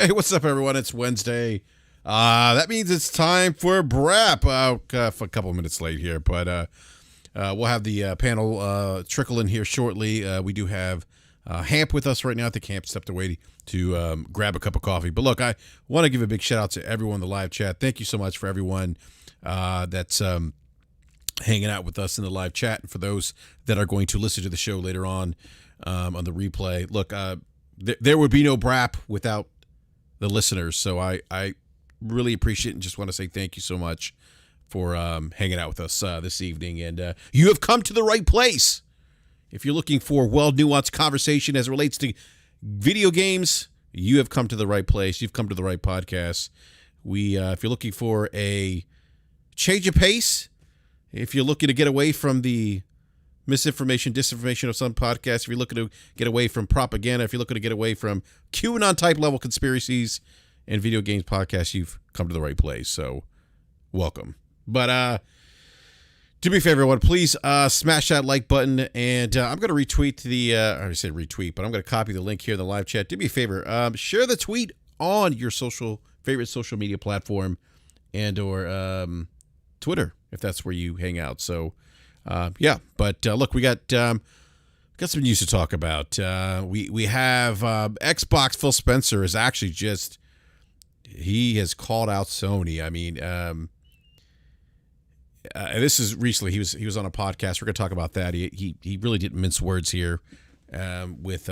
Hey, what's up, everyone? It's Wednesday. That means it's time for BRAP. For a couple of minutes late here, but we'll have the panel trickle in here shortly. We do have Hamp with us right now. I think Hamp stepped away to grab a cup of coffee. But look, I want to give a big shout out to everyone in the live chat. Thank you so much for everyone that's hanging out with us in the live chat, and for those that are going to listen to the show later on the replay. Look, there would be no BRAP without the listeners, so I really appreciate it and just want to say thank you so much for hanging out with us this evening. And you have come to the right place. If you're looking for well-nuanced conversation as it relates to video games, you have come to the right place. You've come to the right podcast. If you're looking for a change of pace, if you're looking to get away from the misinformation, disinformation of some podcasts, if you're looking to get away from propaganda, if you're looking to get away from QAnon type level conspiracies and video games podcasts, you've come to the right place. So welcome. But do me a favor, everyone, please smash that like button, and I'm going to retweet I already said retweet, but I'm going to copy the link here in the live chat. Do me a favor, share the tweet on your favorite social media platform and or Twitter, if that's where you hang out. So yeah, but look, we got some news to talk about. We have Xbox. Phil Spencer is actually he has called out Sony. I mean, and this is recently. He was on a podcast. We're going to talk about that. He really didn't mince words here with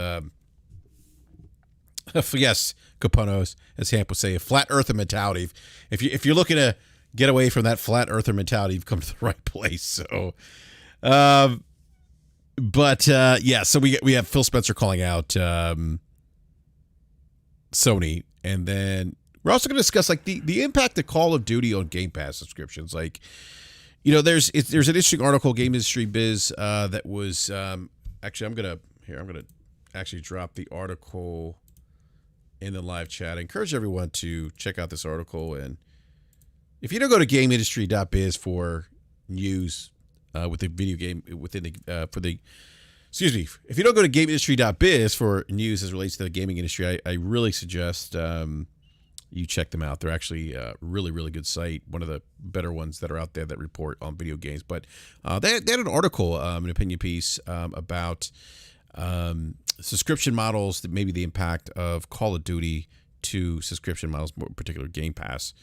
yes, Caponos, as Hamp would say, a flat earther mentality. If you're looking to get away from that flat earther mentality, you've come to the right place. So, yeah, so we have Phil Spencer calling out Sony, and then we're also going to discuss like the impact of Call of Duty on GamePass subscriptions. Like, you know, there's an interesting article, Game Industry Biz, that was actually I'm gonna actually drop the article in the live chat. I encourage everyone to check out this article, and if you don't go to GameIndustry.biz for news with the video game if you don't go to GameIndustry.biz for news as it relates to the gaming industry, I really suggest you check them out. They're actually a really, really good site, one of the better ones that are out there that report on video games. But they had an article, an opinion piece about subscription models, maybe the impact of Call of Duty to subscription models, more particular Game Pass.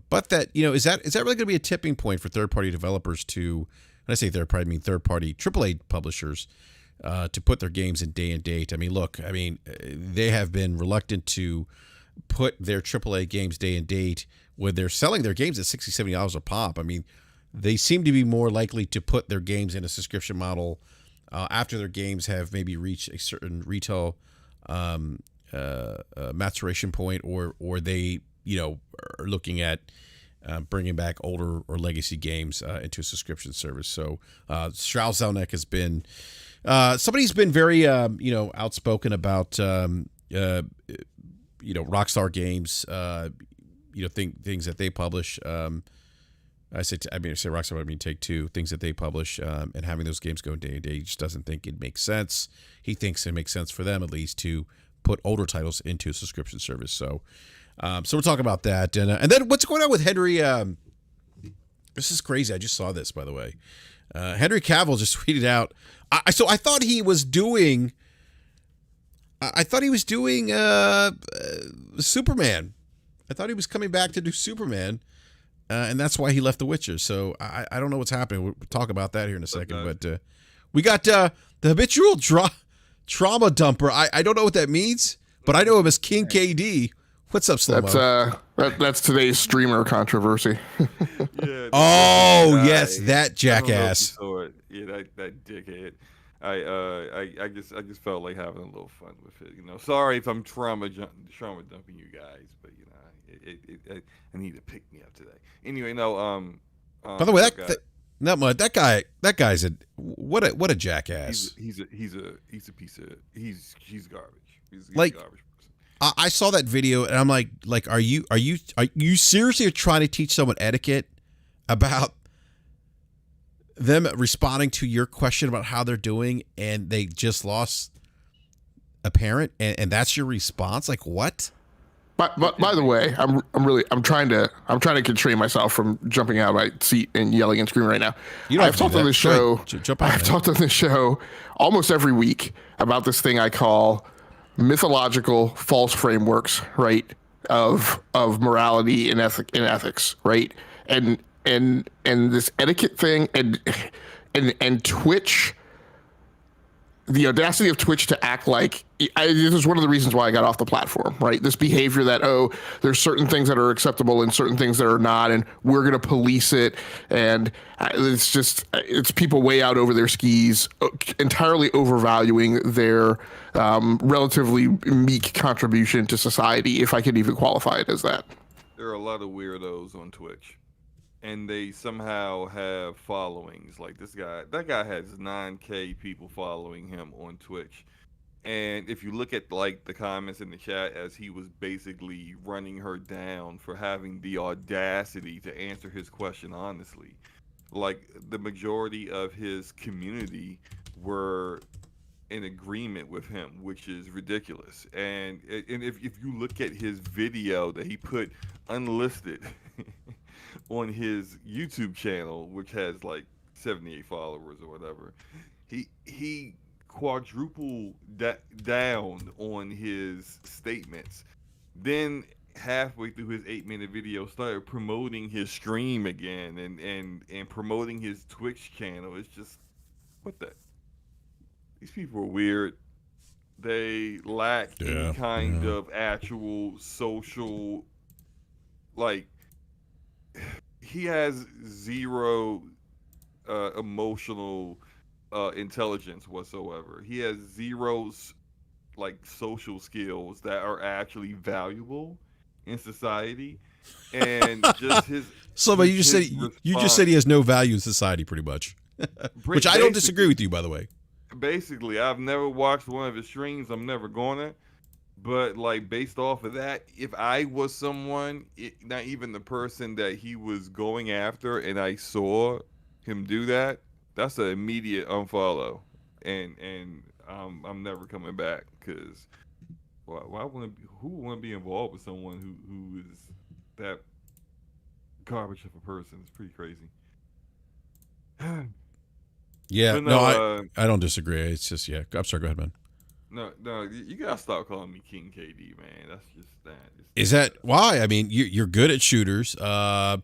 But that, you know, is that really going to be a tipping point for third-party developers to, when I say third-party, I mean third-party AAA publishers to put their games in day and date? I mean, look, they have been reluctant to put their AAA games day and date when they're selling their games at $60, $70 a pop. I mean, they seem to be more likely to put their games in a subscription model after their games have maybe reached a certain retail maturation point, or they, you know, are looking at bringing back older or legacy games into a subscription service. So Strauss Zelnick has been somebody's been very outspoken about Rockstar Games, things that they publish. I say Rockstar, but I mean Take-Two, things that they publish, and having those games go day to day. He just doesn't think it makes sense. He thinks it makes sense for them at least to put older titles into a subscription service. So we'll talk about that, and then what's going on with Henry? This is crazy. I just saw this, by the way. Henry Cavill just tweeted out. I thought he was doing. Superman. I thought he was coming back to do Superman, and that's why he left The Witcher. So I don't know what's happening. We'll talk about that here in a second. But we got the habitual trauma dumper. I don't know what that means, but I know him as King KD. What's up, Slow-Mo? That's today's streamer controversy. Yes, that jackass. Yeah, that dickhead. I just felt like having a little fun with it. You know, sorry if I'm trauma dumping you guys, but you know, I need to pick me up today. Anyway, no. By the way, that guy's what a jackass. He's a piece of he's garbage. He's like, garbage person. I saw that video and I'm like, are you seriously trying to teach someone etiquette about them responding to your question about how they're doing, and they just lost a parent, and that's your response? Like, what? But by the way, I'm trying to constrain myself from jumping out of my seat and yelling and screaming right now. You don't I've have to talked do on that. this Go show. ahead. Jump out, I've man. talked on this show almost every week about this thing I call mythological false frameworks, right? Of morality and ethics, right? And this etiquette thing and Twitch, the audacity of Twitch to act like this is one of the reasons why I got off the platform, right? This behavior that, oh, there's certain things that are acceptable and certain things that are not, and we're going to police it. And it's people way out over their skis, entirely overvaluing their relatively meek contribution to society, if I could even qualify it as that. There are a lot of weirdos on Twitch, and they somehow have followings. Like that guy has 9K people following him on Twitch. And if you look at like the comments in the chat as he was basically running her down for having the audacity to answer his question honestly, like the majority of his community were in agreement with him, which is ridiculous. And if you look at his video that he put unlisted on his YouTube channel, which has like 78 followers or whatever, he quadruple down on his statements. Then halfway through his 8-minute video started promoting his stream again and promoting his Twitch channel. It's just, what the, these people are weird. They lack any kind of actual social, like, he has zero emotional intelligence whatsoever. He has zero like social skills that are actually valuable in society, and just his. So, but you just said he has no value in society, pretty much. Which I don't disagree with you, by the way. Basically, I've never watched one of his streams. I'm never gonna. But like based off of that, if I was someone, not even the person that he was going after, and I saw him do that, that's an immediate unfollow, and I'm never coming back, because why who want to be involved with someone who is that garbage of a person? It's pretty crazy. Yeah, But no, I don't disagree. It's just, yeah. I'm sorry. Go ahead, man. No, you gotta stop calling me King KD, man. That's just that. Is that why? I mean, you're good at shooters. I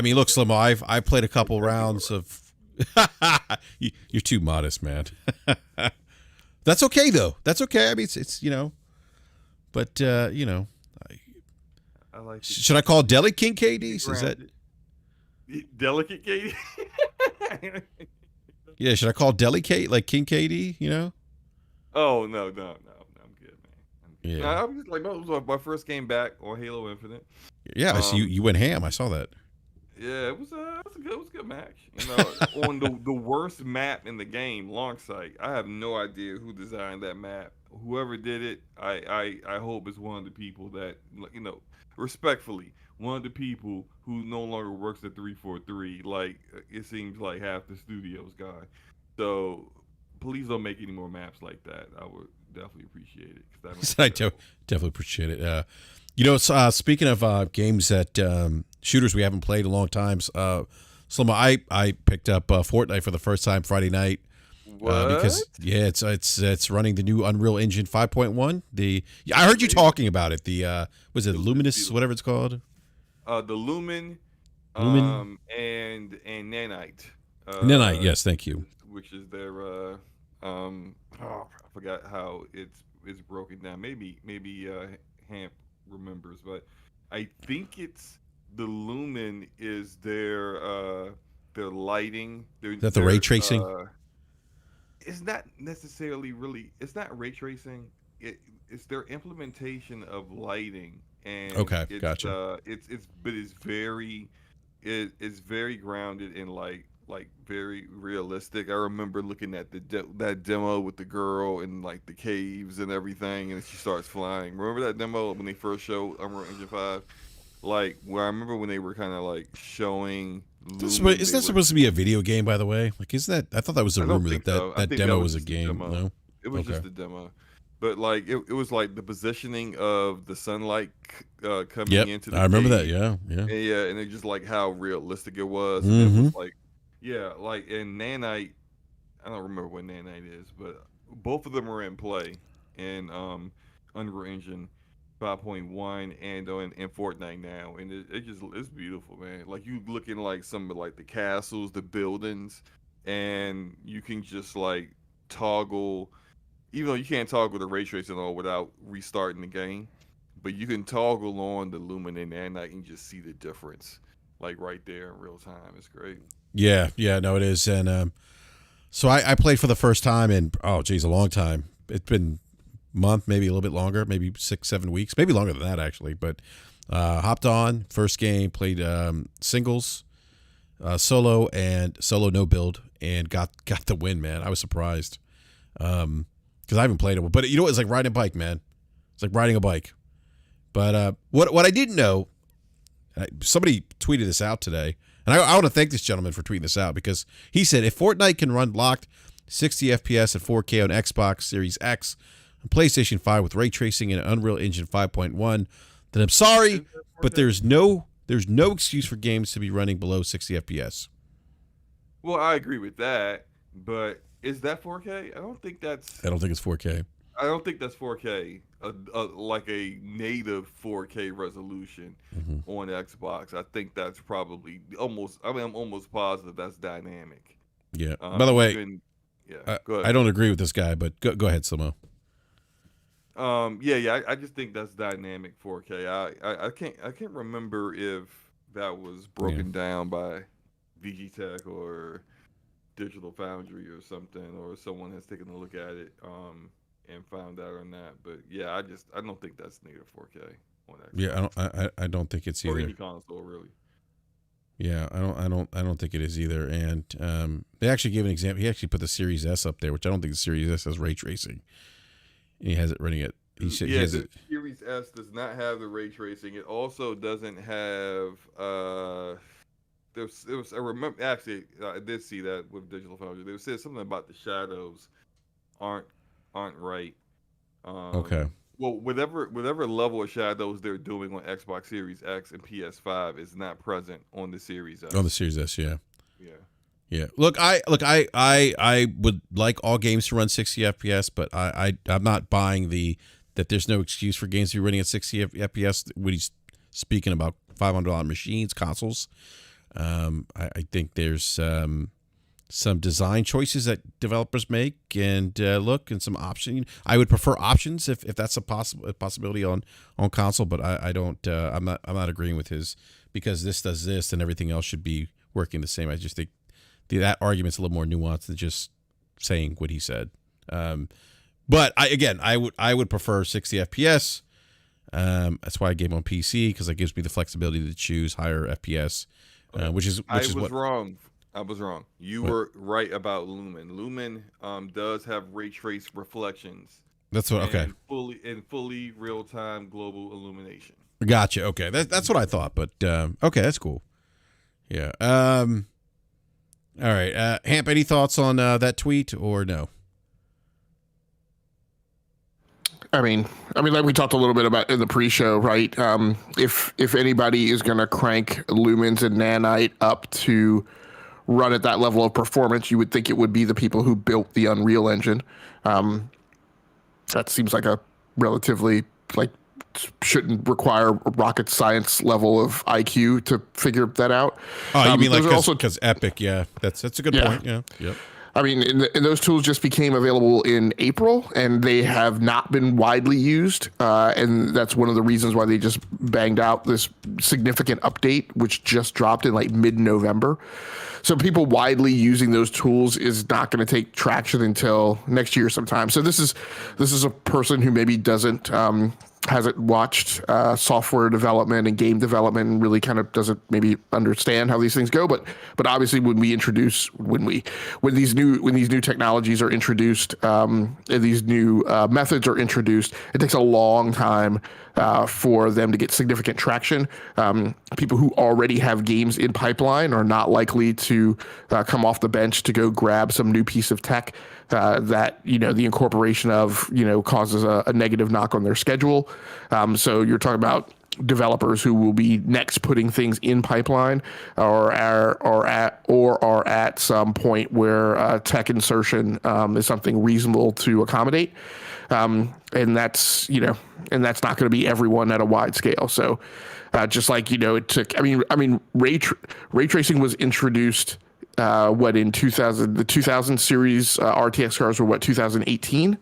mean, look, Slim, I've played a couple rounds of. You're too modest, man. That's okay though. That's okay. I mean, it's but I like it. Should I call Deli King KD? Is that delicate KD? Yeah, should I call Deli K like King KD? Oh no, I'm good, man. Yeah. I was just like, that was my first game back on Halo Infinite. Yeah, so you went ham. I saw that. Yeah, it was a good match. On the worst map in the game, Long Sight. I have no idea who designed that map. Whoever did it, I hope it's one of the people that, respectfully, one of the people who no longer works at 343. Like, it seems like half the studio's gone. So please don't make any more maps like that. I would definitely appreciate it. I definitely appreciate it. Speaking of games that shooters we haven't played in a long time, Sloma, I picked up Fortnite for the first time Friday night. Because it's running the new Unreal Engine 5.1. I heard you talking about it. Was it Luminous, whatever it's called? The Lumen. And Nanite. Nanite, yes, thank you. Which is their I forgot how it's broken down. Maybe Hamp remembers, but I think it's the Lumen is their lighting. That the ray tracing? It's not necessarily really. It's not ray tracing. It's their implementation of lighting, and okay, gotcha. It's very grounded in like very realistic. I remember looking at that demo with the girl in like the caves and everything, and she starts flying. Remember that demo when they first showed Unreal Engine 5? Like, where I remember when they were kind of like showing. Isn't that supposed to be a video game, by the way? Like, isn't that? I thought that was a rumor that demo was a game. No, it was just a demo. but like it was like the positioning of the sunlight coming Yep, into the I remember that. cave. Yeah, yeah. And yeah, and it just like how realistic it was, and it Mm-hmm. was like, yeah, like in Nanite, I don't remember what Nanite is, but both of them are in play in Unreal Engine 5.1 and in Fortnite now, and it just it's beautiful, man. Like you looking like some of like the castles, the buildings, and you can just like toggle, even though you can't toggle the ray tracing all without restarting the game, but you can toggle on the lumen and Nanite and just see the difference, like right there in real time. It's great. Yeah, yeah, no, it is. And so I played for the first time in, oh, geez, a long time. It's been a month, maybe a little bit longer, maybe 6-7 weeks, maybe longer than that, actually. But hopped on, first game, played singles, solo, and solo no build, and got the win, man. I was surprised because I haven't played it. But you know what? It's like riding a bike, man. It's like riding a bike. But what I didn't know, somebody tweeted this out today, and I want to thank this gentleman for tweeting this out because he said if Fortnite can run locked 60 FPS at 4K on Xbox Series X and PlayStation 5 with ray tracing and Unreal Engine 5.1, then I'm sorry, but there's no excuse for games to be running below 60 FPS. Well, I agree with that, but is that 4K? I don't think that's. I don't think it's 4K. I don't think that's 4K. Like a native 4K resolution on Xbox. I think that's probably almost. I mean, I'm almost positive that's dynamic. Yeah. By the way, yeah. Go ahead. I don't agree with this guy, but go ahead, Samo. Yeah. I just think that's dynamic 4K. I can't remember if that was broken down by VG Tech or Digital Foundry or something, or someone has taken a look at it and found out or not. But yeah, I don't think that's native 4K on Xbox. Yeah, I don't think it's either. Or any console really. Yeah, I don't think it is either. And they actually gave an example. He actually put the Series S up there, which I don't think the Series S has ray tracing. And he has it running at. The Series S does not have the ray tracing. It also doesn't have. There was I remember actually I did see that with Digital Foundry. They said something about the shadows aren't right. Okay. Well, whatever level of shadows they're doing on Xbox Series X and PS5 is not present on the Series S. On the Series S, yeah. Yeah. Yeah. Look, I would like all games to run 60 FPS, but I'm not buying that there's no excuse for games to be running at 60 FPS when he's speaking about $500 machines, consoles. I think there's some design choices that developers make and and some option. I would prefer options if that's a possibility on console, but I don't. I'm not agreeing with his because this does this and everything else should be working the same. I just think that argument's a little more nuanced than just saying what he said. But I would prefer 60 FPS. That's why I gave him on PC because it gives me the flexibility to choose higher FPS. I was wrong. You were right about Lumen. Lumen does have ray trace reflections. That's what. Okay. Fully real time global illumination. Gotcha. Okay, that's what I thought. But okay, that's cool. Yeah. All right. Hamp, any thoughts on that tweet or no? I mean, like we talked a little bit about in the pre-show, right? If anybody is going to crank lumens and nanite up to run at that level of performance, you would think it would be the people who built the Unreal Engine. That seems like a relatively shouldn't require a rocket science level of IQ to figure that out. Oh, you mean like because Epic? Yeah, that's a good point. Yeah. Yep. I mean, and those tools just became available in April, and they have not been widely used. And that's one of the reasons why they just banged out this significant update, which just dropped in mid-November. So people widely using those tools is not going to take traction until next year sometime. So this is a person who maybe hasn't watched software development and game development and really kind of doesn't maybe understand how these things go. But obviously when these new technologies are introduced, and these new methods are introduced, it takes a long time for them to get significant traction. People who already have games in pipeline are not likely to come off the bench to go grab some new piece of tech. that the incorporation of causes a negative knock on their schedule. So you're talking about developers who will be next putting things in pipeline or are at some point where tech insertion is something reasonable to accommodate. And that's not going to be everyone at a wide scale. So just like it took. I mean, ray tracing was introduced in 2000, the 2000 series RTX cards were 2018.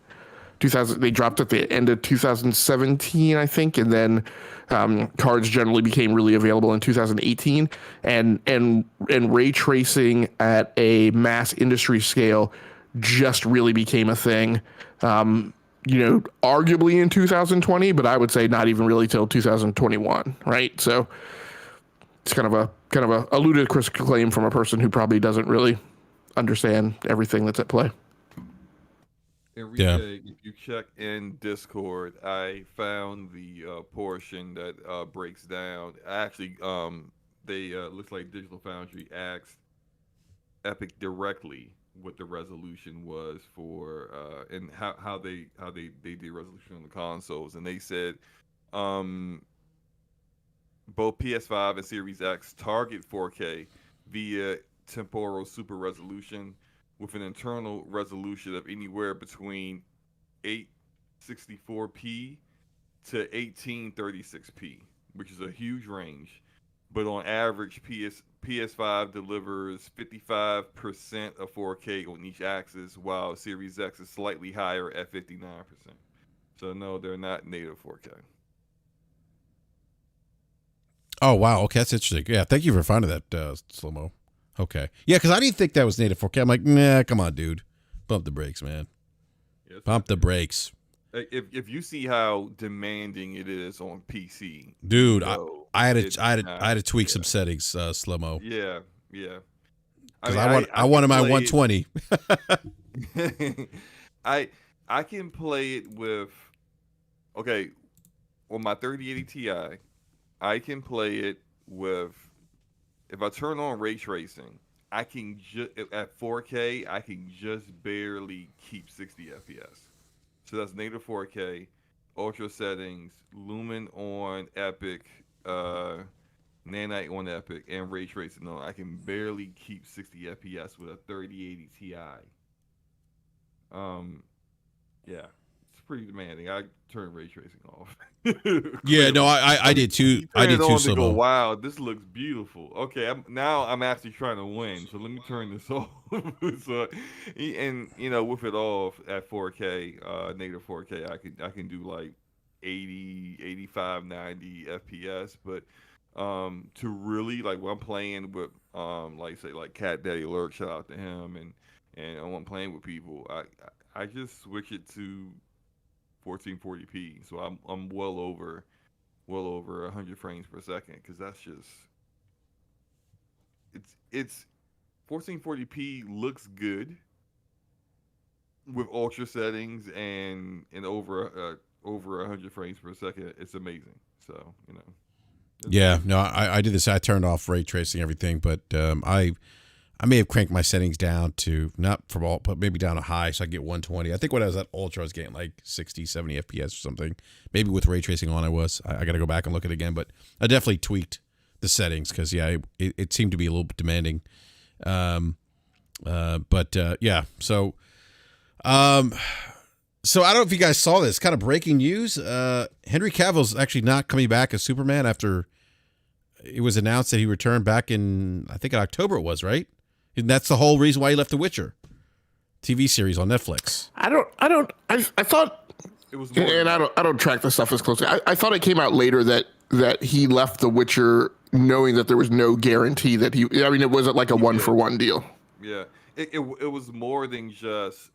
They dropped at the end of 2017, I think, and then cards generally became really available in 2018, and ray tracing at a mass industry scale just really became a thing. Arguably in 2020, but I would say not even really till 2021, right? So it's kind of a ludicrous claim from a person who probably doesn't really understand everything that's at play. Enrique, if you check in Discord, I found the portion that breaks down. Actually, they looks like Digital Foundry asked Epic directly what the resolution was for and how they did resolution on the consoles, and they said both PS5 and Series X target 4K via temporal super resolution with an internal resolution of anywhere between 864p to 1836p, which is a huge range. But on average, PS5 delivers 55% of 4K on each axis, while Series X is slightly higher at 59%. So no, they're not native 4K. Oh, wow. Okay, that's interesting. Yeah, thank you for finding that, Slow-Mo. Okay. Yeah, because I didn't think that was native 4K. I'm like, nah, come on, dude. Bump the brakes, man. Yes, Pump the brakes. If you see how demanding it is on PC, dude, I had to tweak some settings, Slow-Mo. Yeah. Because I wanted my 120. I can play it with on my 3080 Ti. I can play it with, if I turn on ray tracing, I can at 4K I can just barely keep 60 FPS. So that's native 4K, ultra settings, Lumen on Epic, Nanite on Epic, and ray tracing on. I can barely keep 60 FPS with a 3080 Ti. Yeah, it's pretty demanding. I turned ray tracing off. Yeah, no, I did too. I did too. So go, wow, this looks beautiful. Okay, I'm actually trying to win. So let me turn this off. So, and with it off at 4K, native 4K, I can do like 80, 85, 90 FPS. But to really like when I'm playing with like Cat Daddy Lurk, shout out to him, and when I'm playing with people, I just switch it to 1440p, so I'm well over 100 frames per second, because that's just it's 1440p looks good with ultra settings and over 100 frames per second. It's amazing. So yeah, no, I did this. I turned off ray tracing, everything, but I may have cranked my settings down to, not from all, but maybe down to high, so I get 120. I think when I was at ultra, I was getting like 60, 70 FPS or something. Maybe with ray tracing on, I was. I got to go back and look at it again, but I definitely tweaked the settings because, yeah, it seemed to be a little bit demanding. Yeah, so I don't know if you guys saw this. Kind of breaking news. Henry Cavill's actually not coming back as Superman after it was announced that he returned back in, I think in October it was, right? And that's the whole reason why he left The Witcher TV series on Netflix. I thought it was more, and I don't track the stuff as closely. I thought it came out later that he left The Witcher knowing that there was no guarantee that it wasn't like a one-for-one deal. Yeah. It was more than just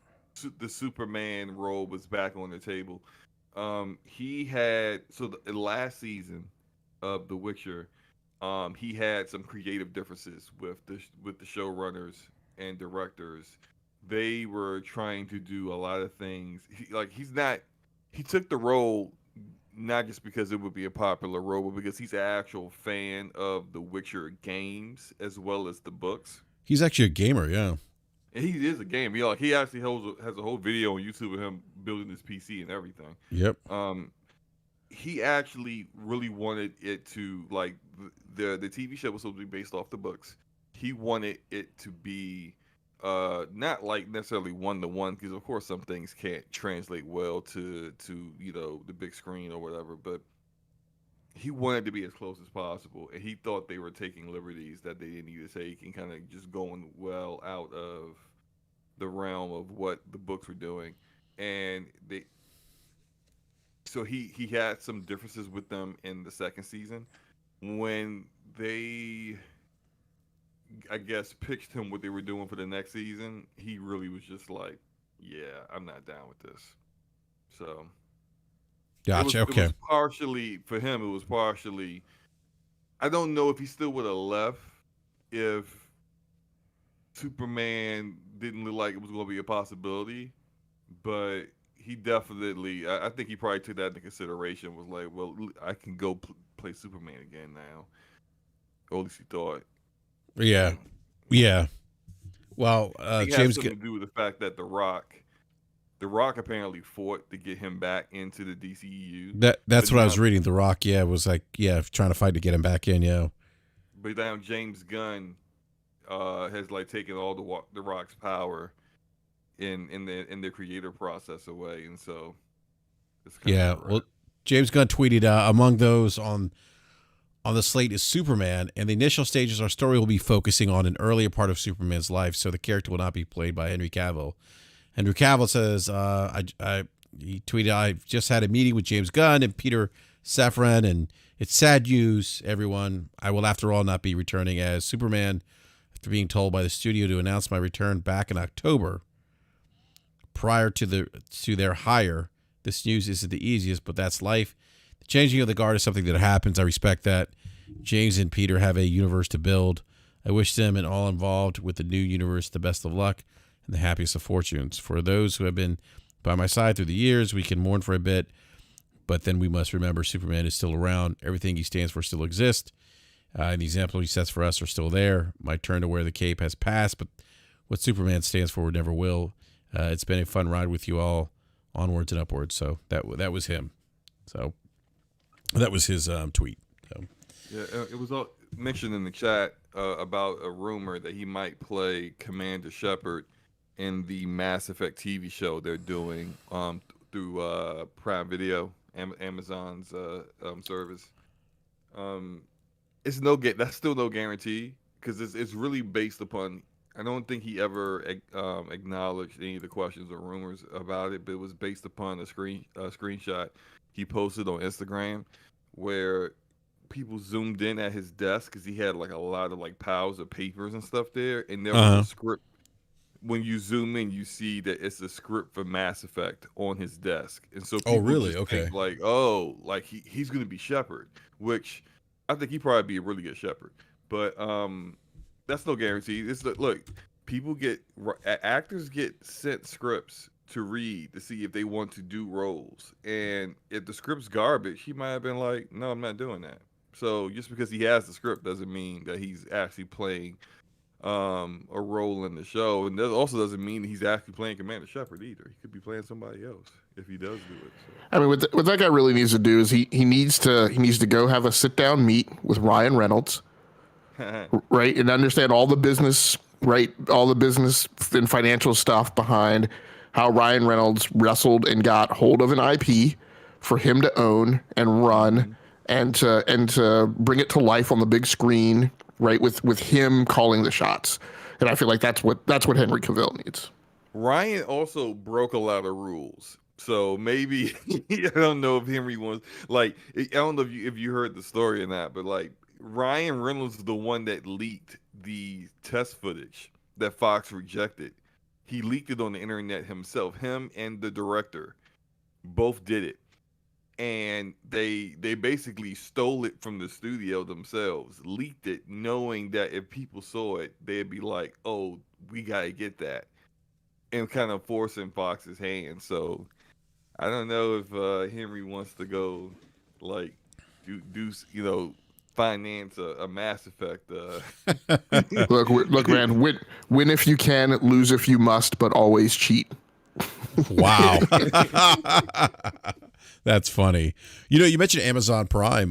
the Superman role was back on the table. He had, the last season of The Witcher, he had some creative differences with the showrunners and directors. They were trying to do a lot of things. He took the role not just because it would be a popular role, but because he's an actual fan of the Witcher games as well as the books. He's actually a gamer, yeah. And he is a gamer. He actually has a whole video on YouTube of him building his PC and everything. Yep. He actually really wanted it to like the TV show was supposed to be based off the books. He wanted it to be not like necessarily one to one because of course some things can't translate well to the big screen or whatever, but he wanted to be as close as possible, and he thought they were taking liberties that they didn't need to take and kind of just going well out of the realm of what the books were doing, and he had some differences with them in the second season when they, I guess, pitched him what they were doing for the next season. He really was just like, yeah, I'm not down with this. So Gotcha. it Okay. was partially for him. It was partially. I don't know if he still would have left if Superman didn't look like it was going to be a possibility, but he definitely. I think he probably took that into consideration. Was like, well, I can go play Superman again now. Or at least he thought. Yeah. Yeah. Well, It has James. something to do with the fact that The Rock apparently fought to get him back into the DCEU. That's but what I now, was reading. The Rock, yeah, was like, yeah, trying to fight to get him back in. Yeah. But now James Gunn has like taken all the Rock's power in the creator process away, and so it's kind Yeah. of Well, James Gunn tweeted among those on the slate is Superman, and the initial stages our story will be focusing on an earlier part of Superman's life, so the character will not be played by Henry Cavill. Henry Cavill says, he tweeted, I've just had a meeting with James Gunn and Peter Safran, and it's sad news, everyone. I will, after all, not be returning as Superman after being told by the studio to announce my return back in October. Prior to their hire, this news isn't the easiest, but that's life. The changing of the guard is something that happens. I respect that. James and Peter have a universe to build. I wish them and all involved with the new universe the best of luck and the happiest of fortunes. For those who have been by my side through the years, we can mourn for a bit, but then we must remember Superman is still around. Everything he stands for still exists. And the example he sets for us are still there. My turn to wear the cape has passed, but what Superman stands for never will. It's been a fun ride with you all, onwards and upwards. So that was him. So that was his tweet. So. Yeah, it was mentioned in the chat about a rumor that he might play Commander Shepard in the Mass Effect TV show they're doing through Prime Video, Amazon's service. That's still no guarantee because it's really based upon. I don't think he ever acknowledged any of the questions or rumors about it, but it was based upon a screenshot he posted on Instagram where people zoomed in at his desk because he had like a lot of like piles of papers and stuff there, and there was a script. When you zoom in, you see that it's a script for Mass Effect on his desk, and so people really? just think like, oh, like he's gonna be Shepard, which I think he'd probably be a really good Shepard, but that's no guarantee. Look, actors get sent scripts to read to see if they want to do roles, and if the script's garbage, he might have been like, no, I'm not doing that. So just because he has the script doesn't mean that he's actually playing a role in the show, and that also doesn't mean that he's actually playing Commander Shepard either. He could be playing somebody else if he does do it. So. I mean, what that guy really needs to do is he needs to go have a sit down meet with Ryan Reynolds, right, and understand all the business, right, all the business and financial stuff behind how Ryan Reynolds wrestled and got hold of an IP for him to own and run, and to bring it to life on the big screen, right, with him calling the shots. And I feel like that's what Henry Cavill needs. Ryan also broke a lot of rules. So maybe I don't know if Henry wants like I don't know if you heard the story or not, but like Ryan Reynolds is the one that leaked the test footage that Fox rejected. He leaked it on the internet himself. Him and the director both did it. And they basically stole it from the studio themselves, leaked it, knowing that if people saw it, they'd be like, "Oh, we gotta get that," and kind of forcing Fox's hand. So I don't know if Henry wants to go like do finance a Mass Effect. Look, man. Win if you can, lose if you must, but always cheat. Wow. That's funny. You mentioned Amazon Prime.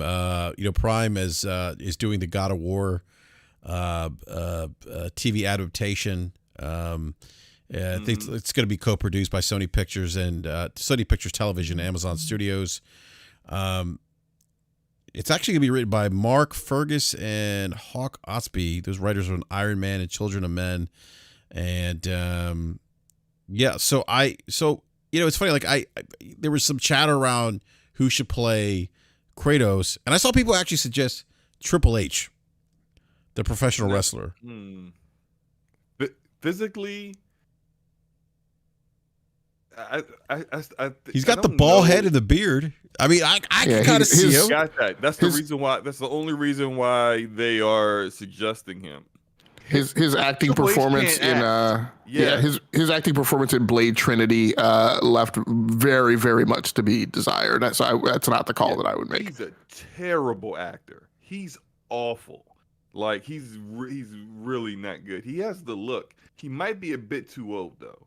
Prime is doing the God of War TV adaptation. I think it's going to be co-produced by Sony Pictures and Sony Pictures Television, Amazon Studios. It's actually going to be written by Mark Fergus and Hawk Otsby. Those writers are on Iron Man and Children of Men. And so it's funny. Like there was some chatter around who should play Kratos, and I saw people actually suggest Triple H, the professional wrestler. But physically, he's got the bald head and the beard. I mean, I can kind of see him. Got that. That's the reason why. That's the only reason why they are suggesting him. His acting performance in his acting performance in Blade Trinity left very, very much to be desired. That's not the call that I would make. He's a terrible actor. He's awful. Like he's really not good. He has the look. He might be a bit too old though.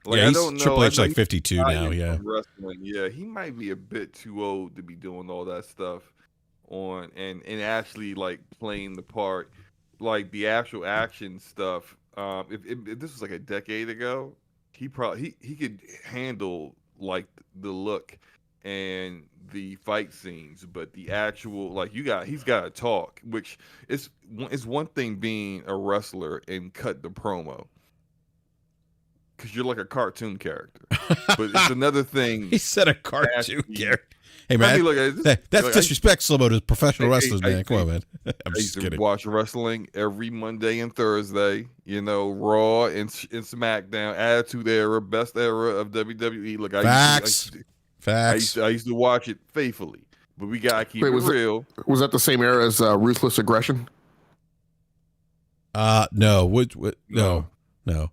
Like, he's I don't know. Triple H like 52 now. Yeah, wrestling. Yeah, he might be a bit too old to be doing all that stuff on and actually like playing the part, like the actual action stuff. If this was like a decade ago, he could handle like the look and the fight scenes, but the actual like he's got to talk, which is one thing being a wrestler and cut the promo. Because you're like a cartoon character, but it's another thing. He said a cartoon character. Hey man, I mean, that's disrespect, Slobo, to professional wrestlers, man. Come on, man. I'm just kidding. Watch wrestling every Monday and Thursday. Raw and SmackDown, Attitude Era, best era of WWE. Look, Facts. I used to watch it faithfully, but we gotta keep it real. Was that the same era as Ruthless Aggression? No. No.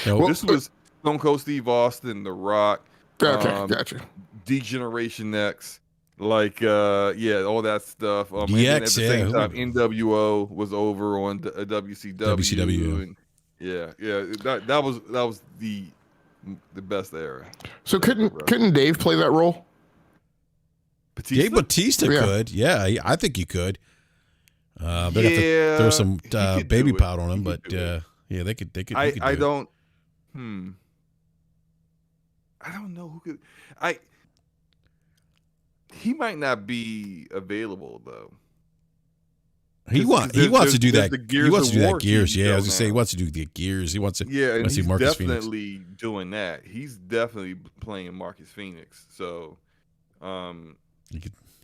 Well, this was Stone Cold Steve Austin, The Rock. Okay, gotcha. D-Generation X, like all that stuff. DX, and at the same time, NWO was over on WCW. And that was the best era. So couldn't Dave play that role? Dave Bautista could. Yeah, I think he could. They'd have to throw some baby powder on him, but they could. I don't. I don't know who could. He might not be available though. He wants to do that. He wants to do that Gears. Yeah, I was gonna say he wants to do the Gears. He wants to. Yeah, and he's Marcus definitely Phoenix. doing that. He's definitely playing Marcus Phoenix. So,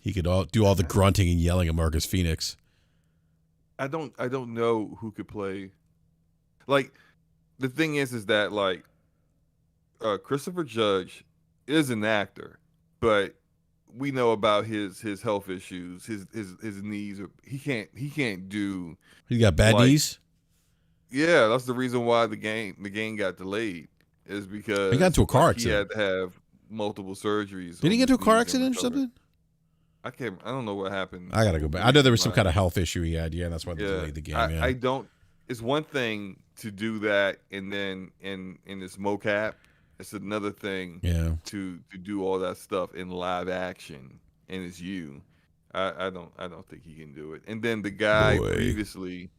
he could do all the grunting and yelling at Marcus Phoenix. I don't know who could play. Like, the thing is that like, Christopher Judge is an actor, but we know about his health issues. His knees. He can't do. He got bad knees. Yeah, that's the reason why the game got delayed. Is because he got into a car accident. He had to have multiple surgeries. Did he get into a car accident or something? I don't know what happened. I gotta go back. I know there was some kind of health issue he had. Yeah, that's why they delayed the game. I don't. It's one thing to do that, and then in this mocap, it's another thing. To do all that stuff in live action, and it's you. I don't think he can do it. And then the guy previously,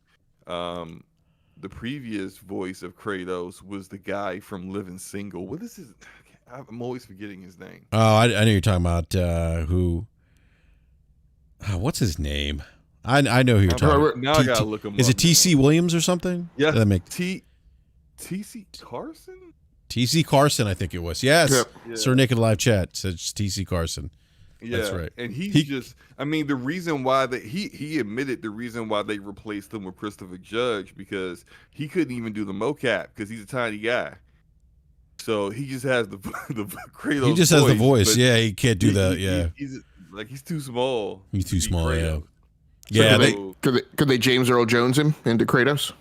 the previous voice of Kratos was the guy from Living Single. What is his? I'm always forgetting his name. Oh, I know you're talking about who. What's his name? I know who you're talking about. Now I gotta look him up. Is it T.C. Williams or something? Yeah. T.C. Carson? T.C. Carson, I think it was. Yes. Yep. Yeah. Sir Naked Live Chat says T.C. Carson. Yeah. That's right. And the reason why he admitted the reason why they replaced him with Christopher Judge, because he couldn't even do the mocap because he's a tiny guy. So he just has the Kratos. He just has the voice. Yeah, he can't do that. He's too small. He's too small. Kratos. Yeah. So could they James Earl Jones him into Kratos?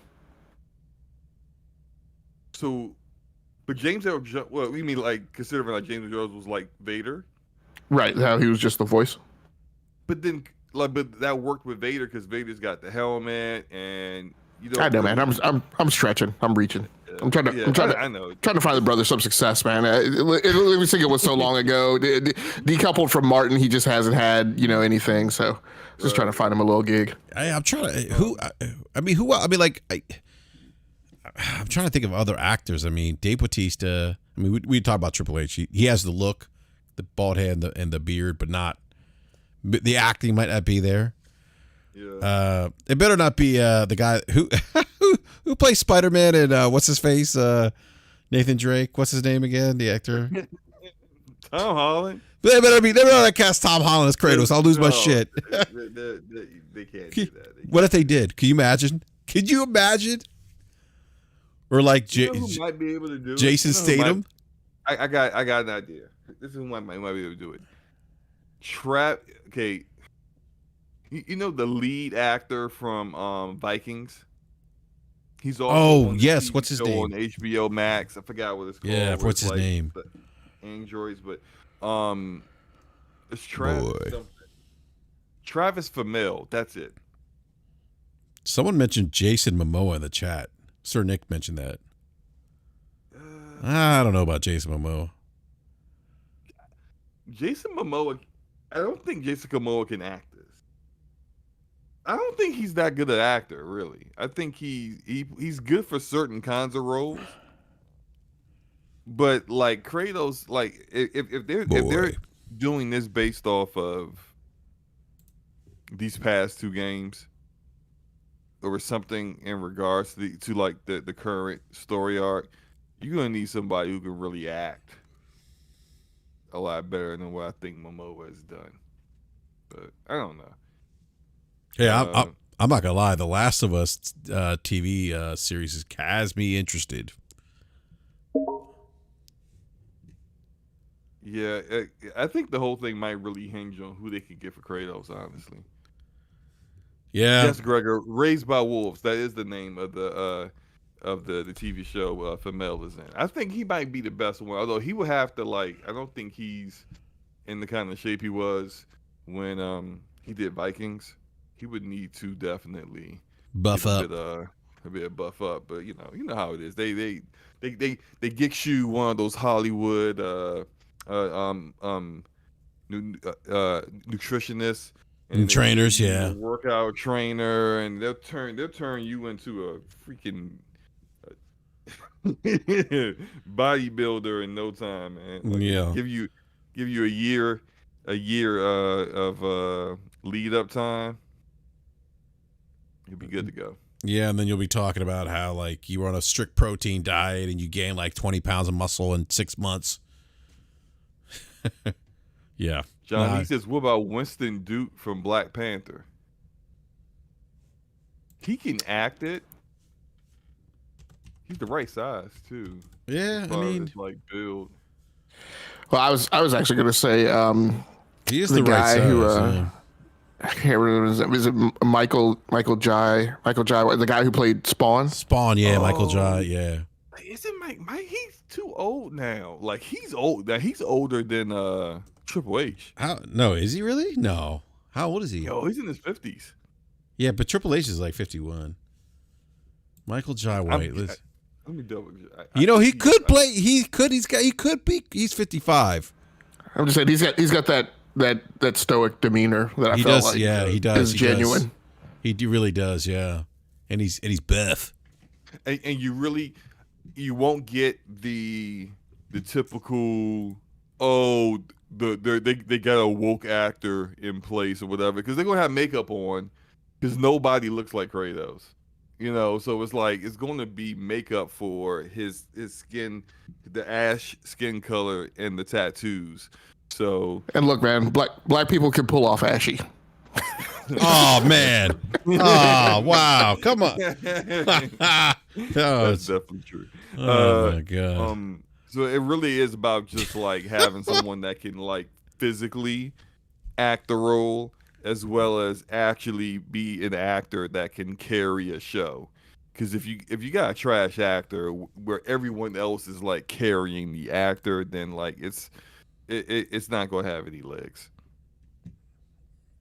So, but James Earl Jones. Well, we mean like considering like James Earl Jones was like Vader, right? How he was just the voice. But then like, but that worked with Vader because Vader's got the helmet, and you I don't know, man. really. I'm stretching. I'm reaching. I'm trying to. Yeah, I'm trying I to. know. Trying to find the brother some success, man. Let me think it was so long ago. Decoupled from Martin, he just hasn't had anything. So just trying to find him a little gig. I'm trying to I mean who I mean like I'm trying to think of other actors. I mean Dave Bautista. I mean we talk about Triple H. He has the look, the bald head and the beard, but not the acting might not be there. Yeah. It better not be the guy who who plays Spider-Man and what's his face? Nathan Drake. What's his name again? The actor. Tom Holland. They better not cast Tom Holland as Kratos. I'll lose my shit. They can't do that. What if they did? Can you imagine? Could you imagine? Or like You know who might be able to do Jason Statham? I got an idea. This is who might be able to do it. Okay. You know the lead actor from Vikings? He's also on the yes, TV what's his show name? on HBO Max. I forgot what it's called. Yeah, where what's it's his name? the androids, but it's Travis. Travis Fimmel. That's it. Someone mentioned Jason Momoa in the chat. Sir Nick mentioned that. I don't know about Jason Momoa. Jason Momoa. I don't think Jason Momoa can act this. I don't think he's that good an actor, really. I think he's good for certain kinds of roles. But like Kratos, like if they're doing this based off of these past two games, or something in regards to like the current story arc, you're gonna need somebody who can really act a lot better than what I think Momoa has done. But I don't know. Yeah, I'm not gonna lie. The Last of Us TV series has me interested. Yeah, I think the whole thing might really hinge on who they can get for Kratos, honestly. Yeah. Yes, Gregor, Raised by Wolves. That is the name of the TV show Fimmel is in. I think he might be the best one, although he would have to I don't think he's in the kind of shape he was when he did Vikings. He would need to definitely buff up. A bit buff up, but you know how it is. They get you one of those Hollywood nutritionists and trainers, yeah, workout trainer, and they'll turn you into a freaking bodybuilder in no time, man. Yeah, give you a year of lead up time. You'll be good to go. Yeah, and then you'll be talking about how like you were on a strict protein diet and you gained like 20 pounds of muscle in 6 months. Yeah. John, he says, what about Winston Duke from Black Panther? He can act it. He's the right size too. Yeah, I mean, like build. Well, I was actually going to say he is the guy right size, who I can't remember. Was it Michael Jai, the guy who played Spawn? Yeah, Michael Jai, yeah. Isn't Mike? He's too old now. Like he's old. Now he's older than Triple H. How? No, is he really? No. How old is he? Oh, he's in his 50s. Yeah, but Triple H is like 51. Michael Jai White. Let me double. He could play. He could. He could be. He's 55. I'm just saying he's got that stoic demeanor that I felt like. Yeah, he does. Is genuine. He really does. Yeah, and he's Beth. And you won't get the typical they got a woke actor in place or whatever, because they're gonna have makeup on, because nobody looks like Kratos, so it's like it's going to be makeup for his skin, the ash skin color and the tattoos. So, and look, man, black people can pull off ashy. Oh man! Oh wow! Come on! That's definitely true. Oh my god! So it really is about just like having someone that can like physically act the role, as well as actually be an actor that can carry a show. Because if you got a trash actor where everyone else is like carrying the actor, then like it's not going to have any legs.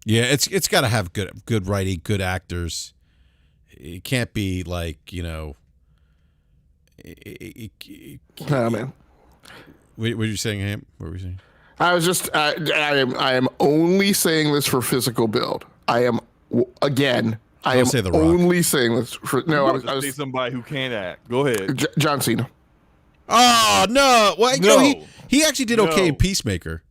Yeah, it's got to have good writing, good actors. It can't be like, you know. Oh man. What were you saying, Ham? What were you saying? I was just I am only saying this for physical build. I am again. I am say The Rock. only saying this for no. I was say somebody who can't act. Go ahead. John Cena. Oh no! Well, No. you know, he actually did okay in Peacemaker.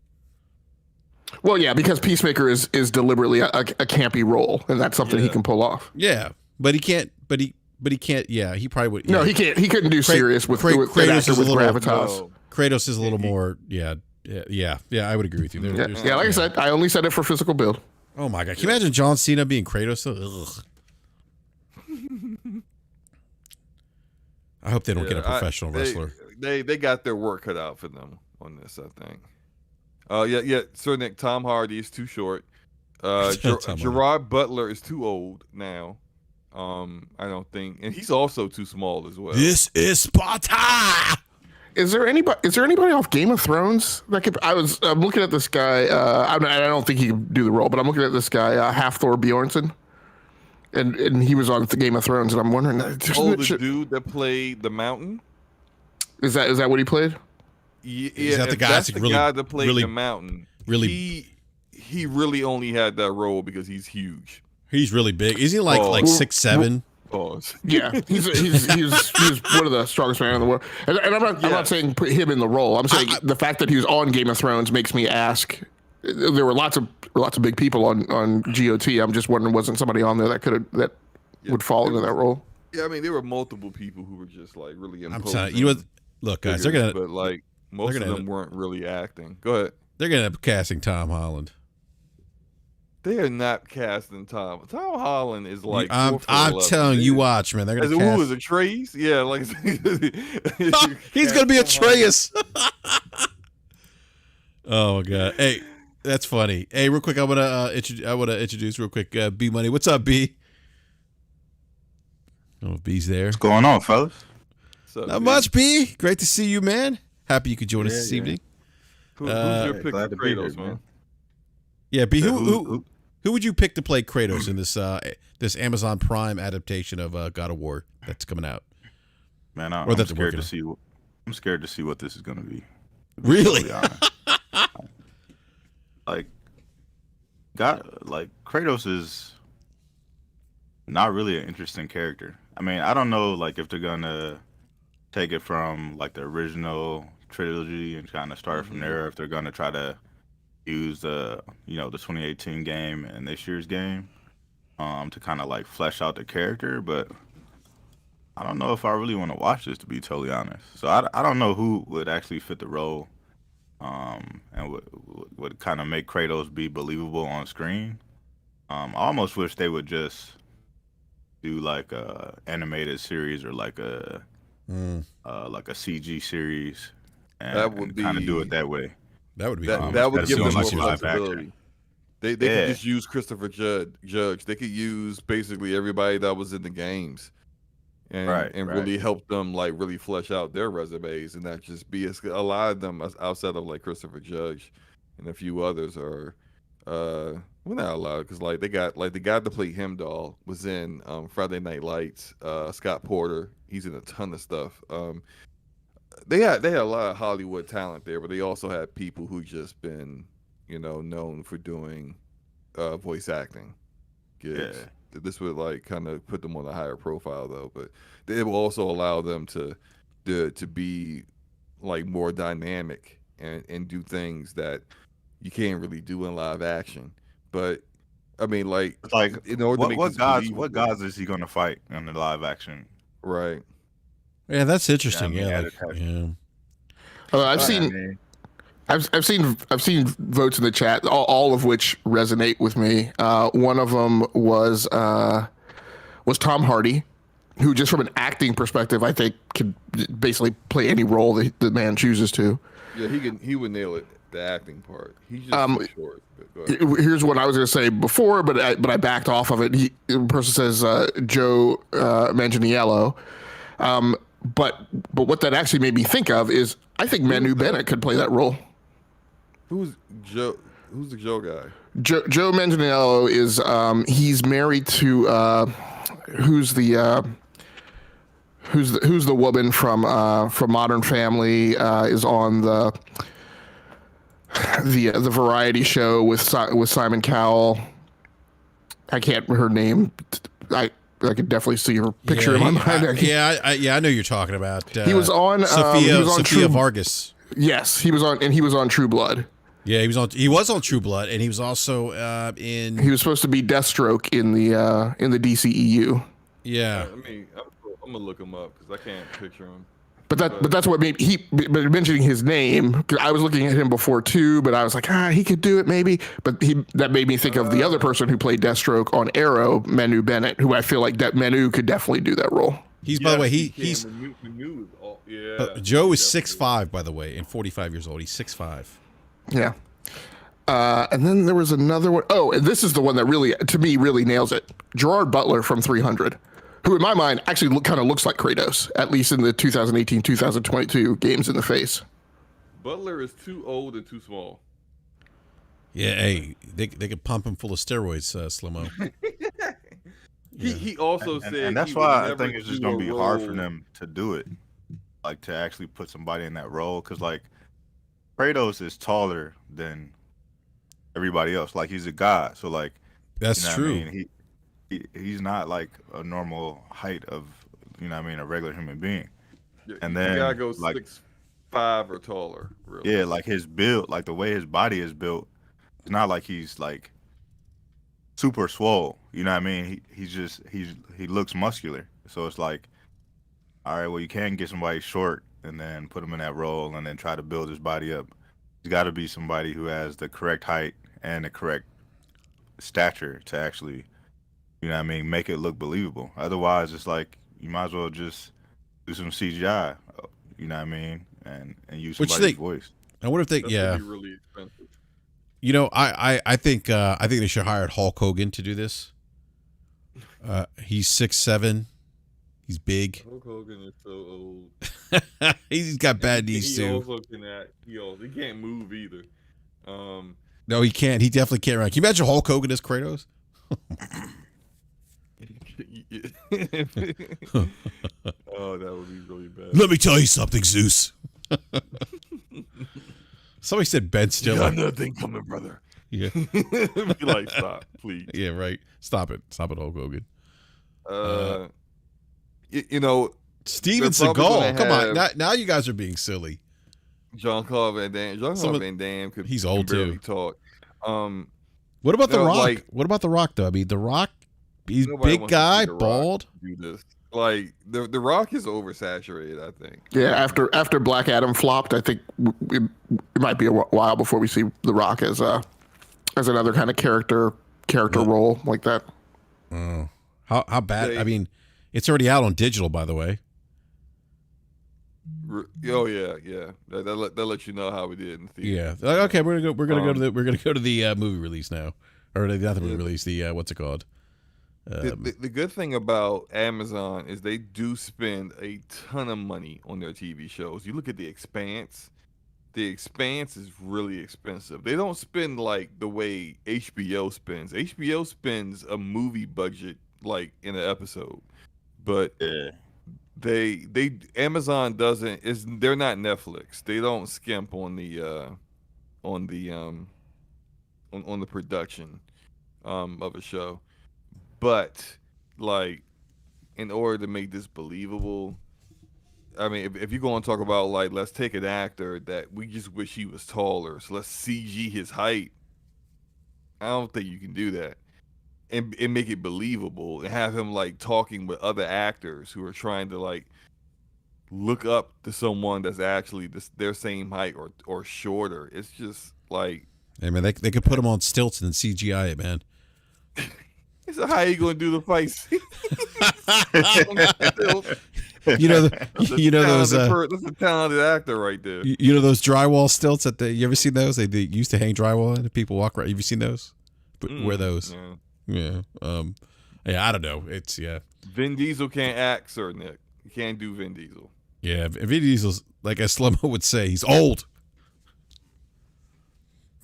Well, yeah, because Peacemaker is deliberately a campy role, and that's something he can pull off. Yeah, but he can't. But he can't. Yeah, he probably would. No, yeah. he can't. He couldn't do serious with Kratos is a little gravitas. No. Kratos is a little more. Yeah. I would agree with you. Yeah, like I said, I only said it for physical build. Oh my god! Can you imagine John Cena being Kratos? Ugh. I hope they don't get a professional wrestler. They got their work cut out for them on this, I think. Yeah. Sir Nick, Tom Hardy is too short. Gerard Butler is too old now. I don't think, and he's also too small as well. This is Sparta. Is there anybody off Game of Thrones that could? I'm looking at this guy. I don't think he can do the role, but I'm looking at this guy, Halfthor Bjornsson, and he was on Game of Thrones, and I'm wondering. The dude that played the Mountain. Is that what he played? Yeah, Is that the guy that's the guy that played the Mountain? Really, he really only had that role because he's huge. He's really big. Is he like 6'7"? Pause. Yeah, he's one of the strongest men in the world. And I'm not saying put him in the role. I'm saying the fact that he was on Game of Thrones makes me ask. There were lots of big people on GOT. I'm just wondering, wasn't somebody on there that would fall into that role? Yeah, I mean, there were multiple people who were just like really imposing. I'm telling you, what? Look, guys, they're gonna. But like most of them weren't really acting. Go ahead. They're gonna end up casting Tom Holland. They are not casting Tom. Tom Holland is like. I'm telling you, watch, man. They're gonna cast. Who is Atreus? Yeah, like. He's gonna be Atreus. Oh god. Hey, that's funny. Hey, real quick, I wanna introduce real quick. B Money, what's up, B? Oh, B's there. What's going on, fellas? Not much, B. Great to see you, man. Happy you could join us this evening. Who's your pick for Kratos, man? Yeah, B. Who would you pick to play Kratos in this Amazon Prime adaptation of God of War that's coming out? Man, I'm scared to see. I'm scared to see what this is going to be. Really? Like Kratos is not really an interesting character. I mean, I don't know like if they're gonna take it from like the original trilogy and kind of start from there, if they're gonna try to use the 2018 game and this year's game to kind of like flesh out the character, but I don't know if I really want to watch this, to be totally honest. So I don't know who would actually fit the role and would kind of make Kratos be believable on screen. I almost wish they would just do like a animated series or like a CG series and kind of do it that way. That would be that would give them more flexibility. They could Yeah. just use Christopher Judge. They could use basically everybody that was in the games, and really help them like really flesh out their resumes, and not just be a lot of them outside of like Christopher Judge and a few others are well, not a lot, because like they got like the guy that played Heimdall was in Friday Night Lights. Scott Porter, he's in a ton of stuff. They had a lot of Hollywood talent there, but they also had people who just been, known for doing voice acting gigs. Yeah. This would like kind of put them on a higher profile though, but it will also allow them to be like more dynamic and do things that you can't really do in live action. But I mean, like in order to make what gods is he gonna fight in the live action? Right. Yeah, that's interesting. I've seen votes in the chat, all of which resonate with me. One of them was Tom Hardy, who just from an acting perspective, I think could basically play any role that the man chooses to. Yeah, he would nail it. The acting part. He's just so short. Here's what I was going to say before, but I backed off of it. The person says Joe Manganiello. But what that actually made me think of is I think Manu Bennett could play that role. Who's Joe? Who's the Joe guy? Joe Manganiello is he's married to who's the woman from Modern Family is on the variety show with Simon Cowell. I can't remember her name. I could definitely see her picture in my mind. I know you're talking about. He was on Sophia Vargas. Yes, he was on True Blood. Yeah, he was on True Blood, and he was also in. He was supposed to be Deathstroke in the DCEU. Yeah. I mean, I'm gonna look him up because I can't picture him. But that's what made but mentioning his name, 'cause I was looking at him before too, but I was like, he could do it maybe. But that made me think of the other person who played Deathstroke on Arrow, Manu Bennett, who I feel like that Manu could definitely do that role. By the way, he's Manu is all, Joe is 6'5", by the way, and 45 years old. He's 6'5". Yeah. And then there was another one. Oh, and this is the one that really, to me, really nails it. Gerard Butler from 300, who in my mind actually kind of looks like Kratos, at least in the 2018-2022 games in the face. Butler is too old and too small. Yeah, hey, they could pump him full of steroids, Slow-mo. He also said, and that's why I think it's just gonna be hard for them to do it, like to actually put somebody in that role, because like Kratos is taller than everybody else. Like he's a god, so like that's true. I mean? He's not like a normal height of a regular human being. And then you gotta go like 6'5" or taller. Really. Yeah, like his build, like the way his body is built, it's not like he's like super swole. You know what I mean? He looks muscular. So it's like, all right, well you can get somebody short and then put him in that role and then try to build his body up. He's got to be somebody who has the correct height and the correct stature to actually, make it look believable. Otherwise, it's like you might as well just do some CGI, and use somebody's voice. I wonder if they, That's gonna be really expensive. I think they should hire Hulk Hogan to do this. He's 6'7". He's big. Hulk Hogan is so old. He's got bad knees too. He can't move either. No, he can't. He definitely can't run. Can you imagine Hulk Hogan as Kratos? Oh, that would be really bad. Let me tell you something, Zeus. Somebody said Ben Stiller. You got nothing coming, brother. Yeah. Be like, stop, please. Yeah, right. Stop it, Hulk Hogan. Steven Seagal. Come on, now you guys are being silly. Jean-Claude Van Damme. Jean-Claude Van Damme he's old barely too. Talk. What about The Rock? What about The Rock though? I mean, The Rock, he's big guy, bald. Do this. Like the Rock is oversaturated, I think. Yeah, after Black Adam flopped, I think it might be a while before we see The Rock as another kind of character role like that. Oh, how bad? I mean, it's already out on digital, by the way. Oh yeah. That lets you know how we did in the theater. Yeah. Okay, we're gonna go to the movie release now, or not the movie release. The what's it called? The good thing about Amazon is they do spend a ton of money on their TV shows. You look at The Expanse. The Expanse is really expensive. They don't spend like the way HBO spends. HBO spends a movie budget like in an episode, but Amazon doesn't. They're not Netflix. They don't skimp on the production of a show. But like, in order to make this believable, I mean, if you're going to talk about like, let's take an actor that we just wish he was taller, so let's CG his height. I don't think you can do that and make it believable and have him like talking with other actors who are trying to like look up to someone that's actually their same height or shorter. It's just like, hey man, they could put him on stilts and CGI it, man. So how you gonna do the fights? Those. That's a talented actor right there. You know those drywall stilts you ever seen those? They used to hang drywall and people walk around. Have you seen those? Wear those. Yeah. Yeah. I don't know. It's Vin Diesel can't act, Sir Nick. You can't do Vin Diesel. Yeah, Vin Diesel's like as Slow-mo would say, he's old.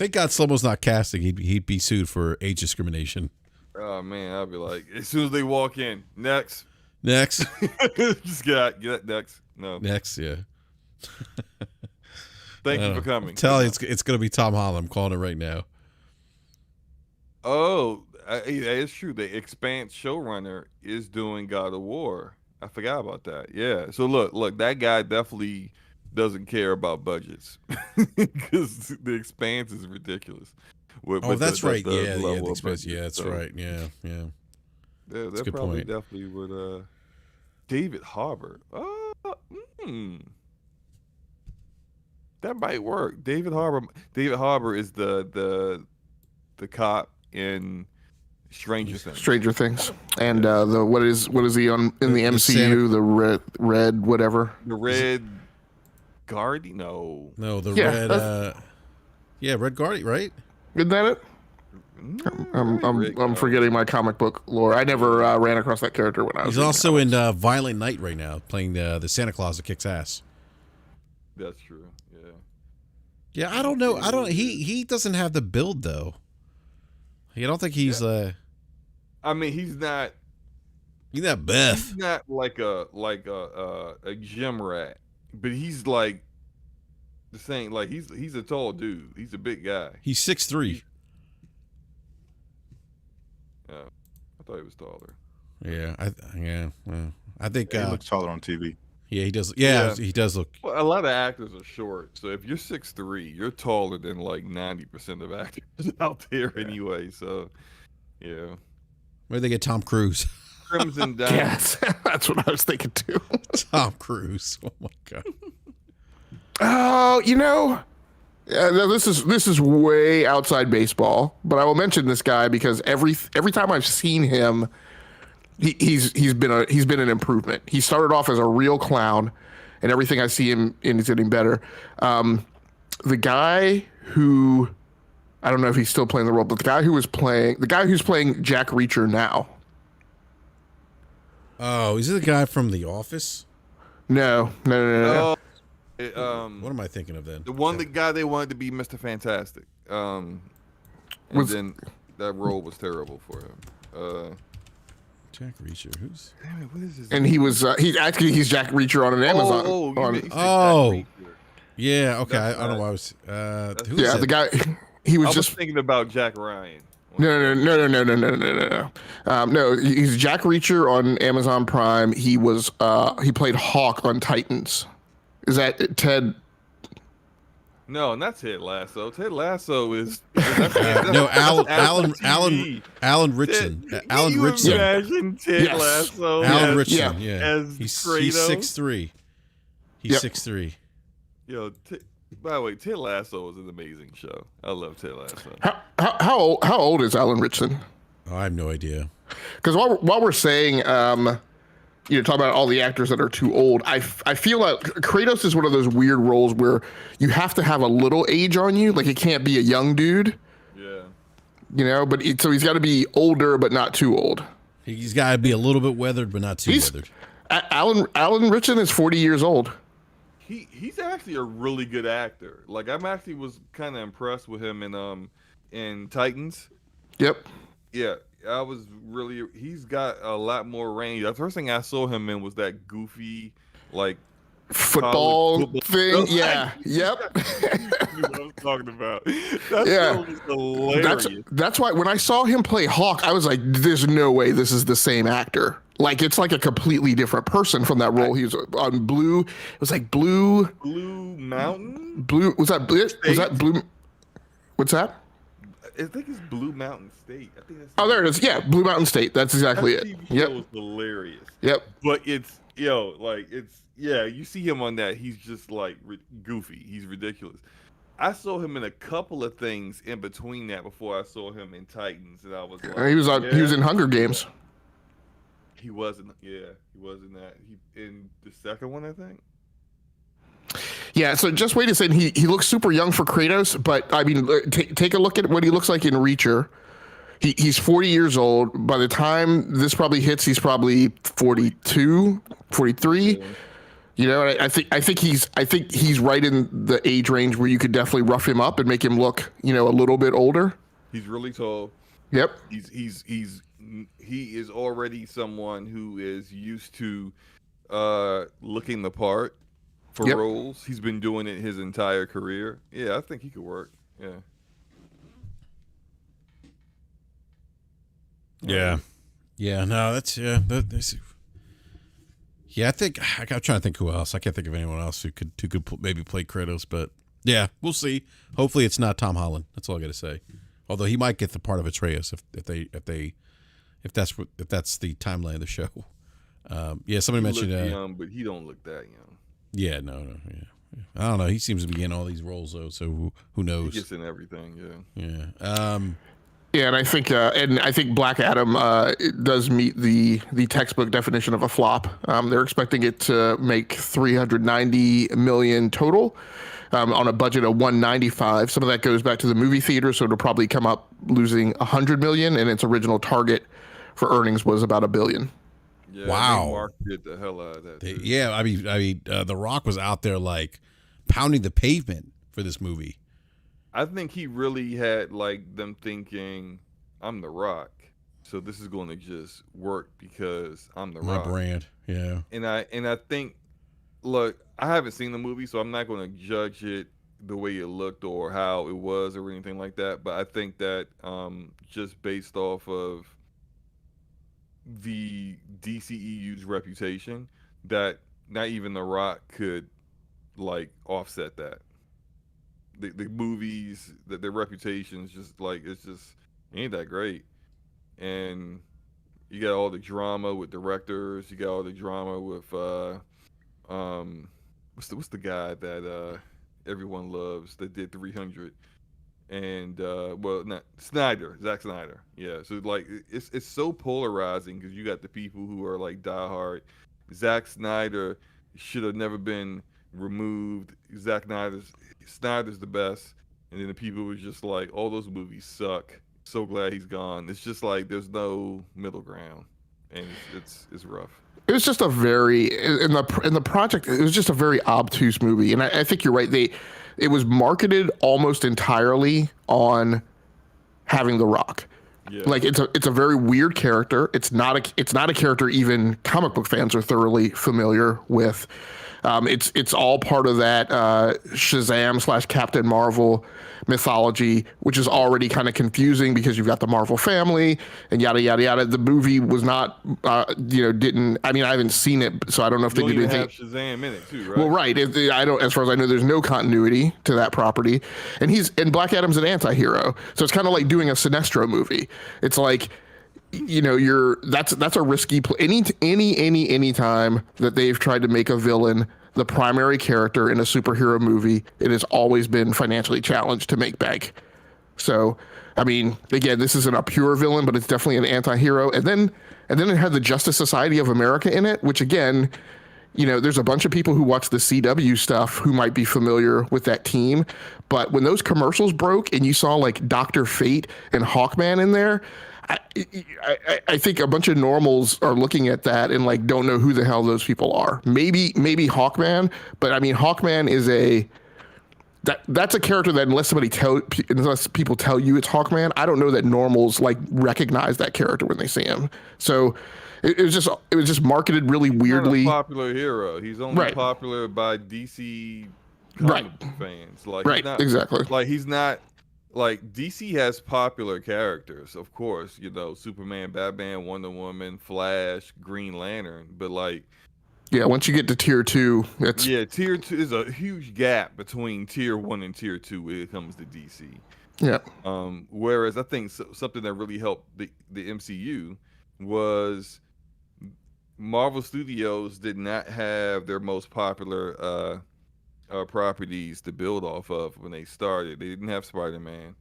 Thank God Slow-Mo's not casting. He'd be sued for age discrimination. Oh man, I'll be like, as soon as they walk in, next. Next. Just get next. No. Next, yeah. Thank you for coming. Tell you, it's going to be Tom Holland. I'm calling it right now. Oh, it's true. The Expanse showrunner is doing God of War. I forgot about that. Yeah. So look, that guy definitely doesn't care about budgets because the Expanse is ridiculous. That's right. Yeah, level the of Expanse. budget. Yeah, that's So, right. Yeah. That probably definitely would. David Harbour. That might work. David Harbour is the cop in Stranger Things. And what is he on in the MCU? The red whatever. The Red Guardian? No. No, the Yeah, Red. Red Guardian, right? Isn't that it? I'm forgetting my comic book lore. I never ran across that character when I was. He's also in Violent Night right now, playing the Santa Claus that kicks ass. That's true. Yeah. Yeah, I don't know. He doesn't have the build though. I don't think he's. I mean, he's not. He's not Beth. He's not like a gym rat, but he's like the same. Like he's a tall dude. He's a big guy. He's 6'3". Yeah, I thought he was taller. Yeah, I think He looks taller on TV. Yeah, he does. Yeah, he does look. Well, a lot of actors are short, so if you're 6'3", you're taller than like 90% of actors out there anyway. So, yeah. Where'd they get Tom Cruise? Crimson Diamond. Yes, that's what I was thinking too. Tom Cruise. Oh my god. Oh, this is way outside baseball, but I will mention this guy because every time I've seen him, he's been an improvement. He started off as a real clown, and everything I see him in is getting better. The guy who, I don't know if he's still playing the role, but the guy who's playing Jack Reacher now. Oh, is it the guy from The Office? No. What am I thinking of then? The guy they wanted to be Mr. Fantastic. Then that role was terrible for him. Jack Reacher, who's? Damn it, what is his And name? he's Jack Reacher on an Amazon. You said Jack Oh. Reacher. Yeah, okay. I don't know why I was. Who is the it? guy. He was I was just thinking about Jack Ryan. No. No, he's Jack Reacher on Amazon Prime. He played Hawk on Titans. Is that Ted? No, not Ted Lasso. Ted Lasso is No, Alan Richardson. Alan Richardson. Imagine Ted Yes. Lasso. Alan as- Richardson. yeah. Yeah, as he's Kratos. 6'3". He's Yep. 6'3". Yo, by the way, Ted Lasso is an amazing show. I love Ted Lasso. How old is Alan Richardson? Oh, I have no idea. Because while we're saying, talk about all the actors that are too old, I feel like Kratos is one of those weird roles where you have to have a little age on you. Like, it can't be a young dude. Yeah. But so he's got to be older, but not too old. He's got to be a little bit weathered, but not too weathered. Alan Richardson is 40 years old. He's actually a really good actor. Like, I'm actually was kind of impressed with him in Titans. Yep. Yeah, I was really. He's got a lot more range. The first thing I saw him in was that goofy, like, Football thing. Yeah. Yep. what I was talking about. That Yeah. show was hilarious. That's why when I saw him play Hawk, I was like, "There's no way this is the same actor." Like, it's like a completely different person from that role. He was on Blue. It was like Blue. Blue Mountain. Blue was that? Was that Blue? What's that? I think it's Blue Mountain State. I think that's. Oh, there it is. Yeah, Blue Mountain State. That's exactly that it. TV show was hilarious. Yep. But it's you see him on that. He's just like goofy. He's ridiculous. I saw him in a couple of things in between that before I saw him in Titans, and I was like, He was in Hunger Games. He wasn't. Yeah, he wasn't that. He in the second one, I think. Yeah, so just wait a second. He looks super young for Kratos, but I mean, take a look at what he looks like in Reacher. He's 40 years old. By the time this probably hits, he's probably 42, 43. You know, I think he's right in the age range where you could definitely rough him up and make him look, you know, a little bit older. He's really tall. Yep. He is already someone who is used to looking the part for Yep. roles. He's been doing it his entire career. Yeah, I think he could work. Yeah. Yeah. Yeah. No, that's that's. Yeah, I think I'm trying to think who else. I can't think of anyone else who could maybe play Kratos, but yeah, we'll see. Hopefully, it's not Tom Holland. That's all I got to say. Although he might get the part of Atreus if that's the timeline of the show. Yeah, somebody He mentioned look young, but he don't look that young. yeah, no, yeah. I don't know. He seems to be in all these roles though, so who He knows? gets in everything. Yeah. Yeah. Yeah, and I think Black Adam does meet the textbook definition of a flop. They're expecting it to make 390 million total on a budget of 195. Some of that goes back to the movie theater, so it'll probably come up losing 100 million, and its original target for earnings was about $1 billion. Yeah, Wow. They marketed the hell out of that. too. Yeah, I mean, The Rock was out there like pounding the pavement for this movie. I think he really had like them thinking, I'm The Rock, so this is going to just work because I'm The My Rock. brand, yeah. And I think, look, I haven't seen the movie, so I'm not going to judge it the way it looked or how it was or anything like that. But I think that just based off of the DCEU's reputation, that not even The Rock could like offset that. The movies, that their reputation is just like it ain't that great, and you got all the drama with directors, you got all the drama with what's the guy that everyone loves that did 300, and well, not Zack Snyder, yeah. So like it's so polarizing because you got the people who are like diehard. Zack Snyder should have never been removed. Snyder's the best, and then the people were just like, all those movies suck. So glad he's gone. It's just like there's no middle ground, and it's rough. It was just a very in the project. It was just a very obtuse movie, and I think you're right. It was marketed almost entirely on having The Rock. Yeah. Like it's a very weird character. It's not a character even comic book fans are thoroughly familiar with. It's all part of that Shazam / Captain Marvel mythology, which is already kind of confusing because you've got the Marvel family and yada yada yada. The movie was not, didn't. I mean, I haven't seen it, so I don't know if they did anything. Have Shazam in it too, right? Well, right. I don't. As far as I know, there's no continuity to that property, and Black Adam's an anti-hero, so it's kind of like doing a Sinestro movie. It's like, that's a risky any time that they've tried to make a villain the primary character in a superhero movie, it has always been financially challenged to make bank. So, I mean, again, this isn't a pure villain, but it's definitely an anti-hero. And then it had the Justice Society of America in it, which again, there's a bunch of people who watch the CW stuff who might be familiar with that team. But when those commercials broke and you saw like Dr. Fate and Hawkman in there, I think a bunch of normals are looking at that and like don't know who the hell those people are. Maybe Hawkman, but I mean Hawkman is that's a character that unless people tell you it's Hawkman, I don't know that normals like recognize that character when they see him. So it was just marketed really weirdly. He's not a popular hero. He's only Right. popular by DC Right. fans. Like Right, he's not, exactly. Like he's not. Like DC has popular characters, of course, Superman, Batman, Wonder Woman, Flash, Green Lantern, but like Yeah, once you get to tier 2, it's tier 2 is a huge gap between tier 1 and tier 2 when it comes to DC. yeah. Whereas I think something that really helped the MCU was Marvel Studios did not have their most popular properties to build off of when they started. They didn't have Spider-Man.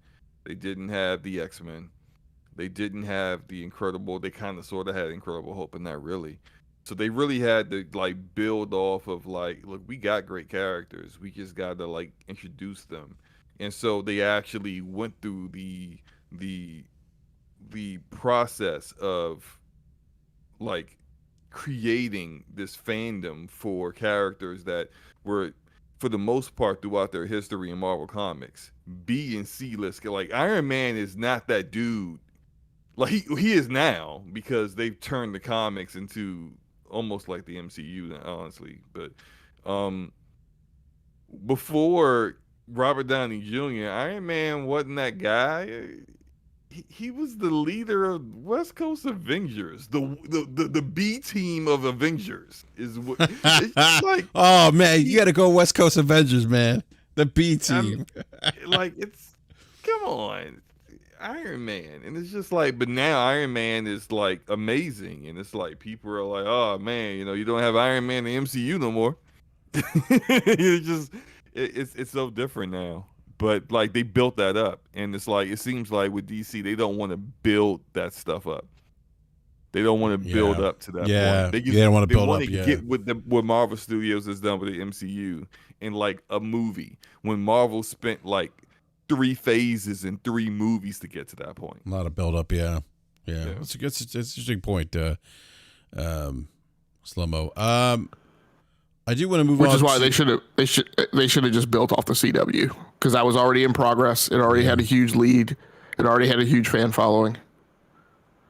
They didn't have the X-Men. They didn't have the Incredible. They kind of sort of had Incredible Hulk, but not really. So they really had to like build off of like, look, we got great characters. We just got to like introduce them. And so they actually went through the process of like creating this fandom for characters that were, for the most part, throughout their history in Marvel Comics, B and C list. Like Iron Man is not that dude. Like he is now, because they've turned the comics into almost like the MCU, honestly. But before Robert Downey Jr., Iron Man wasn't that guy. He was the leader of West Coast Avengers, the B team of Avengers is what. It's like, oh man, you got to go West Coast Avengers, man. The B team. Like, it's, come on, Iron Man, and it's just like, but now Iron Man is like amazing, and it's like people are like, oh man, you don't have Iron Man in the MCU no more. It's just, it's so different now. But like they built that up, and it's like, it seems like with DC they don't want to build that stuff up. They don't want to build up to that point. They don't want to build up. Get what Marvel Studios has done with the MCU in like a movie, when Marvel spent like 3 phases and 3 movies to get to that point. A lot of build up. Yeah. It's an interesting point. Slow-mo. I do want to move on. Which is why they should have just built off the CW, because that was already in progress. It already had a huge lead. It already had a huge fan following.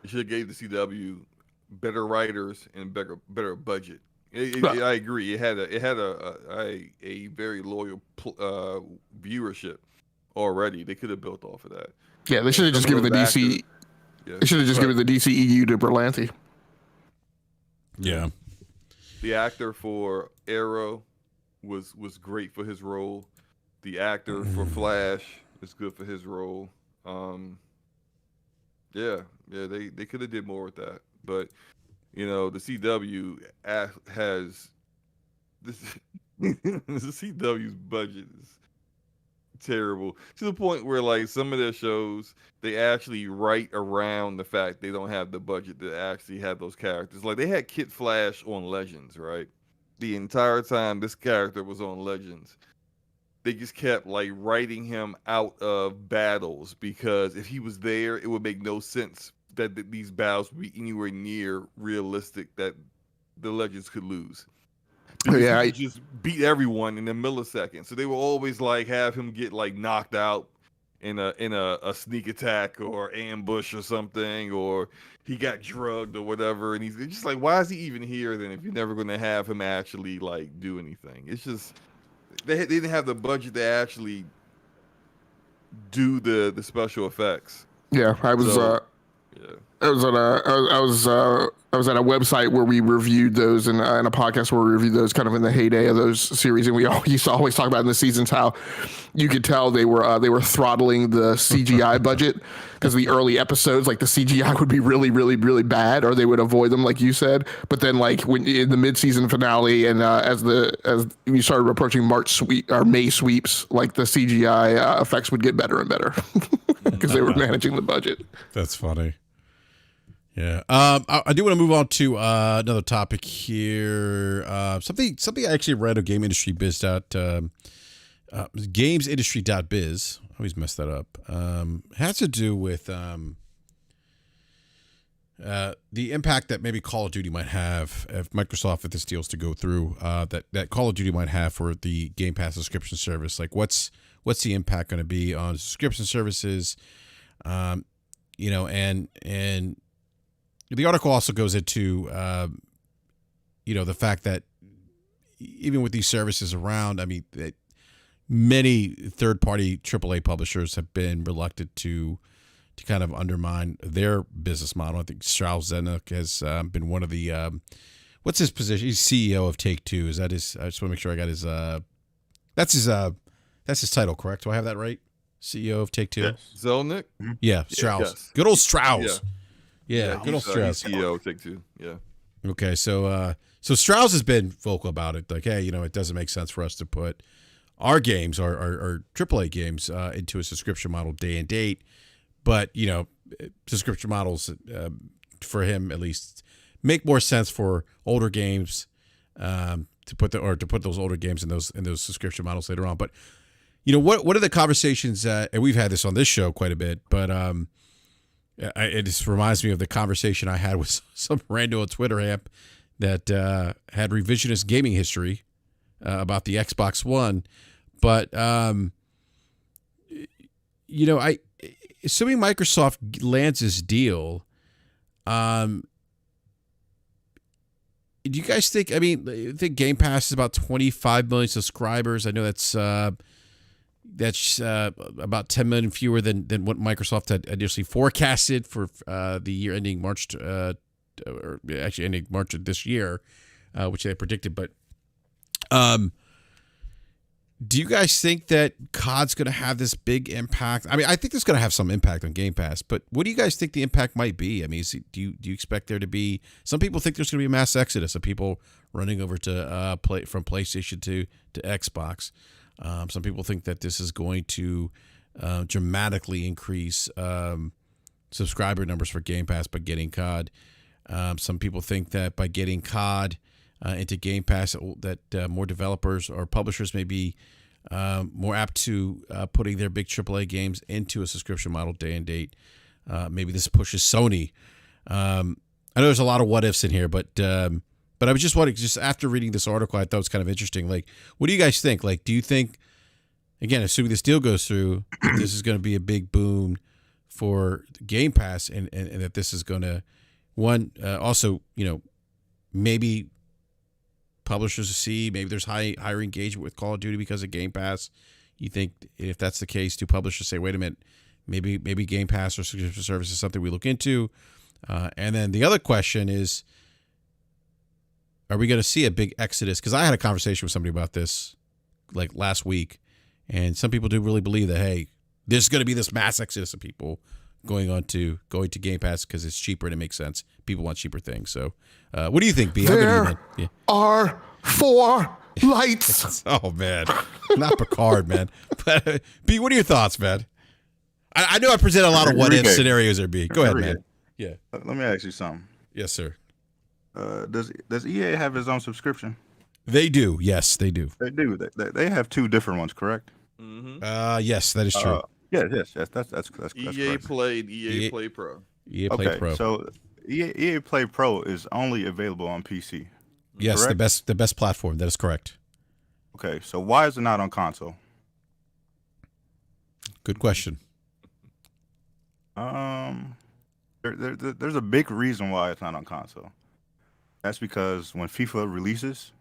You should have gave the CW better writers and better budget. I agree. It had a very loyal viewership already. They could have built off of that. Yeah, they should have just given the DC. Yeah. They should have just given the DCEU to Berlanti. Yeah. The actor for Arrow was great for his role. The actor for Flash is good for his role. They could have did more with that. But the CW has this. The CW's budget is terrible, to the point where like some of their shows they actually write around the fact they don't have the budget to actually have those characters. Like they had Kid Flash on Legends, right? The entire time this character was on Legends, they just kept like writing him out of battles, because if he was there, it would make no sense that these battles would be anywhere near realistic, that the Legends could lose. Yeah, he just beat everyone in a millisecond. So they will always like have him get like knocked out in a sneak attack or ambush or something, or he got drugged or whatever. And he's just like, why is he even here then if you're never going to have him actually like do anything? It's just they didn't have the budget to actually do the special effects. Yeah, I was at a website where we reviewed those, and a podcast where we reviewed those kind of in the heyday of those series, and we used to always talk about in the seasons how you could tell they were throttling the CGI budget, because the early episodes, like the CGI would be really, really, really bad, or they would avoid them, like you said. But then, like when in the mid-season finale, and as you started approaching May sweeps, like the CGI effects would get better and better because they were managing the budget. That's funny. Yeah. I do want to move on to another topic here. Something I actually read on Game Industry Biz. Gamesindustry.biz. I always mess that up. Has to do with the impact that maybe Call of Duty might have if Microsoft, if this deal's to go through, that Call of Duty might have for the Game Pass subscription service. Like, what's the impact going to be on subscription services? And the article also goes into, the fact that even with these services around, I mean, that many third-party AAA publishers have been reluctant to kind of undermine their business model. I think Strauss Zelnick has been one of the what's his position? He's CEO of Take-Two. Is that his? I just want to make sure I got his. That's his title, correct? Do I have that right? CEO of Take-Two. Yes. Zelnick. Yeah, Strauss. Yes. Good old Strauss. Yeah, good old Strauss. CEO of Take-Two. Yeah. Okay, so Strauss has been vocal about it. Like, hey, it doesn't make sense for us to put our games, our AAA games, into a subscription model day and date. But subscription models, for him at least, make more sense for older games, to put those older games in those subscription models later on. But what are the conversations? And we've had this on this show quite a bit, but it just reminds me of the conversation I had with some random Twitter amp that had revisionist gaming history about the Xbox One. But assuming Microsoft lands this deal, do you guys think? I mean, I think Game Pass is about 25 million subscribers. I know that's about 10 million fewer than what Microsoft had initially forecasted for the year ending March, or actually ending March of this year, which they predicted. But do you guys think that COD's going to have this big impact? I mean, I think it's going to have some impact on Game Pass, but what do you guys think the impact might be? I mean, do you expect there to be? Some people think there's going to be a mass exodus of people running over to from PlayStation to Xbox. Some people think that this is going to dramatically increase subscriber numbers for Game Pass by getting COD. Some people think that by getting COD into Game Pass, that more developers or publishers may be more apt to putting their big AAA games into a subscription model day and date. Maybe this pushes Sony. I know there's a lot of what ifs in here, but I was just wondering, just after reading this article, I thought it was kind of interesting. Like, what do you guys think? Like, do you think, again, assuming this deal goes through, that this is going to be a big boom for Game Pass, and that this is going to, also, maybe publishers see, maybe there's higher engagement with Call of Duty because of Game Pass. You think if that's the case, do publishers say, wait a minute, maybe Game Pass or subscription service is something we look into? And then the other question is, are we going to see a big exodus? Because I had a conversation with somebody about this like last week, and some people do really believe that, hey, there's going to be this mass exodus of people going to Game Pass because it's cheaper and it makes sense. People want cheaper things. So, what do you think, B? There are 4 lights. Oh man, not Picard, man. But B, what are your thoughts, man? I know I present a lot of what if scenarios there, B. Go ahead, man. Yeah. Let me ask you something. Yes, sir. Does EA have his own subscription? They do. Yes, they do. They do. They have 2 different ones, correct? Mm-hmm. Yes, that is true. Yes. That's EA correct. Play and EA Play Pro. EA Play Pro. So EA Play Pro is only available on PC. Yes, correct? the best platform. That is correct. Okay, so why is it not on console? Good question. There's a big reason why it's not on console. That's because when FIFA releases,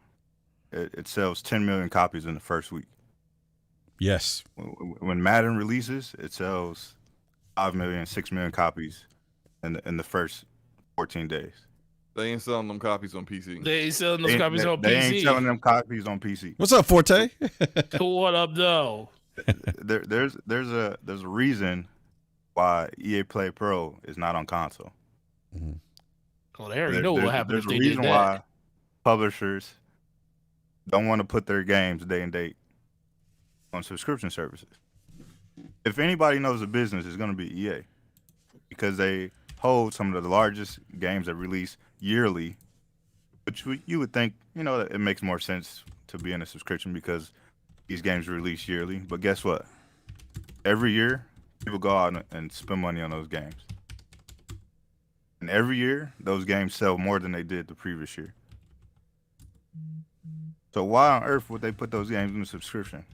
it sells 10 million copies in the first week. Yes. When Madden releases, it sells 5 million, 6 million copies in the first 14 days. They ain't selling them copies on PC. They ain't selling those copies on PC. They ain't selling them copies on PC. What's up, Forte? What up, though? There's a reason why EA Play Pro is not on console. Mm-hmm. Well, they already know what happened if they did that. There's a reason why publishers don't want to put their games day and date on subscription services. If anybody knows the business, it's going to be EA, because they hold some of the largest games that release yearly, which you would think, that it makes more sense to be in a subscription because these games release yearly. But guess what? Every year, people go out and spend money on those games. And every year, those games sell more than they did the previous year. So why on earth would they put those games in a subscription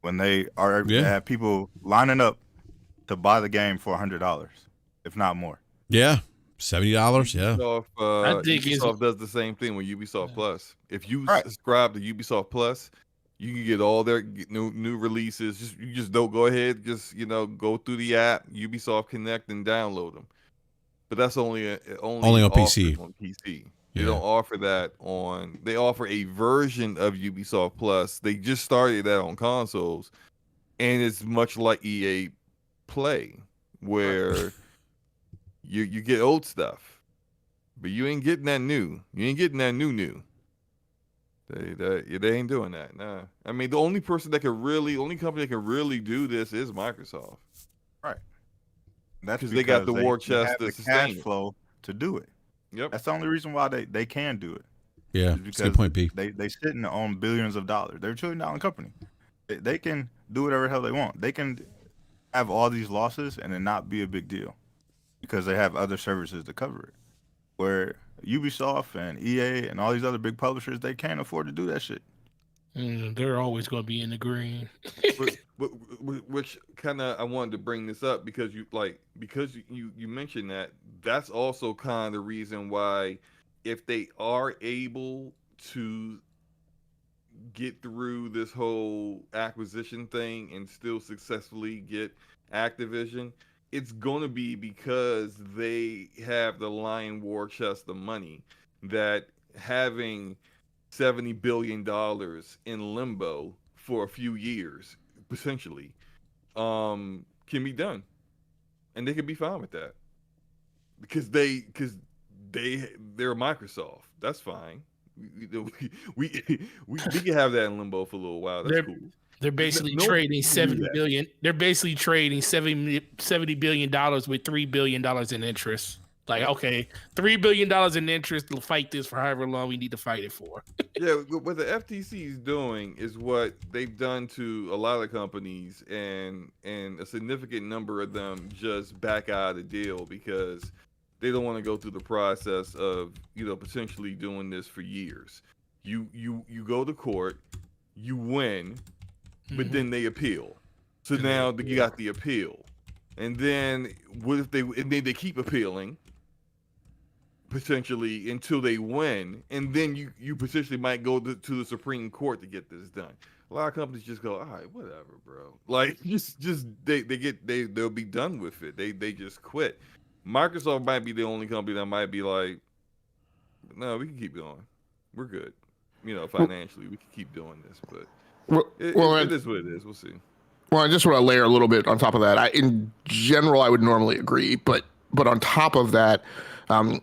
when they have people lining up to buy the game for $100, if not more? Yeah, $70. Yeah. Ubisoft does the same thing with Ubisoft Plus. If you subscribe to Ubisoft Plus, you can get all their new releases. You just don't go ahead. Just go through the app, Ubisoft Connect, and download them. But that's only on PC. On PC, they don't offer that on. They offer a version of Ubisoft Plus. They just started that on consoles, and it's much like EA Play, where you get old stuff, but you ain't getting that new. You ain't getting that new. They ain't doing that. Nah. I mean, the only company that can really do this is Microsoft. Right. That's because they got the war chest to the sustain cash flow to do it. Yep. That's the only reason why they can do it. Yeah, that's a good point, B. They sitting on billions of dollars. They're a $1 trillion company. They can do whatever the hell they want. They can have all these losses and it not be a big deal because they have other services to cover it. where Ubisoft and EA and all these other big publishers, they can't afford to do that shit. They're always going to be in the green. Which kind of I wanted to bring this up because you mentioned that that's also kind of the reason why if they are able to get through this whole acquisition thing and still successfully get Activision, it's going to be because they have the lion war chest of money that having $70 billion in limbo for a few years potentially can be done, and they could be fine with that because they're Microsoft. That's fine. We can have that in limbo for a little while. That's cool. They're basically trading $70 billion. They're basically trading $70 billion with $3 billion in interest. Like, okay, $3 billion in interest to fight this for however long we need to fight it for. Yeah, what the FTC is doing is what they've done to a lot of companies, and a significant number of them just back out of the deal because they don't want to go through the process of potentially doing this for years. You go to court, you win, but then they appeal. So now you got the appeal, and then what if they keep appealing? Potentially until they win, and then you potentially might go to the Supreme Court to get this done. A lot of companies just go, all right, whatever, bro. Like they'll be done with it. They just quit. Microsoft might be the only company that might be like, no, we can keep going. We're good. Financially, we can keep doing this, but it is what it is. We'll see. Well, I just want to layer a little bit on top of that. In general, I would normally agree, but on top of that,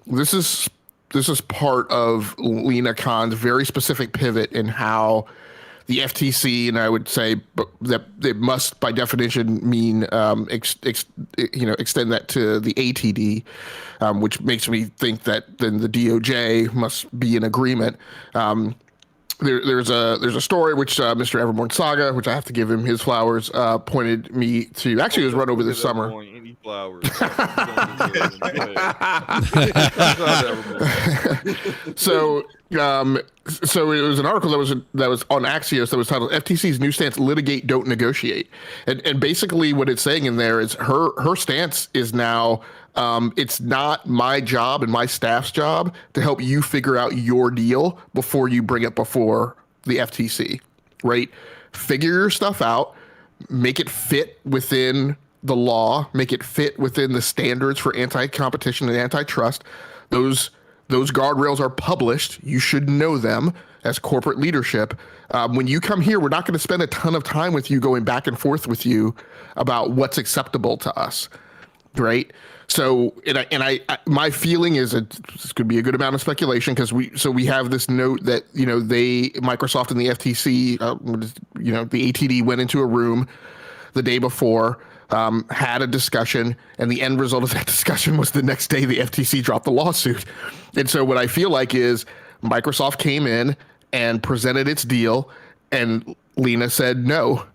this is part of Lena Khan's very specific pivot in how the FTC, and I would say that it must by definition mean extend that to the ATD, which makes me think that then the DOJ must be in agreement. There's a story which Mr. Evermore Saga, which I have to give him his flowers, pointed me to. Actually, it was run over this summer. Any flowers? So it was an article that was on Axios that was titled "FTC's New Stance: Litigate, Don't Negotiate," and basically what it's saying in there is her stance is now. It's not my job and my staff's job to help you figure out your deal before you bring it before the FTC, right? Figure your stuff out, make it fit within the law, make it fit within the standards for anti-competition and antitrust. Those guardrails are published. You should know them as corporate leadership. When you come here, we're not going to spend a ton of time with you going back and forth with you about what's acceptable to us, right? So, my feeling is this could be a good amount of speculation because we have this note that Microsoft and the FTC, the ATD went into a room the day before, had a discussion, and the end result of that discussion was the next day the FTC dropped the lawsuit. And so what I feel like is Microsoft came in and presented its deal, and Lena said no,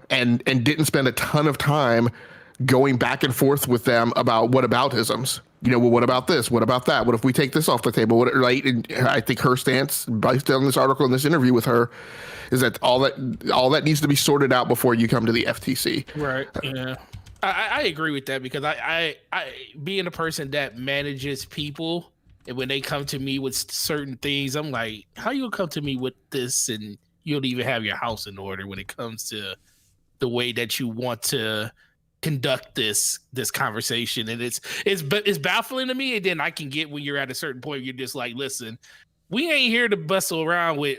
and didn't spend a ton of time going back and forth with them about what aboutisms. Well, what about this? What about that? What if we take this off the table? Right? And I think her stance, based on this article and this interview with her, is that all that needs to be sorted out before you come to the FTC. Right. Yeah. I agree with that because I being a person that manages people, and when they come to me with certain things, I'm like, how you gonna come to me with this and you don't even have your house in order when it comes to the way that you want to conduct this conversation, and it's baffling to me. And then I can get when you're at a certain point, you're just like, listen, we ain't here to bustle around with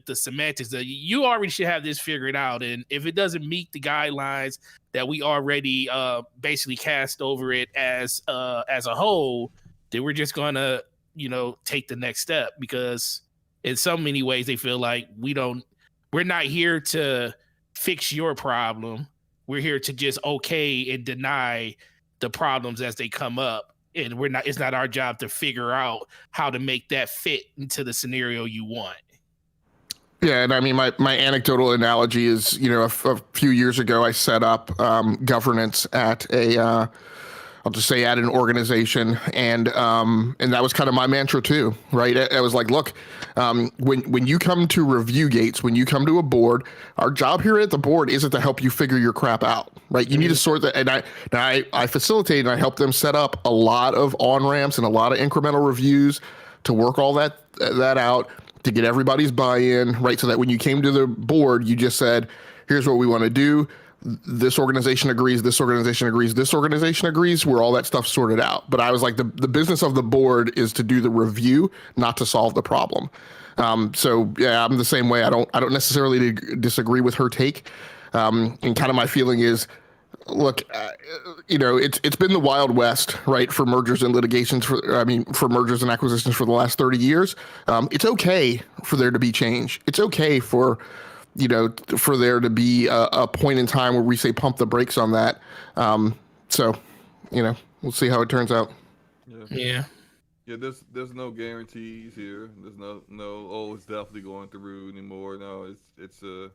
the semantics. You already should have this figured out, and if it doesn't meet the guidelines that we already basically cast over it as a whole, then we're just gonna take the next step, because in so many ways they feel like we're not here to fix your problem. We're here to just okay and deny the problems as they come up. And it's not our job to figure out how to make that fit into the scenario you want. Yeah, and I mean, my anecdotal analogy is, a few years ago, I set up governance at a I'll just say add an organization, and that was kind of my mantra too, right? I was like, look, when you come to review gates, when you come to a board, our job here at the board isn't to help you figure your crap out, right? You need to sort that, and I facilitate and I help them set up a lot of on ramps and a lot of incremental reviews to work all that out, to get everybody's buy-in, right? So that when you came to the board, you just said, here's what we want to do. This organization agrees, this organization agrees, this organization agrees, where all that stuff's sorted out. But I was like, the business of the board is to do the review, not to solve the problem. So yeah, I'm the same way. I don't necessarily disagree with her take. And kind of my feeling is, look, it's been the Wild West, right, for mergers and litigations, for mergers and acquisitions for the last 30 years. It's okay for there to be change. It's okay for there to be a point in time where we say pump the brakes on that. So, we'll see how it turns out. Yeah. Yeah, there's no guarantees here. There's no it's definitely going through anymore. No, it's a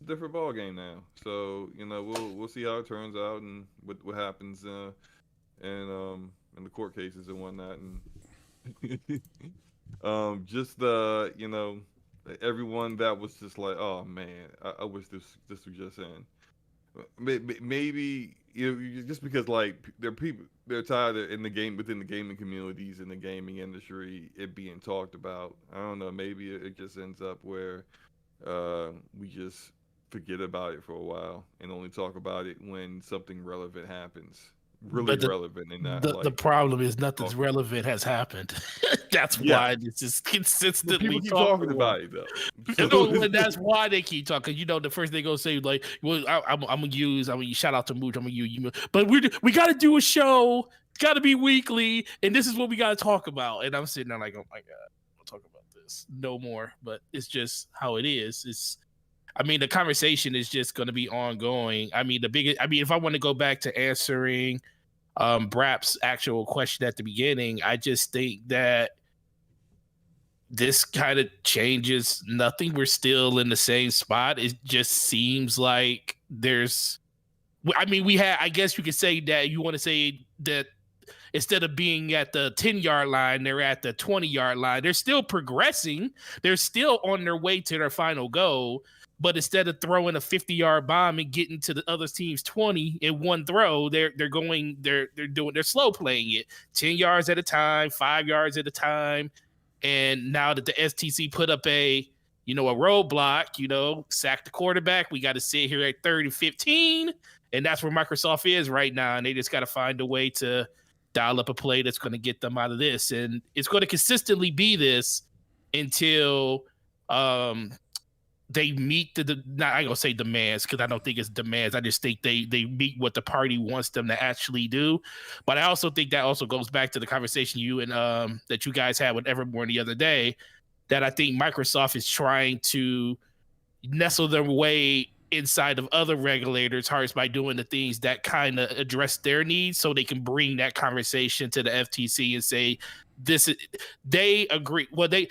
different ball game now. So we'll see how it turns out and what happens in the court cases and whatnot, and just everyone that was just like, oh man, I wish this was just in. Maybe just because like they're tired in the game, within the gaming communities in the gaming industry, it being talked about. I don't know. Maybe it just ends up where we just forget about it for a while and only talk about it when something relevant happens. Really relevant, and not the problem is nothing's relevant has happened. That's why it's just consistently people keep talking about it though. So, and that's why they keep talking. The first thing they gonna say like, well, I'm gonna use. Shout out to Mooch. I'm gonna use you, but we got to do a show. It's got to be weekly, and this is what we got to talk about. And I'm sitting there like, oh my god, we'll talk about this no more. But it's just how it is. The conversation is just going to be ongoing. If I want to go back to answering BRAP's actual question at the beginning, I just think that this kind of changes nothing. We're still in the same spot. It just seems like I guess you could say that you want to say that instead of being at the 10-yard line, they're at the 20-yard line. They're still progressing. They're still on their way to their final goal. But instead of throwing a 50-yard bomb and getting to the other team's 20 in one throw, they're slow playing it 10 yards at a time, 5 yards at a time. And now that the STC put up a roadblock, sack the quarterback, we got to sit here at 3rd and 15. And that's where Microsoft is right now. And they just got to find a way to dial up a play that's going to get them out of this. And it's going to consistently be this until they meet not I gonna say demands, because I don't think it's demands. I just think they meet what the party wants them to actually do. But I also think that also goes back to the conversation you and that you guys had with Evermore the other day, that I think Microsoft is trying to nestle their way inside of other regulators' hearts by doing the things that kind of address their needs, so they can bring that conversation to the FTC and say, they agree. Well, they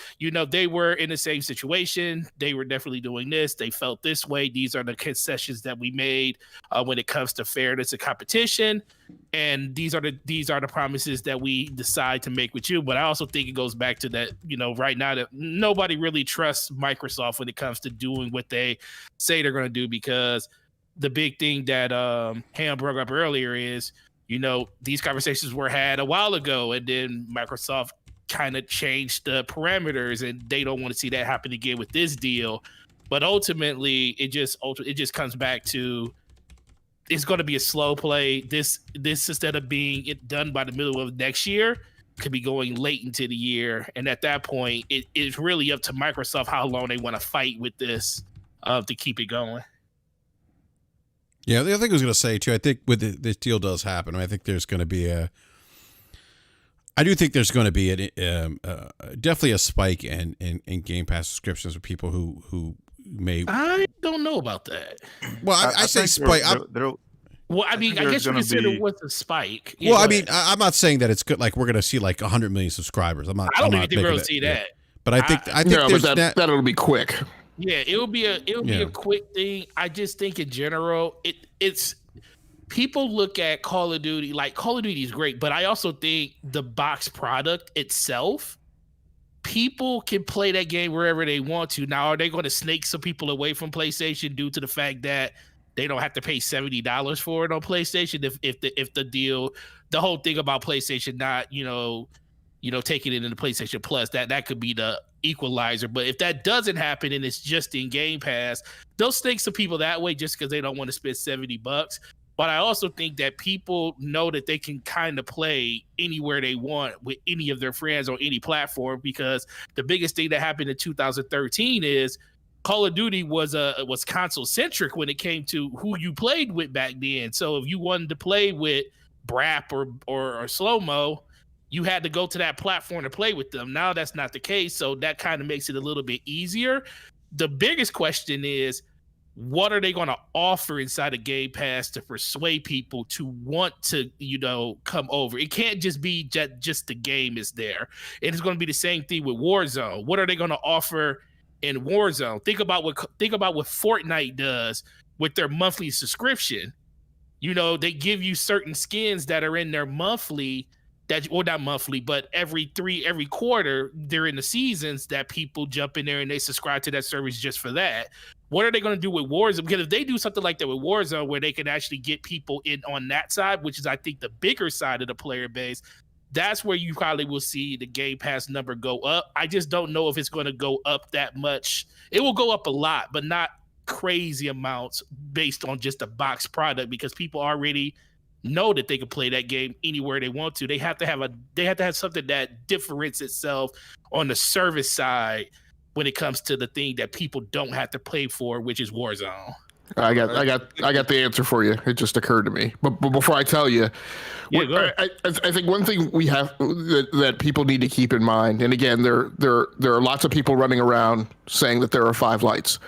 were in the same situation. They were definitely doing this. They felt this way. These are the concessions that we made when it comes to fairness and competition. And these are the promises that we decide to make with you. But I also think it goes back to that, right now that nobody really trusts Microsoft when it comes to doing what they say they're going to do, because the big thing that Ham brought up earlier is, these conversations were had a while ago, and then Microsoft kind of changed the parameters, and they don't want to see that happen again with this deal. But ultimately, it just comes back to, it's going to be a slow play. This instead of being done by the middle of next year, could be going late into the year. And at that point, it's really up to Microsoft how long they want to fight with this to keep it going. Yeah, the other thing I was going to say too, I think with this deal does happen, I think there's going to be definitely a spike in Game Pass subscriptions of people who may. I don't know about that. Well, I say spike. Well, I guess you consider what's a spike. Yeah, well, I'm not saying that it's good. Like we're going to see like 100 million subscribers. I don't even think we're going to see that. Yeah. But I think that'll be quick. Yeah, it'll be a quick thing. I just think in general, it's people look at Call of Duty, like Call of Duty is great, but I also think the box product itself, people can play that game wherever they want to. Now, are they going to snake some people away from PlayStation due to the fact that they don't have to pay $70 for it on PlayStation? If the whole thing about PlayStation not, taking it into PlayStation Plus, that could be the equalizer. But if that doesn't happen and it's just in Game Pass, they'll snake some people that way just because they don't want to spend $70. But I also think that people know that they can kind of play anywhere they want with any of their friends on any platform, because the biggest thing that happened in 2013 is Call of Duty was console centric when it came to who you played with back then. So if you wanted to play with BRAP or Slow-Mo, you had to go to that platform to play with them. Now that's not the case, so that kind of makes it a little bit easier. The biggest question is, what are they going to offer inside of Game Pass to persuade people to want to, come over? It can't just be just the game is there. And it's going to be the same thing with Warzone. What are they going to offer in Warzone? Think about what Fortnite does with their monthly subscription. They give you certain skins that are in their monthly, not monthly, but every quarter during the seasons that people jump in there and they subscribe to that service just for that. What are they going to do with Warzone? Because if they do something like that with Warzone, where they can actually get people in on that side, which is, I think, the bigger side of the player base, that's where you probably will see the Game Pass number go up. I just don't know if it's going to go up that much. It will go up a lot, but not crazy amounts based on just a box product, because people already know that they can play that game anywhere they want to. They have to have something that differentiates itself on the service side when it comes to the thing that people don't have to pay for, which is Warzone. I got the answer for you. It just occurred to me. But before I tell you, I think one thing we have that people need to keep in mind, and again, there are lots of people running around saying that there are 5 lights.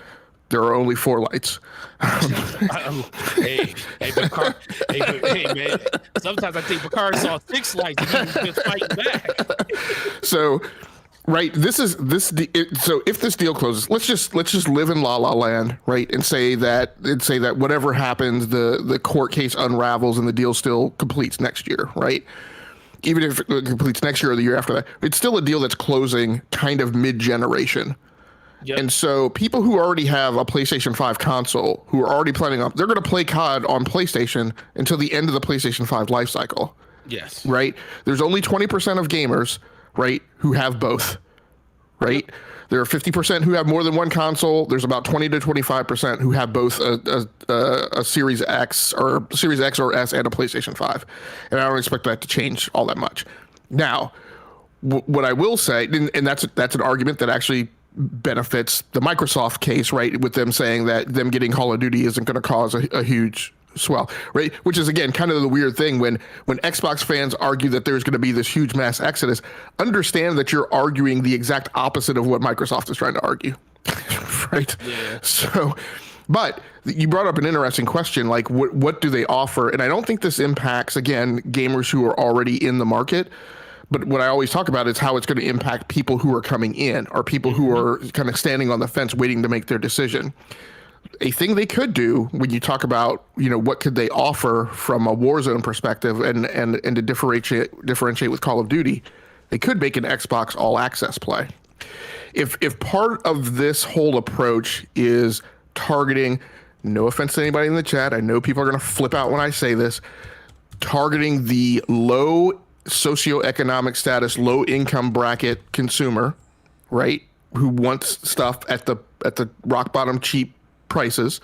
There are only 4 lights. Hey, man. Sometimes I think Picard saw 6 lights and he was fighting back. So, right, so if this deal closes, let's just live in La La Land, right, and say that whatever happens, the court case unravels and the deal still completes next year, right? Even if it completes next year or the year after that, it's still a deal that's closing kind of mid-generation. Yep. And so people who already have a PlayStation 5 console, who are already planning on, they're going to play COD on PlayStation until the end of the PlayStation 5 life cycle. Yes. Right? There's only 20% of gamers, right, who have both, right? Yep. There are 50% who have more than one console. There's about 20 to 25% who have both a Series X or S and a PlayStation 5. And I don't expect that to change all that much. Now, what I will say, and that's an argument that actually benefits the Microsoft case, right? With them saying that them getting Call of Duty isn't going to cause a huge swell, right? Which is, again, kind of the weird thing when Xbox fans argue that there's going to be this huge mass exodus. Understand that you're arguing the exact opposite of what Microsoft is trying to argue, right? Yeah. So, but you brought up an interesting question, like what do they offer? And I don't think this impacts, again, gamers who are already in the market. But what I always talk about is how it's going to impact people who are coming in, or people who are kind of standing on the fence waiting to make their decision. A thing they could do when you talk about, what could they offer from a Warzone perspective and to differentiate with Call of Duty, they could make an Xbox All Access play. If part of this whole approach is targeting, no offense to anybody in the chat, I know people are going to flip out when I say this, targeting the low socioeconomic status, low income bracket consumer, right, who wants stuff at the rock bottom cheap prices,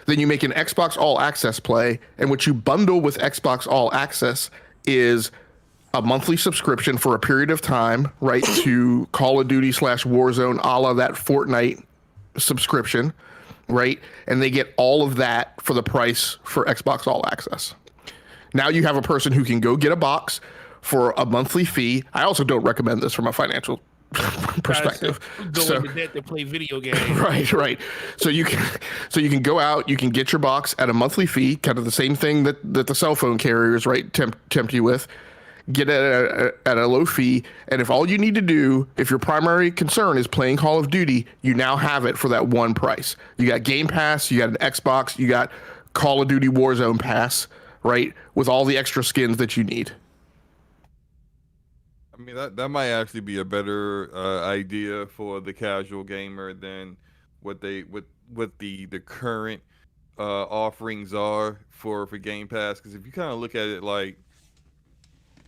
then you make an Xbox All Access play, and what you bundle with Xbox All Access is a monthly subscription for a period of time, right, to Call of Duty / Warzone, a la that Fortnite subscription, right, and they get all of that for the price for Xbox All Access. Now you have a person who can go get a box for a monthly fee. I also don't recommend this from a financial perspective. Go into debt to play video games. Right. So you can go out, you can get your box at a monthly fee, kind of the same thing that the cell phone carriers, right, tempt you with. Get it at a low fee, and if all you need to do, if your primary concern is playing Call of Duty, you now have it for that one price. You got Game Pass, you got an Xbox, you got Call of Duty Warzone pass, right, with all the extra skins that you need. I mean, that might actually be a better idea for the casual gamer than what the current offerings are for Game Pass. Because if you kind of look at it like,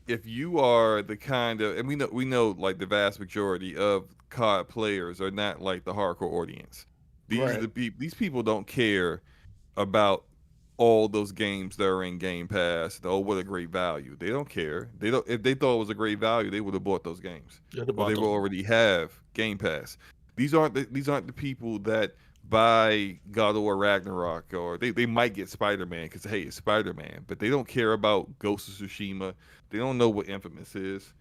if you are the kind of, and we know like the vast majority of COD players are not like the hardcore audience. These people don't care about all those games that are in Game Pass. Oh, what a great value! They don't care. They don't. If they thought it was a great value, they would have bought those games. Or they will already have Game Pass. These aren't the people that buy God of War Ragnarok, or they might get Spider-Man because hey, it's Spider-Man, but they don't care about Ghost of Tsushima. They don't know what Infamous is.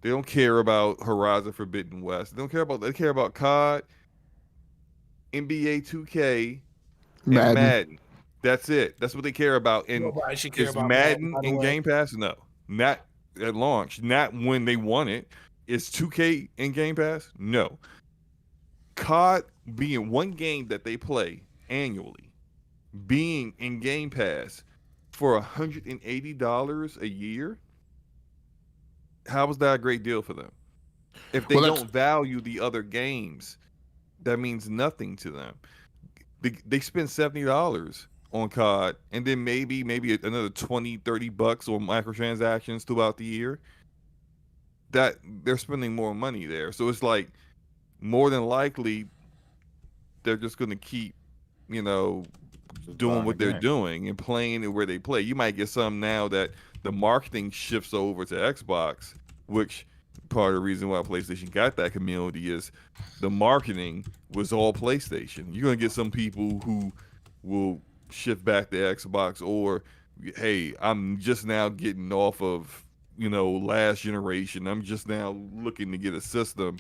They don't care about Horizon Forbidden West. They care about COD, NBA 2K, and Madden. That's it. That's what they care about. And Nobody should care is about Madden by the in way. Game Pass? No, not at launch. Not when they want it. Is 2K in Game Pass? No. COD being one game that they play annually, being in Game Pass for $180 a year. How was that a great deal for them? If they don't value the other games, that means nothing to them. They spend $70 on COD, and then maybe another $20-$30 on microtransactions throughout the year. That they're spending more money there. So it's like, more than likely they're just going to keep, doing what they're doing and playing it where they play. You might get some now that the marketing shifts over to Xbox, which part of the reason why PlayStation got that community is the marketing was all PlayStation. You're going to get some people who will shift back to Xbox, or hey, I'm just now getting off of, last generation. I'm just now looking to get a system.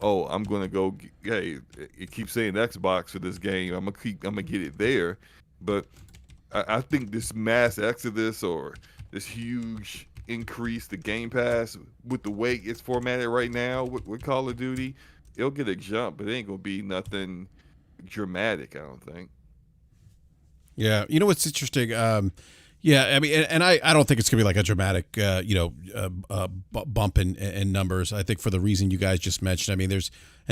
Oh, I'm going to go, hey, it keeps saying Xbox for this game. I'm going to get it there. But I think this mass exodus or this huge increase to Game Pass with the way it's formatted right now with Call of Duty, it'll get a jump, but it ain't going to be nothing dramatic, I don't think. Yeah, you know what's interesting? Yeah, I mean, and I don't think it's gonna be like a dramatic, bump in numbers. I think for the reason you guys just mentioned. I mean, and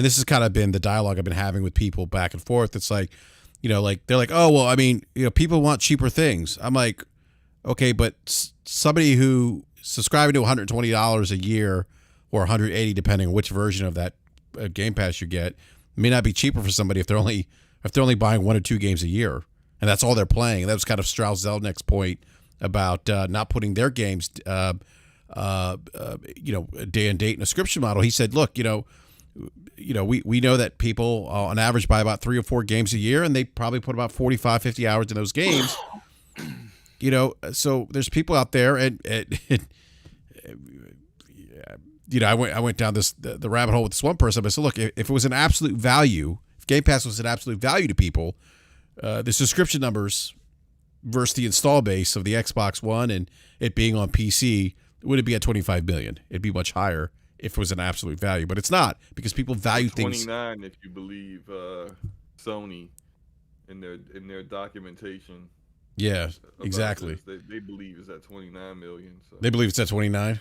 this has kind of been the dialogue I've been having with people back and forth. It's like, like they're like, oh well, I mean, people want cheaper things. I'm like, okay, but somebody who subscribing to $120 a year or $180, depending on which version of that Game Pass you get, may not be cheaper for somebody if they're only buying 1 or 2 games a year. And that's all they're playing. And that was kind of Strauss Zelnick's point about not putting their games, day and date in a subscription model. He said, look, we know that people on average buy about 3 or 4 games a year, and they probably put about 45, 50 hours in those games. So there's people out there, and I went down the rabbit hole with this one person. I said, look, if it was an absolute value, if Game Pass was an absolute value to people, the subscription numbers versus the install base of the Xbox One and it being on PC, would it be at 25 million? It'd be much higher if it was an absolute value, but it's not, because people value 29 things. if you believe Sony in their documentation. Yeah, exactly. They believe it's at 29 million. So. They believe it's at 29.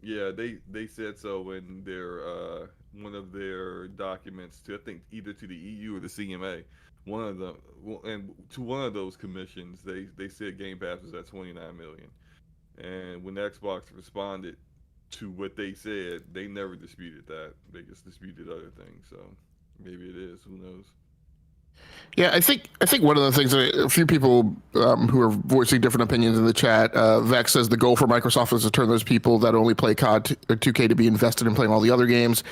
Yeah, they said so in their one of their documents to, I think, either to the EU or the CMA. One of them, and to one of those commissions, they said Game Pass was at 29 million. And when Xbox responded to what they said, they never disputed that. They just disputed other things. So maybe it is. Who knows? Yeah, I think one of the things that a few people who are voicing different opinions in the chat, Vex says the goal for Microsoft is to turn those people that only play COD or 2K to be invested in playing all the other games.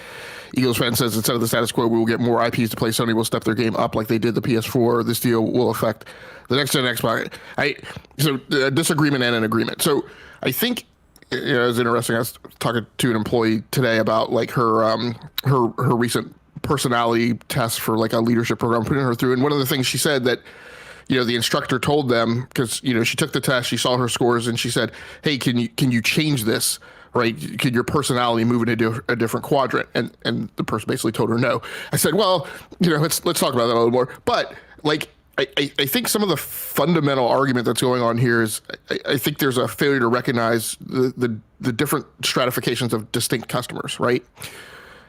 Eagles fan says instead of the status quo, we will get more IPs to play. Sony will step their game up like they did the PS4. This deal will affect the next gen Xbox. So a disagreement and an agreement. So I think it was interesting. I was talking to an employee today about like her recent personality test for like a leadership program, putting her through. And one of the things she said that, the instructor told them, because, she took the test, she saw her scores, and she said, hey, can you change this? Right? Could your personality move into a different quadrant? And the person basically told her no. I said, well, let's talk about that a little more. But like, I think some of the fundamental argument that's going on here is I think there's a failure to recognize the different stratifications of distinct customers, right?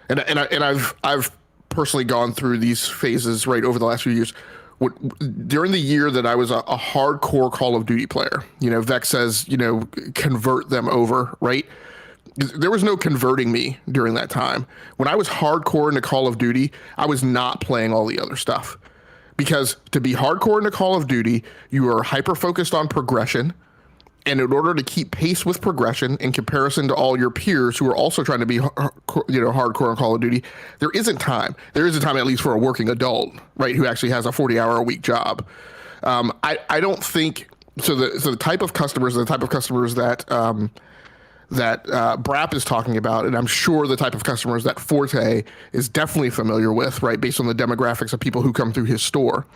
And I've personally gone through these phases right over the last few years. During the year that I was a hardcore Call of Duty player, Vex says, convert them over, right? There was no converting me during that time. When I was hardcore into Call of Duty, I was not playing all the other stuff. Because to be hardcore into Call of Duty, you are hyper-focused on progression. And in order to keep pace with progression in comparison to all your peers who are also trying to be hardcore in Call of Duty, there isn't time. There isn't time, at least for a working adult, right, who actually has a 40-hour-a-week job. I don't think so. The type of customers, that BRAP is talking about, and I'm sure the type of customers that Forte is definitely familiar with, right, based on the demographics of people who come through his store.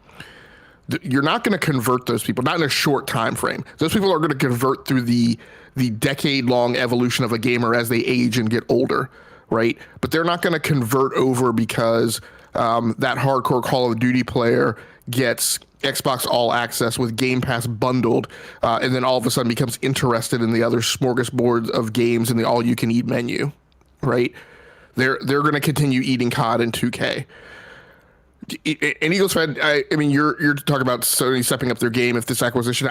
You're not going to convert those people, not in a short time frame. Those people are going to convert through the decade-long evolution of a gamer as they age and get older, right? But they're not going to convert over because that hardcore Call of Duty player gets Xbox All Access with Game Pass bundled, and then all of a sudden becomes interested in the other smorgasbord of games in the all-you-can-eat menu, right? They're going to continue eating COD and 2K. An Eagles fan, I mean, you're talking about Sony stepping up their game if this acquisition.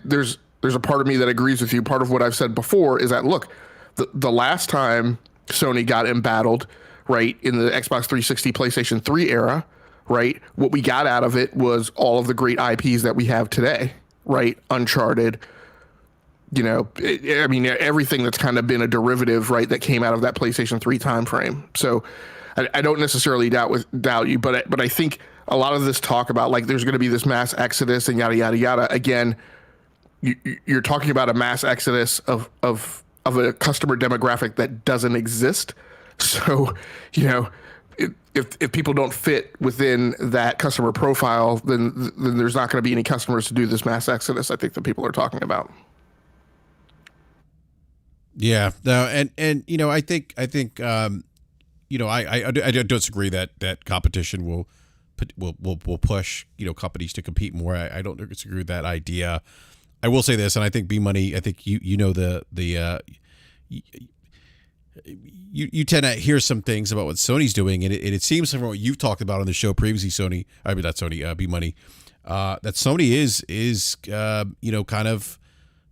There's a part of me that agrees with you. Part of what I've said before is that, look, the last time Sony got embattled, right, in the Xbox 360, PlayStation 3 era, right, what we got out of it was all of the great IPs that we have today, right? Uncharted, everything that's kind of been a derivative, right, that came out of that PlayStation 3 timeframe. So I don't necessarily doubt you, but I think a lot of this talk about like there's going to be this mass exodus and yada yada yada. Again, you're talking about a mass exodus of a customer demographic that doesn't exist. So if people don't fit within that customer profile, then there's not going to be any customers to do this mass exodus. I think that people are talking about. Yeah, no, and I think I don't disagree that competition will push companies to compete more. I don't disagree with that idea. I will say this, and I think B Money. I think you tend to hear some things about what Sony's doing, and it seems from what you've talked about on the show previously, B Money, that Sony is kind of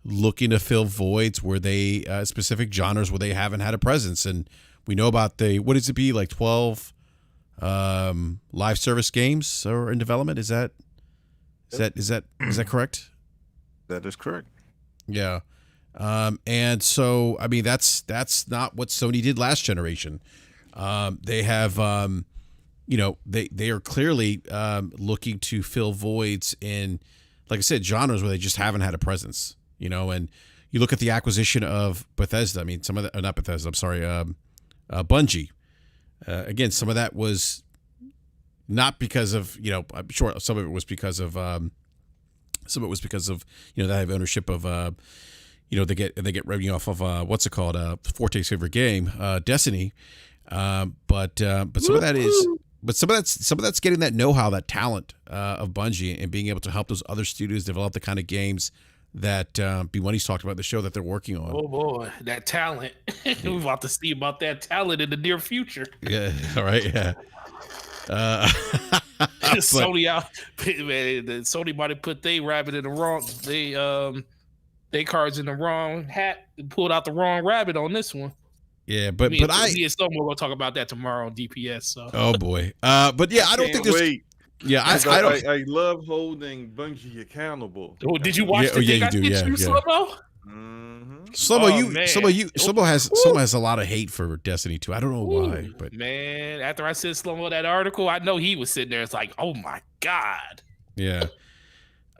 looking to fill voids where they specific genres where they haven't had a presence. And we know about what does it be, like 12 live service games are in development? Is that correct? That is correct. Yeah. And so I mean that's not what Sony did last generation. They have they are clearly looking to fill voids in, like I said, genres where they just haven't had a presence. And you look at the acquisition of Bethesda. I mean, some of that, not Bethesda. I'm sorry, Bungie. Again, some of that was not because of I'm sure some of it was because of they have ownership of they get revenue off of what's it called, Forte's favorite game, Destiny. But some of that is. But some of that's getting that know-how, that talent of Bungie, and being able to help those other studios develop the kind of games that B Money's talked about the show that they're working on. Oh boy, that talent! We're about to see about that talent in the near future. Yeah, all right, yeah. Sony out, man. Sony might have put they rabbit in the wrong, they cards in the wrong hat, and pulled out the wrong rabbit on this one. Yeah, but me and Stone will talk about that tomorrow on DPS. So. Oh boy, but yeah, I don't think there's. Wait. Yeah, I don't. I love holding Bungie accountable. Oh, did you watch the thing I sent you, Slow-Mo? Slow-Mo has a lot of hate for Destiny 2. I don't know why, but man, after I sent Slow-Mo that article, I know he was sitting there. It's like, oh my god. Yeah.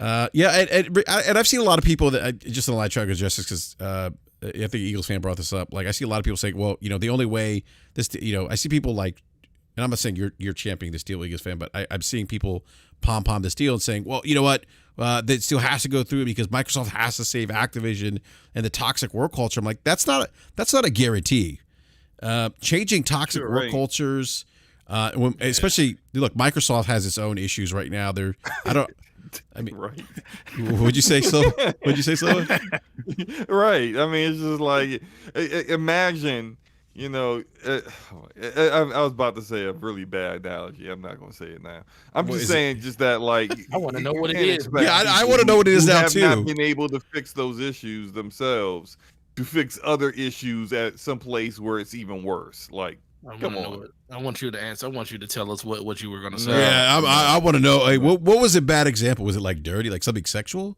And I've seen a lot of people that just in the live chat just because I think Eagles fan brought this up. Like I see a lot of people saying, well, the only way this, I see people like. And I'm not saying you're championing this deal, Eagles fan, but I'm seeing people pom-pom this deal and saying, well, you know what, that still has to go through because Microsoft has to save Activision and the toxic work culture. I'm like, that's not a guarantee. Changing toxic work cultures, especially look, Microsoft has its own issues right now. I mean, Right. Would you say so? Would you say so? Right. I mean, it's just like imagine, you know, I was about to say a really bad analogy. I'm not going to say it now. I'm What just is it? saying, just that like I wanna know you what it can't is. expect Yeah, I people want to know what it is who now have too. not been able to fix those issues themselves to fix other issues at some place where it's even worse. Like, come on. I want you to answer. I want you to tell us what you were going to say. No. Yeah, I want to know. Like, what was a bad example? Was it like dirty, like something sexual?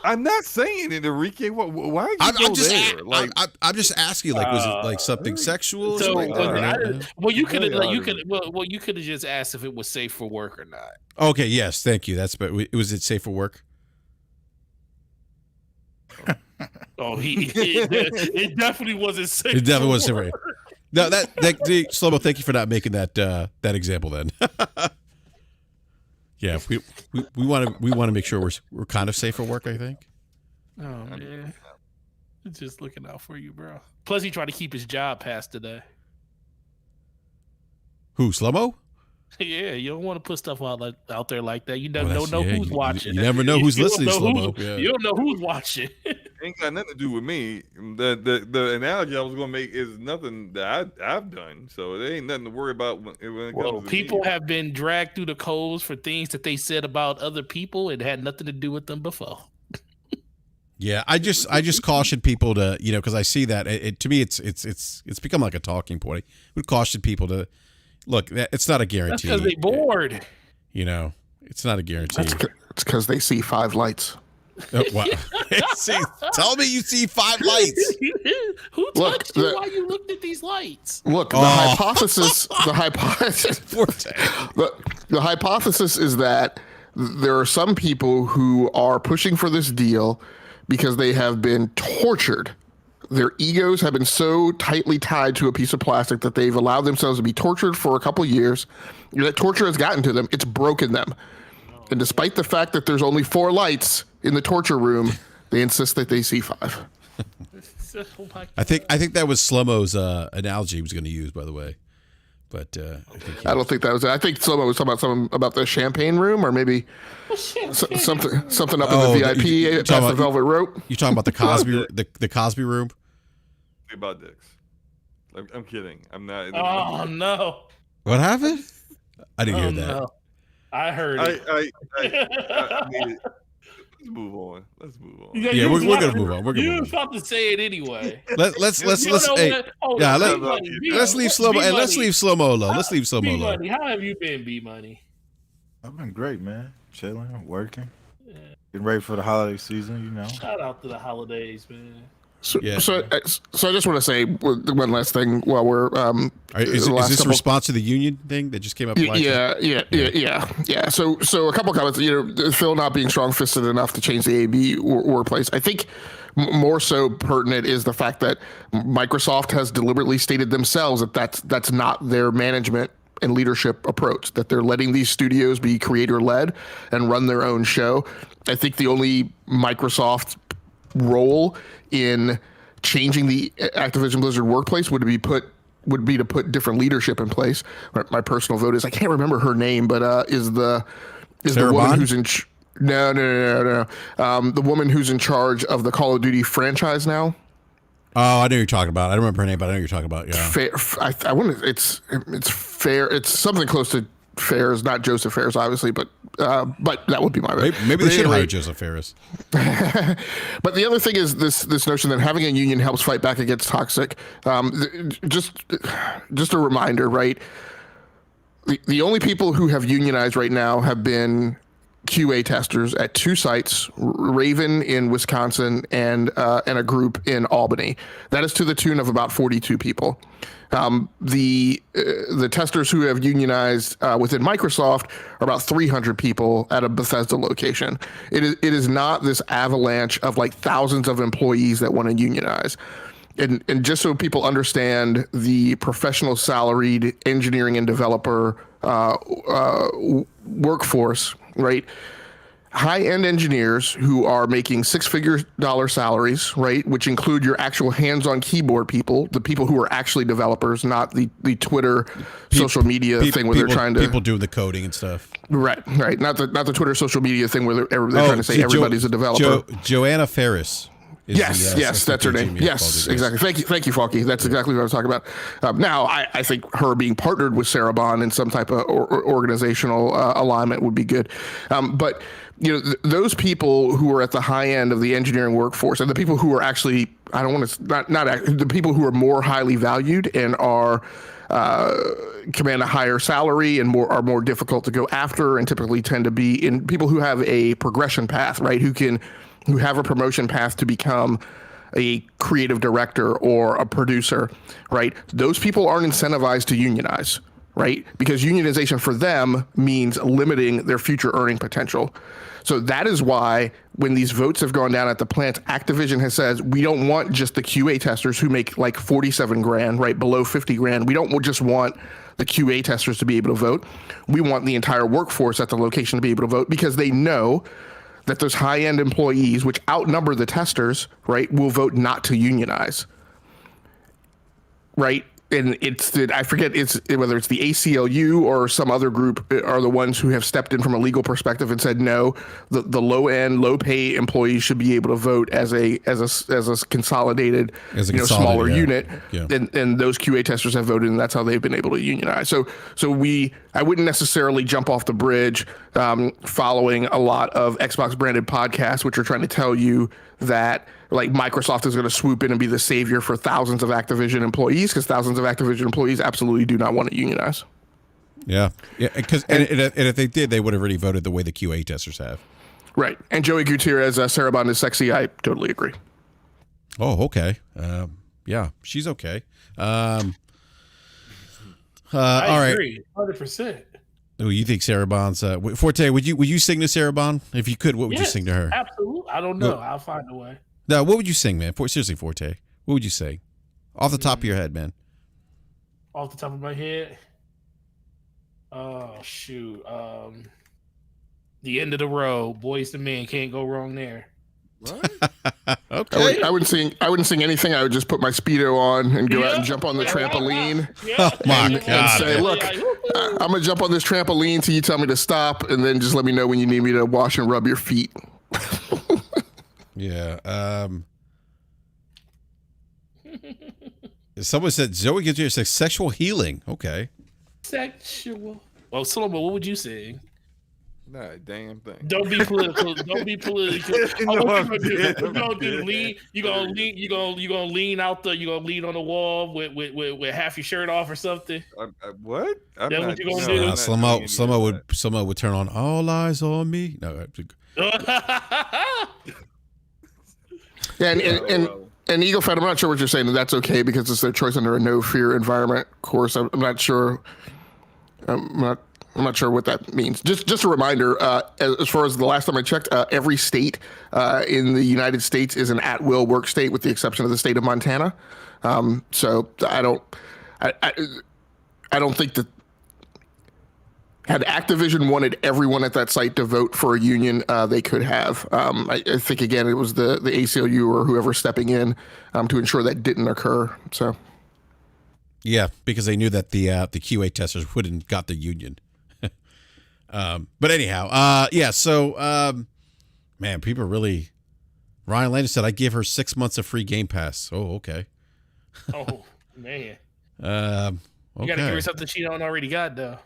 I'm not saying it, Enrique. Why are you go there? Like, I'm just asking. Like, was it like something sexual? Or So, something? I don't know. you could have Very you could have just asked if it was safe for work or not. Okay, yes, thank you. But was it safe for work? Oh, it definitely wasn't safe. It definitely for wasn't safe. work. No, Slow-mo, thank you for not making that example then. Yeah, we want to make sure we're kind of safe for work, I think. Oh man, just looking out for you, bro. Plus, he tried to keep his job past today. Who, Slow-mo? Yeah, you don't want to put stuff out there like that. You Oh, don't know yeah, who's watching. You never know who's You don't listening, know Slow-mo. who- Yeah. You don't know who's watching. ain't got nothing to do with me. The analogy I was gonna make is nothing that I've done, so it ain't nothing to worry about when it Well, comes to people me. have been dragged through the coals for things that they said about other people. It had nothing to do with them before. Yeah, I just caution people to, because I see that to me it's become like a talking point. I would caution people to look. It's not a That's guarantee. because they bored. It's not a guarantee. It's because they see 5 lights. Oh, wow. Tell me you see 5 lights. Who Look, touched you while you looked at these lights? Look, the hypothesis is that there are some people who are pushing for this deal because they have been tortured. Their egos have been so tightly tied to a piece of plastic that they've allowed themselves to be tortured for a couple of years. That torture has gotten to them. It's broken them. And despite the fact that there's only 4 lights in the torture room, they insist that they see 5. Oh my I think that was Slow-mo's analogy he was going to use, by the way. But I don't think that was it. I think Slow-mo was talking about something about the champagne room, or maybe something up in the VIP past the velvet rope. You talking about the Cosby the Cosby room? About dicks. I'm kidding. I'm not. Oh no! What happened? I didn't hear that. No. I heard it. I mean, let's move on. Yeah, you we're was gonna about- move on. We're gonna You move was about to say it anyway. Let's You know hey, what? Hold yeah, on, let- B-Money, let's leave Slow-mo and let's leave Slow-mo alone. Let's leave Slow-mo alone. B-Money, how have you been, B-Money? I've been great, man. Chilling, working, getting ready for the holiday season. Shout out to the holidays, man. So, Yeah. so I just want to say one last thing while we're Is the last this a couple- response to the union thing that just came up? Yeah. So a couple comments. Phil not being strong-fisted enough to change the AB workplace. I think more so pertinent is the fact that Microsoft has deliberately stated themselves that that's not their management and leadership approach. That they're letting these studios be creator-led and run their own show. I think the only Microsoft role in changing the Activision Blizzard workplace would be to put different leadership in place. My personal vote is, I can't remember her name, but is the Sarah woman Bond? who's in no. The woman who's in charge of the Call of Duty franchise now. Oh, I know who you're talking about. I don't remember her name, but I know who you're talking about. Yeah. Fair, I wonder. It's fair. It's something close to Ferris, not Joseph Ferris, obviously, but that would be my vote. Maybe they should Anyway, hire Joseph Ferris. But the other thing is this notion that having a union helps fight back against toxic. Just a reminder, right? The only people who have unionized right now have been QA testers at 2 sites, Raven in Wisconsin and a group in Albany. That is to the tune of about 42 people. The testers who have unionized within Microsoft are about 300 people at a Bethesda location. It is not this avalanche of like thousands of employees that want to unionize. And just so people understand, the professional salaried engineering and developer workforce, right? high-end engineers who are making six-figure dollar salaries, right, which include your actual hands-on keyboard people, the people who are actually developers, not the Twitter social media thing where they're trying to people doing the coding and stuff. Right, not the Twitter social media thing where they're trying to say everybody's a developer. Joanna Ferris. Yes, that's her name. Yes, exactly. Thank you, Falky. That's exactly what I was talking about. Now, I think her being partnered with Sarah Bond in some type of organizational alignment would be good. But those people who are at the high end of the engineering workforce, and the people who are actually, I don't want to not the people who are more highly valued and are command a higher salary and are more difficult to go after, and typically tend to be in people who have a progression path, right? Who have a promotion path to become a creative director or a producer, right? Those people aren't incentivized to unionize, right? Because unionization for them means limiting their future earning potential. So that is why when these votes have gone down at the plants, Activision has said, we don't want just the QA testers who make like 47 grand, right? Below 50 grand. We don't just want the QA testers to be able to vote. We want the entire workforce at the location to be able to vote, because they know that those high-end employees, which outnumber the testers, right, will vote not to unionize, right? And I forget whether it's the ACLU or some other group are the ones who have stepped in from a legal perspective and said no, the low-end, low-pay employees should be able to vote as a consolidated, smaller unit. Yeah. And those QA testers have voted, and that's how they've been able to unionize. So I wouldn't necessarily jump off the bridge following a lot of Xbox branded podcasts, which are trying to tell you that like Microsoft is going to swoop in and be the savior for thousands of Activision employees, because thousands of Activision employees absolutely do not want to unionize. Yeah, because and if they did, they would have already voted the way the QA testers have. Right. And Joey Gutierrez, Sarah Bond is sexy. I totally agree. Oh, okay. Yeah, she's okay. I agree, 100%. Oh, you think Sarah Bond's Forte? Would you sing to Sarah Bond if you could? What would you sing to her? Absolutely. I don't know. I'll find a way. No, what would you sing, man? Seriously, Forte. What would you sing? Off the top of your head, man. Off the top of my head? Oh, shoot. The End of the Road. Boys to Men. Can't go wrong there. What? Okay. I wouldn't sing anything. I would just put my Speedo on and go out and jump on the trampoline. Oh, my God. And say, look, I'm going to jump on this trampoline till you tell me to stop, and then just let me know when you need me to wash and rub your feet. Yeah. Someone said Zoe gives you sexual healing. Okay. Sexual. Well, Solomon, what would you say? Nah, damn thing. Don't be political. Don't be political. You gonna lean out the. You gonna lean on the wall with half your shirt off or something. What? That's what you gonna do? Slomo would turn on All Eyes on Me. No. Yeah, and Eagle Fed, I'm not sure what you're saying, and that's okay because it's their choice under a no fear environment. Of course, I'm not sure. I'm not sure what that means. Just a reminder, as far as the last time I checked, every state in the United States is an at-will work state, with the exception of the state of Montana. So I don't think that had Activision wanted everyone at that site to vote for a union, they could have. I think, again, it was the ACLU or whoever stepping in to ensure that didn't occur. So. Yeah, because they knew that the QA testers wouldn't got the union. But anyhow, yeah. So, man, people really. Ryan Landis said I give her 6 months of free Game Pass. Oh, okay. Oh man. Okay. You gotta give her something she don't already got, though.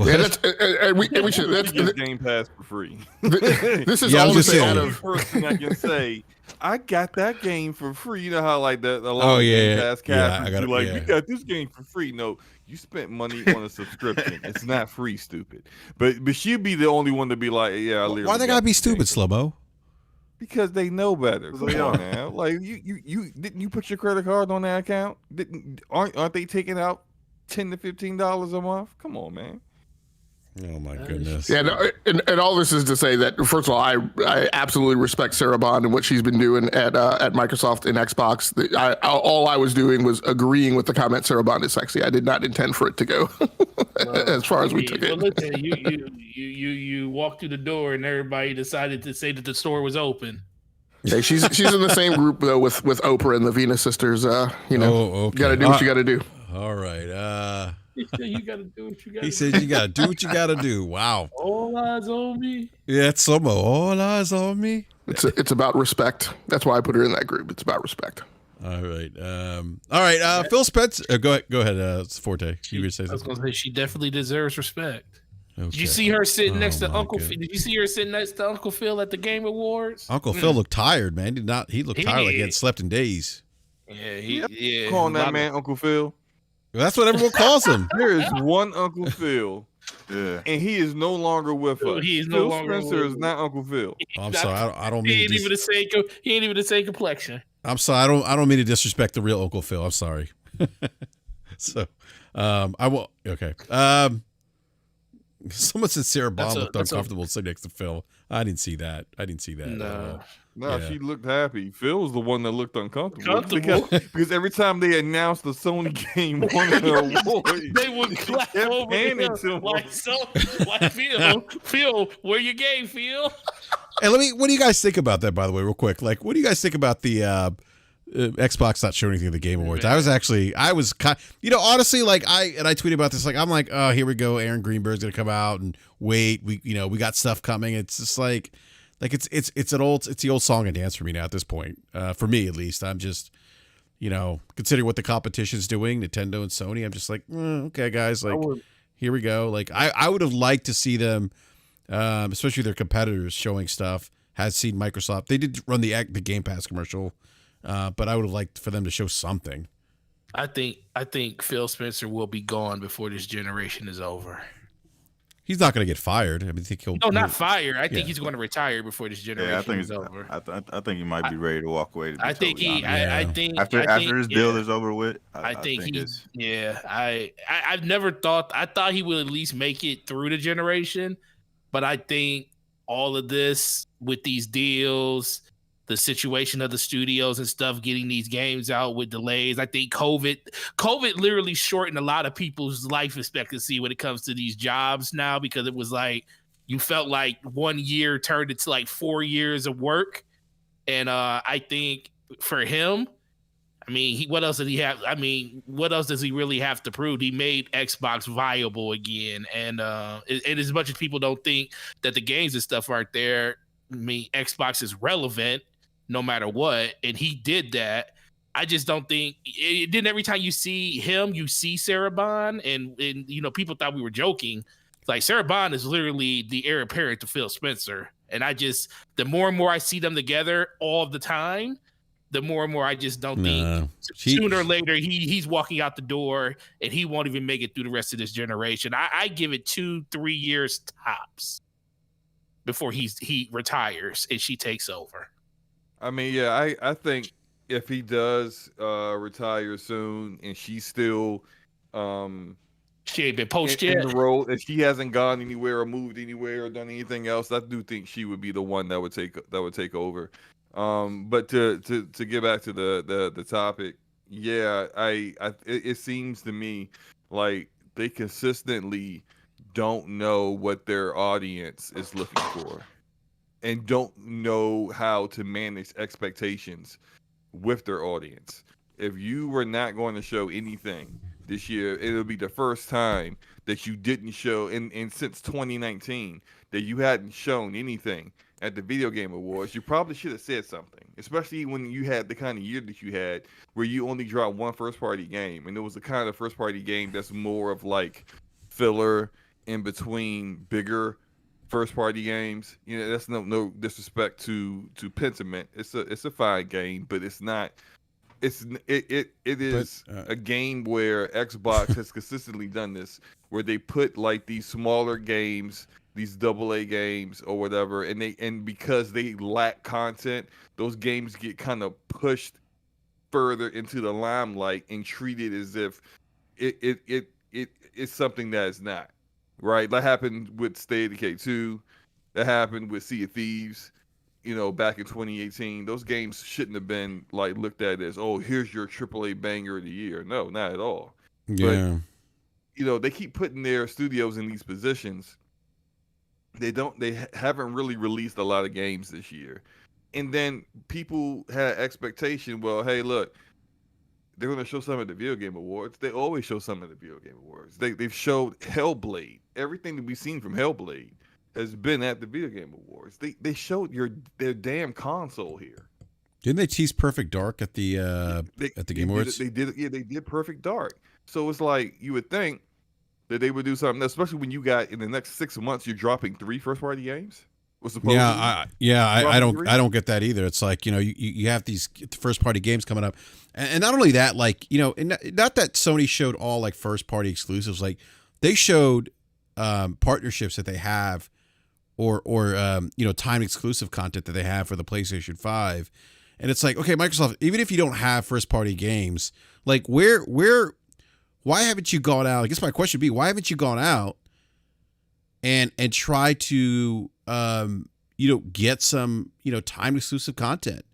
Yeah, we should. That's Game Pass for free. This is all just the saying. The person I can say I got that game for free. You know how like the yeah, Game Pass yeah, I got it, like yeah. we got this game for free. No, you spent money on a subscription. It's not free, stupid. But she'd be the only one to be like, yeah. Why they gotta be stupid, Slobo? Because they know better. Come on, man. Like you didn't you put your credit card on that account? Aren't they taking out $10 to $15 a month? Come on, man. Oh my goodness. Yeah, no, and all this is to say that first of all, I absolutely respect Sarah Bond and what she's been doing at Microsoft and Xbox. All I was doing was agreeing with the comment Sarah Bond is sexy. I did not intend for it to go as far as we took it. Listen, you walked through the door and everybody decided to say that the store was open. Hey, she's in the same group though with Oprah and the Venus sisters. You know, okay. got to do what you got to do. All right. He said you got to do what you got to do. He said you got to do what you got to do. Wow. All eyes on me. Yeah, it's some all eyes on me. It's about respect. That's why I put her in that group. It's about respect. All right. All right. Phil Spencer. Go ahead. Forte. You were say I was something. gonna say she definitely deserves respect. Okay. Did you see her sitting next to my Uncle? goodness. Did you see her sitting next to Uncle Phil at the Game Awards? Uncle Phil looked tired, man. He looked tired like he did. hadn't slept in days. Yeah. Calling that man Uncle Phil. Well, that's what everyone calls him. There is one Uncle Phil, Yeah. and he is no longer with us. He is no Phil longer Spencer with is us. not Uncle Phil. I'm sorry. I don't He mean ain't to even the same. He ain't even the same complexion. I'm sorry. I don't mean to disrespect the real Uncle Phil. I'm sorry. So, I will. Okay. Someone said Sarah Bond looked uncomfortable sitting next to Phil. I didn't see that. No. No, Yeah. she looked happy. Phil's the one that looked uncomfortable. Comfortable. Because every time they announced the Sony game won an award, They would clap kept over handing him to him. like Phil, where you game, Phil? Hey, what do you guys think about that, by the way, real quick? Like, what do you guys think about the Xbox not showing anything at the Game Awards? I was honestly, like, I tweeted about this, like, I'm like, oh, here we go. Aaron Greenberg's going to come out and wait. We got stuff coming. It's just like it's the old song and dance for me now at this point. For me, at least, I'm just, considering what the competition's doing, Nintendo and Sony, I'm just like, okay, guys, like, here we go. Like, I would have liked to see them, especially their competitors showing stuff. Has seen Microsoft. They did run the GamePass commercial, but I would have liked for them to show something. I think Phil Spencer will be gone before this generation is over. He's not going to get fired. I mean, I think he'll. No, not fired. I think he's going to retire before this generation Yeah, I think is over. I think he might be ready to walk away. I think after his deal is over with. I think he's. Yeah, I've never thought. I thought he would at least make it through the generation, but I think all of this with these deals, the situation of the studios and stuff, getting these games out with delays. I think COVID literally shortened a lot of people's life expectancy when it comes to these jobs now, because it was like you felt like 1 year turned into like 4 years of work. And I think for him, I mean, what else did he have? I mean, what else does he really have to prove? He made Xbox viable again. And as much as people don't think that the games and stuff aren't there, I mean, Xbox is relevant no matter what, and he did that. I just don't think it didn't. Every time you see him, you see Sarah Bond, and people thought we were joking. Like, Sarah Bond is literally the heir apparent to Phil Spencer, and the more and more I see them together all the time, the more and more I just don't think sooner or later he's walking out the door and he won't even make it through the rest of this generation. I give it 2-3 years tops before he retires and she takes over. I mean, yeah, I think if he does retire soon and she's still she ain't been poached in yet, the role, and she hasn't gone anywhere or moved anywhere or done anything else, I do think she would be the one that would take over. But to get back to the topic, yeah, it seems to me like they consistently don't know what their audience is looking for and don't know how to manage expectations with their audience. If you were not going to show anything this year, it'll be the first time that you didn't show in since 2019 that you hadn't shown anything at the Video Game Awards. You probably should have said something, especially when you had the kind of year that you had where you only dropped one first-party game, and it was the kind of first-party game that's more of like filler in between bigger first-party games. That's no disrespect to Pentiment. It's a fine game, but it's not. It is a game where Xbox has consistently done this, where they put like these smaller games, these AA games or whatever, and because they lack content, those games get kind of pushed further into the limelight and treated as if it's something that is not. right? That happened with State of Decay 2. That happened with Sea of Thieves. You know, back in 2018, those games shouldn't have been like looked at as, oh, here's your AAA banger of the year. No, not at all. But Yeah. you know, they keep putting their studios in these positions. They haven't really released a lot of games this year. And then people had expectation, well, hey, look, they're going to show some at the Video Game Awards. They always show some at the Video Game Awards. They've showed Hellblade. Everything that we've seen from Hellblade has been at the Video Game Awards. They showed their damn console here. Didn't they tease Perfect Dark at the Game Awards? They did Perfect Dark. So it's like you would think that they would do something, especially when you got in the next 6 months you're dropping 3 first-party games. I don't get that either. It's like, you know, you have these first party games coming up, and not only that, like, you know, and not that Sony showed all like first party exclusives, like they showed partnerships that they have, or you know, time exclusive content that they have for the PlayStation 5, and it's like, okay, Microsoft, even if you don't have first party games, like why haven't you gone out? I guess my question would be, why haven't you gone out and try to you know, get some, you know, time exclusive content,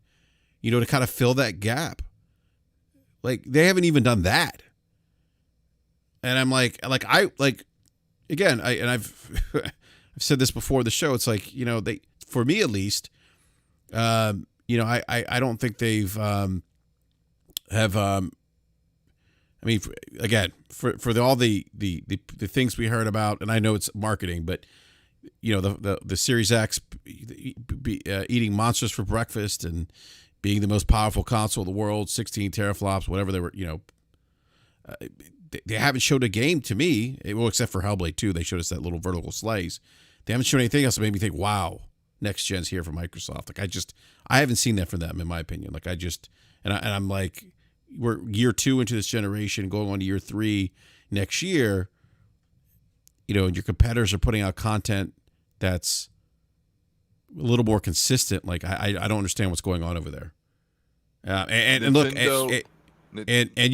you know, to kind of fill that gap? Like, they haven't even done that. And I'm like again, I've I've said this before the show. It's like, you know, for me at least, you know, I don't think they've I mean, again, for all the things we heard about, and I know it's marketing, but you know, the Series X eating monsters for breakfast and being the most powerful console in the world, 16 teraflops, whatever they were, you know, they haven't showed a game to me, well, except for Hellblade 2. They showed us that little vertical slice. They haven't shown anything else that made me think, wow, next gen's here from Microsoft. Like, I haven't seen that from them, in my opinion. Like, I'm like, we're year 2 into this generation, going on to year 3 next year. You know, and your competitors are putting out content that's a little more consistent. Like, I don't understand what's going on over there. And look, and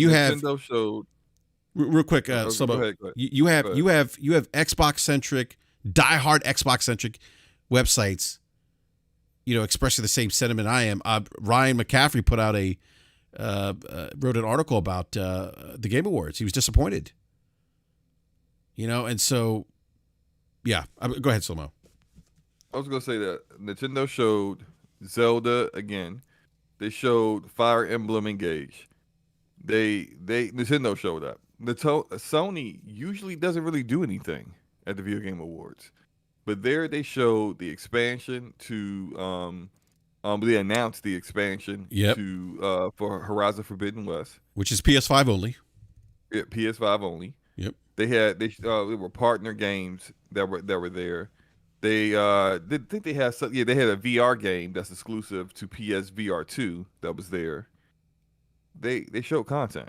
you have Nintendo showed real quick, Slobo, go ahead. you have Xbox centric, diehard Xbox centric websites, you know, expressing the same sentiment I am. Ryan McCaffrey put out wrote an article about the Game Awards. He was disappointed. You know, and so, yeah. Go ahead, Slomo. I was gonna say that Nintendo showed Zelda again. They showed Fire Emblem Engage. Nintendo showed up. Sony usually doesn't really do anything at the Video Game Awards, but there they showed the expansion to they announced the expansion to for Horizon Forbidden West, which is PS5 only. Yeah, PS5 only. Yep. They were partner games that were there. They think they had they had a VR game that's exclusive to PS VR 2 that was there. They showed content,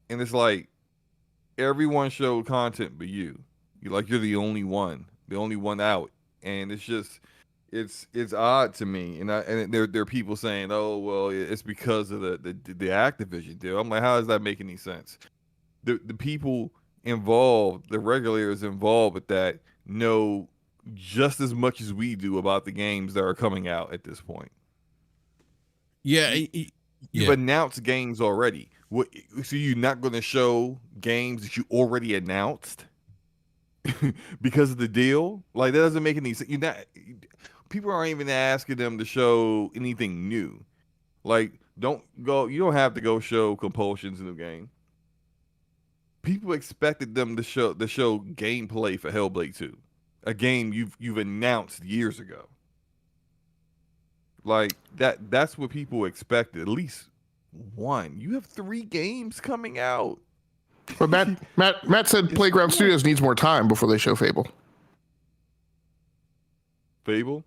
and it's like everyone showed content but you. You're the only one out, and it's just it's odd to me. And there are people saying, oh well, it's because of the Activision deal. I'm like, how does that make any sense? The people involved, the regulators involved with that, know just as much as we do about the games that are coming out at this point. Yeah, you've announced games already. So you're not going to show games that you already announced because of the deal? Like, that doesn't make any sense. People aren't even asking them to show anything new. Like, you don't have to go show Compulsion's new game. People expected them to show gameplay for Hellblade 2, a game you've announced years ago. Like, that's what people expected. At least one. You have 3 games coming out. But Matt said Playground Studios needs more time before they show Fable. Fable?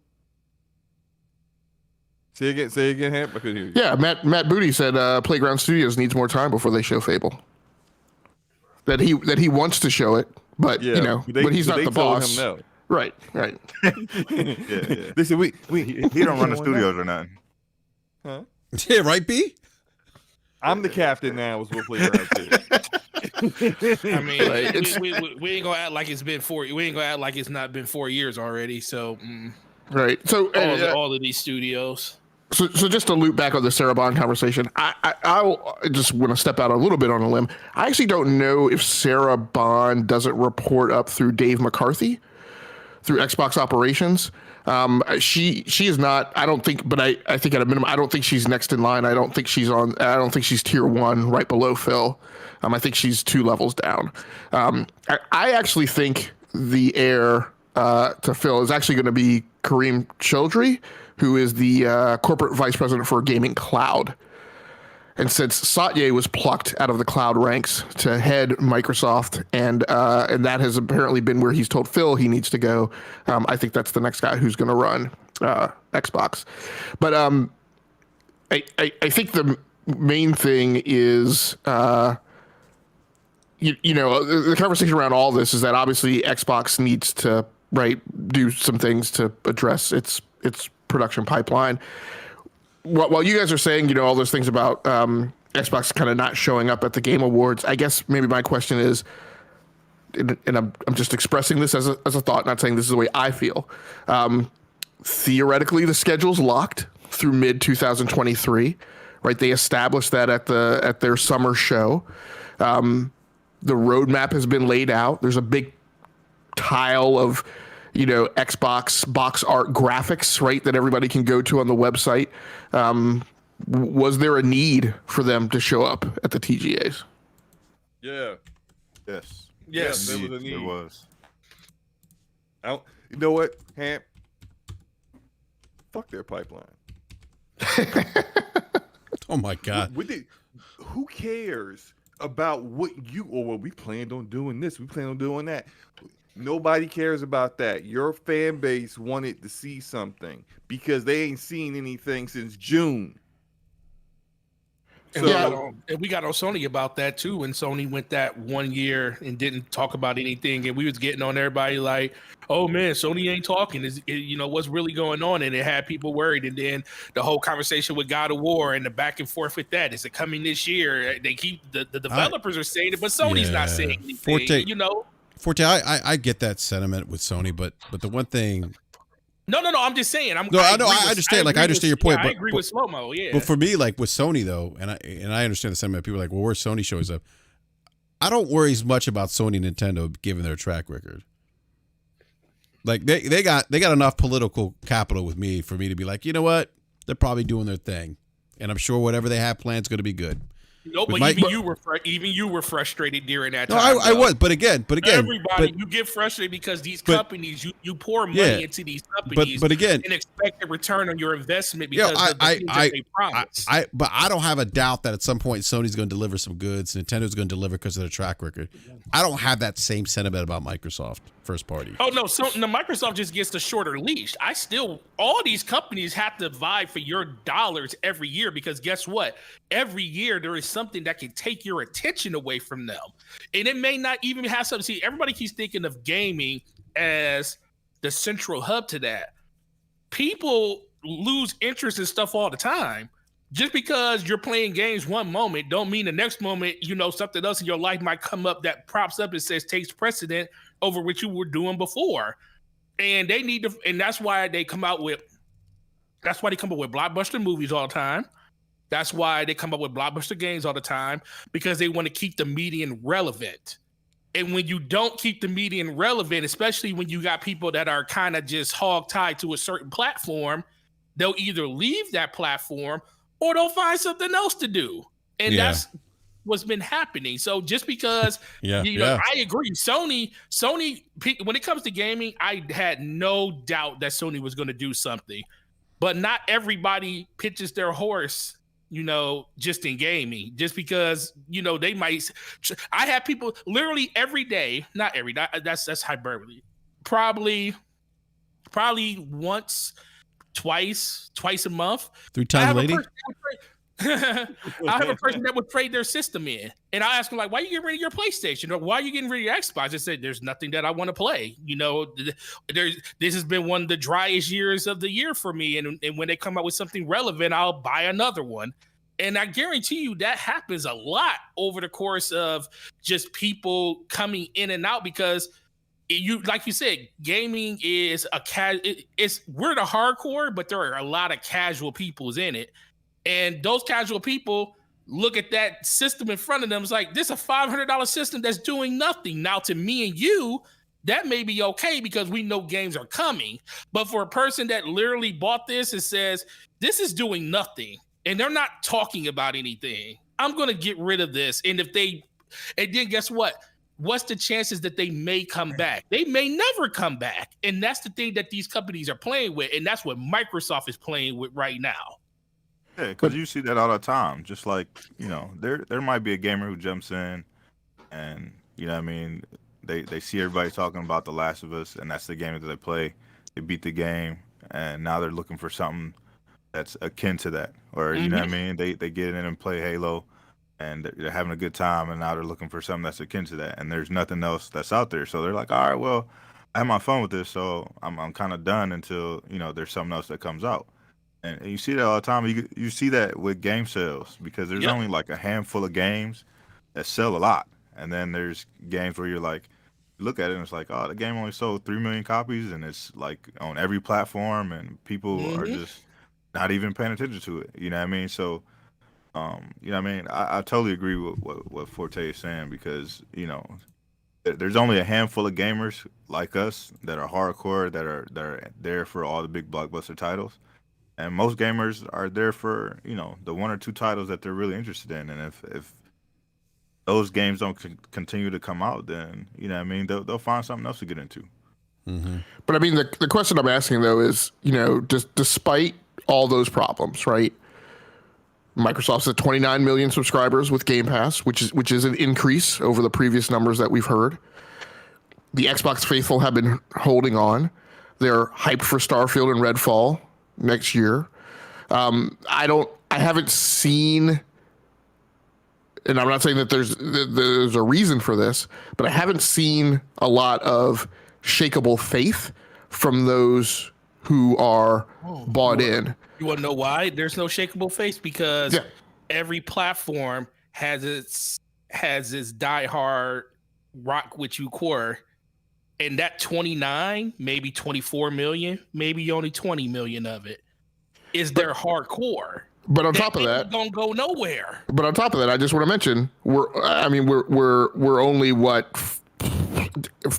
Say again, Hamp. I couldn't hear you. Yeah, Matt Booty said Playground Studios needs more time before they show Fable. That he wants to show it, but but he's not the boss. Him no. Right. Yeah. They said he don't run the studios or nothing. Huh? Yeah, right, B? I'm the captain now. Is what Playground said. I mean, Right, we ain't gonna act like it's been 4. We ain't gonna act like it's not been 4 years already. So right. So all of these studios. So just to loop back on the Sarah Bond conversation, I just want to step out a little bit on a limb. I actually don't know if Sarah Bond doesn't report up through Dave McCarthy, through Xbox operations. She is not, I don't think, but I think at a minimum, I don't think she's next in line. I don't think she's tier 1 right below Phil. I think she's 2 levels down. I actually think the heir to Phil is actually going to be Kareem Chaudhry, who is the corporate vice president for Gaming Cloud. And since Satya was plucked out of the cloud ranks to head Microsoft, and that has apparently been where he's told Phil he needs to go, I think that's the next guy who's going to run Xbox. But I think the main thing is, the conversation around all this is that obviously Xbox needs to do some things to address its production pipeline. While you guys are saying, all those things about Xbox kind of not showing up at the Game Awards, I guess maybe my question is, and I'm just expressing this as a thought, not saying this is the way I feel. Theoretically, the schedule's locked through mid 2023, right? They established that at their summer show. The roadmap has been laid out. There's a big tile of Xbox box art graphics, right, that everybody can go to on the website. Was there a need for them to show up at the TGAs? Yeah. Yes. Yes, there was a need. There was. You know what, Hamp? Fuck their pipeline. Oh my God. Who cares about what we planned on doing this, we plan on doing that. Nobody cares about that. Your fan base wanted to see something because they ain't seen anything since June. And we got on Sony about that too. When Sony went that 1 year and didn't talk about anything, and we was getting on everybody like, "Oh man, Sony ain't talking. What's really going on?" And it had people worried. And then the whole conversation with God of War and the back and forth with that. Is it coming this year? They keep the developers are saying it, but Sony's not saying anything. Forte, I get that sentiment with Sony, but the one thing. No. I'm just saying. I understand. I understand your point. Yeah, I agree with Slow Mo. Yeah. But for me, like with Sony though, and I understand the sentiment. People are like, well, where's Sony shows up? I don't worry as much about Sony and Nintendo given their track record. Like they got enough political capital with me for me to be like, you know what? They're probably doing their thing, and I'm sure whatever they have planned is going to be good. No, but even you were frustrated during that time. No, I was, but again, you get frustrated because these companies, you pour money into these companies, but again, and expect a return on your investment because of the things that they promise. But I don't have a doubt that at some point Sony's going to deliver some goods, Nintendo's going to deliver because of their track record. I don't have that same sentiment about Microsoft first party. Oh no, Microsoft just gets the shorter leash. All these companies have to vie for your dollars every year because guess what? Every year there is something that can take your attention away from them. And it may not even have something. See, everybody keeps thinking of gaming as the central hub to that. People lose interest in stuff all the time. Just because you're playing games one moment don't mean the next moment, something else in your life might come up that props up and takes precedent over what you were doing before. And they need to, and that's why they come up with blockbuster movies all the time. That's why they come up with blockbuster games all the time, because they want to keep the median relevant. And when you don't keep the median relevant, especially when you got people that are kind of just hog-tied to a certain platform, they'll either leave that platform or they'll find something else to do. And that's what's been happening. So just because, I agree. Sony, when it comes to gaming, I had no doubt that Sony was going to do something. But not everybody pitches their horse, just in gaming, just because, they might. I have people literally every day, not every day, that's hyperbole. Probably once, twice a month. 3 times, lady. I have a person that would trade their system in, and I ask them like, "Why are you getting rid of your PlayStation? Or why are you getting rid of your Xbox?" I said, "There's nothing that I want to play. This has been one of the driest years of the year for me, and when they come out with something relevant, I'll buy another one." And I guarantee you that happens a lot over the course of just people coming in and out, because you, like you said, gaming is we're the hardcore, but there are a lot of casual peoples in it. And those casual people look at that system in front of them. It's like, this is a $500 system that's doing nothing. Now, to me and you, that may be okay because we know games are coming. But for a person that literally bought this and says, this is doing nothing, and they're not talking about anything, I'm going to get rid of this. And then guess what? What's the chances that they may come back? They may never come back. And that's the thing that these companies are playing with. And that's what Microsoft is playing with right now. Yeah, because you see that all the time. Just like, there might be a gamer who jumps in and, what I mean, they see everybody talking about The Last of Us, and that's the game that they play. They beat the game, and now they're looking for something that's akin to that. Or, you know what I mean? They get in and play Halo, and they're having a good time, and now they're looking for something that's akin to that. And there's nothing else that's out there. So they're like, all right, well, I have my fun with this, so I'm kind of done until, there's something else that comes out. And you see that all the time. You see that with game sales, because there's only like a handful of games that sell a lot. And then there's games where you're like, look at it and it's like, oh, the game only sold 3 million copies, and it's like on every platform, and people are just not even paying attention to it. You know what I mean? So, I totally agree with what Forte is saying, because, there's only a handful of gamers like us that are hardcore, that are there for all the big blockbuster titles. And most gamers are there for, the 1 or 2 titles that they're really interested in. And if those games don't continue to come out, then, they'll find something else to get into. Mm-hmm. But I mean, the question I'm asking, though, is, just despite all those problems, right? Microsoft's at 29 million subscribers with Game Pass, which is an increase over the previous numbers that we've heard. The Xbox faithful have been holding on. They're hyped for Starfield and Redfall next year. I haven't seen, and I'm not saying that there's a reason for this, but I haven't seen a lot of shakeable faith from those who are bought in. You want to know why there's no shakeable faith? Because every platform has its diehard rock with you core. And that 29, maybe 24 million, maybe only 20 million of it is their hardcore. But on top of that, don't go nowhere. But on top of that, I just want to mention we're only what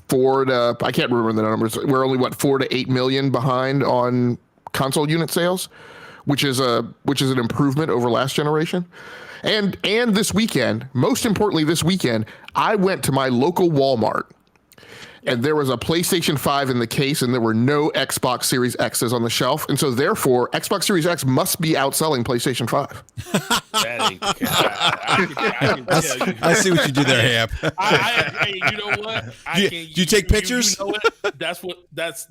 4 to, I can't remember the numbers. We're only 4 to 8 million behind on console unit sales, which is an improvement over last generation. And this weekend, most importantly, I went to my local Walmart. And there was a PlayStation 5 in the case, and there were no Xbox Series X's on the shelf. And so, therefore, Xbox Series X must be outselling PlayStation 5. I see what you do there, Hap. You know what? Do you take pictures? You know that's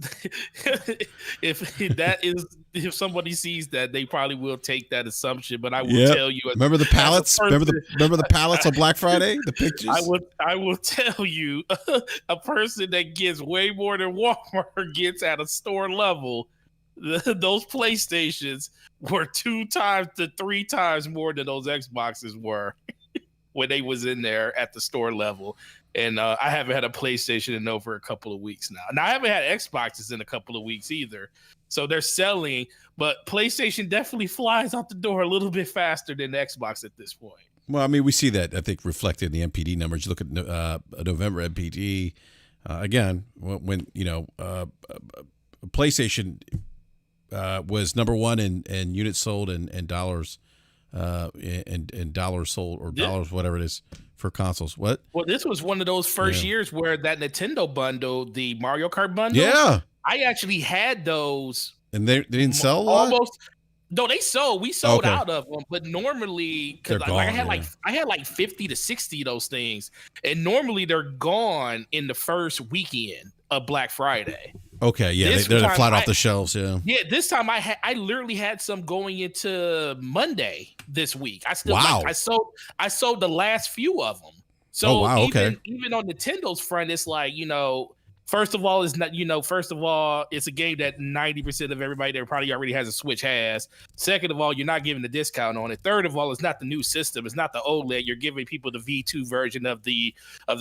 if somebody sees that, they probably will take that assumption. But I will tell you. Remember the pallets? Remember the pallets on Black Friday? The pictures? I will tell you, a person that gets way more than Walmart gets at a store level, those PlayStations were 2 times to 3 times more than those Xboxes were when they was in there at the store level. And I haven't had a PlayStation in over a couple of weeks now. Now, I haven't had Xboxes in a couple of weeks either. So they're selling, but PlayStation definitely flies out the door a little bit faster than Xbox at this point. Well, I mean, we see that, I think, reflected in the MPD numbers. You look at November MPD. Again, when PlayStation was number 1 in units sold and dollars and dollars sold, or dollars, whatever it is, for consoles. What? Well, this was one of those first years where that Nintendo bundle, the Mario Kart bundle, I actually had those. And they didn't sell a lot? Almost. No, they sold. We sold out of them, but normally, because I had like 50 to 60 of those things, and normally they're gone in the first weekend of Black Friday. Okay, yeah, they're flat off the shelves. Yeah, this time I literally had some going into Monday this week. I sold the last few of them. So even on Nintendo's front, it's like, First of all, it's not, first of all, it's a game that 90% of everybody that probably already has a Switch has. Second of all, you're not giving a discount on it. Third of all, it's not the new system. It's not the OLED. You're giving people the V2 version of the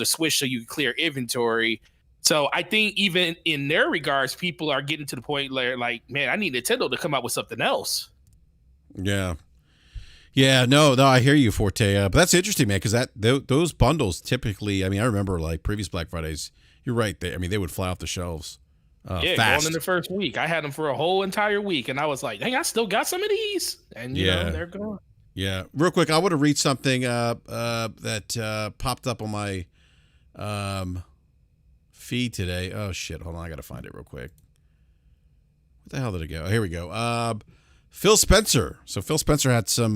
Switch so you can clear inventory. So I think even in their regards, people are getting to the point where like, man, I need Nintendo to come out with something else. Yeah. Yeah, no, I hear you, Forte. But that's interesting, man, because those bundles typically, I mean, I remember like previous Black Fridays, you're right. They would fly off the shelves Yeah, fast. going in the first week. I had them for a whole entire week, and I was like, dang, I still got some of these. And, you know, they're gone. Yeah. Real quick, I want to read something that popped up on my feed today. Oh, shit. Hold on. I got to find it real quick. What the hell did it go? Here we go. Phil Spencer. So Phil Spencer had some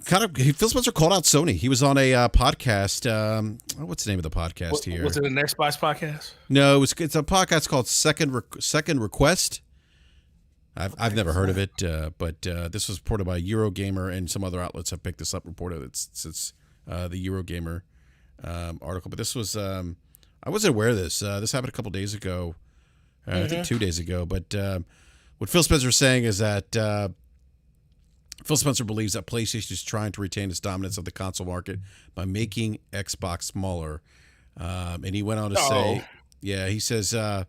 Phil Spencer called out Sony. He was on a podcast. What's the name of the podcast here? Was it an Xbox podcast? No, it's a podcast called Second Request. I've never heard of it, but this was reported by Eurogamer, and some other outlets have picked this up. Reported it's the Eurogamer article, but this was I wasn't aware of this. This happened a couple days ago, I think 2 days ago. But what Phil Spencer is saying is that Phil Spencer believes that PlayStation is trying to retain its dominance of the console market by making Xbox smaller. And he went on to say, he says, and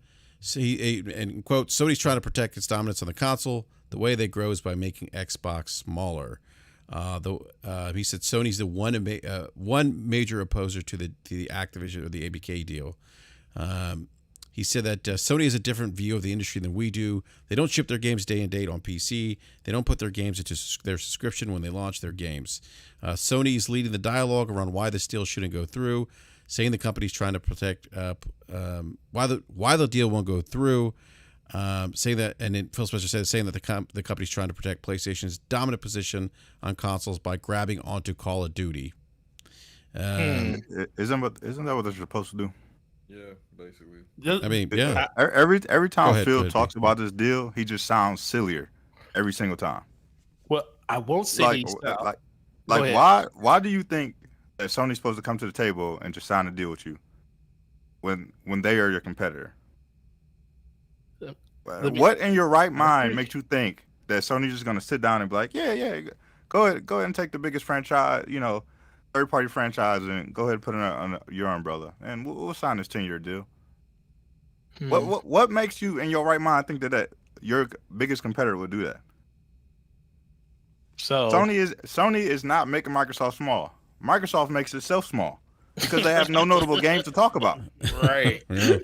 quote, Sony's trying to protect its dominance on the console. The way they grow is by making Xbox smaller. He said Sony's the one major opposer to the Activision or the ABK deal. He said that Sony has a different view of the industry than we do. They don't ship their games day and date on PC. They don't put their games into their subscription when they launch their games. Sony is leading the dialogue around why this deal shouldn't go through, saying the company's trying to protect why the deal won't go through. Saying that, and then Phil Spencer said, saying that the company's trying to protect PlayStation's dominant position on consoles by grabbing onto Call of Duty. Isn't that what they're supposed to do? Yeah, basically. I mean, yeah. Every time ahead, Phil talks about this deal, he just sounds sillier every single time. Well, I won't say why do you think that Sony's supposed to come to the table and just sign a deal with you when they are your competitor? What in your right mind makes you think that Sony's just gonna sit down and be like, yeah, go ahead and take the biggest franchise, third-party franchise, and go ahead and put it on your umbrella, and we'll sign this 10-year deal. What makes you in your right mind think that your biggest competitor would do that? So Sony is not making Microsoft small. Microsoft makes itself small because they have no notable games to talk about. Right. Yeah.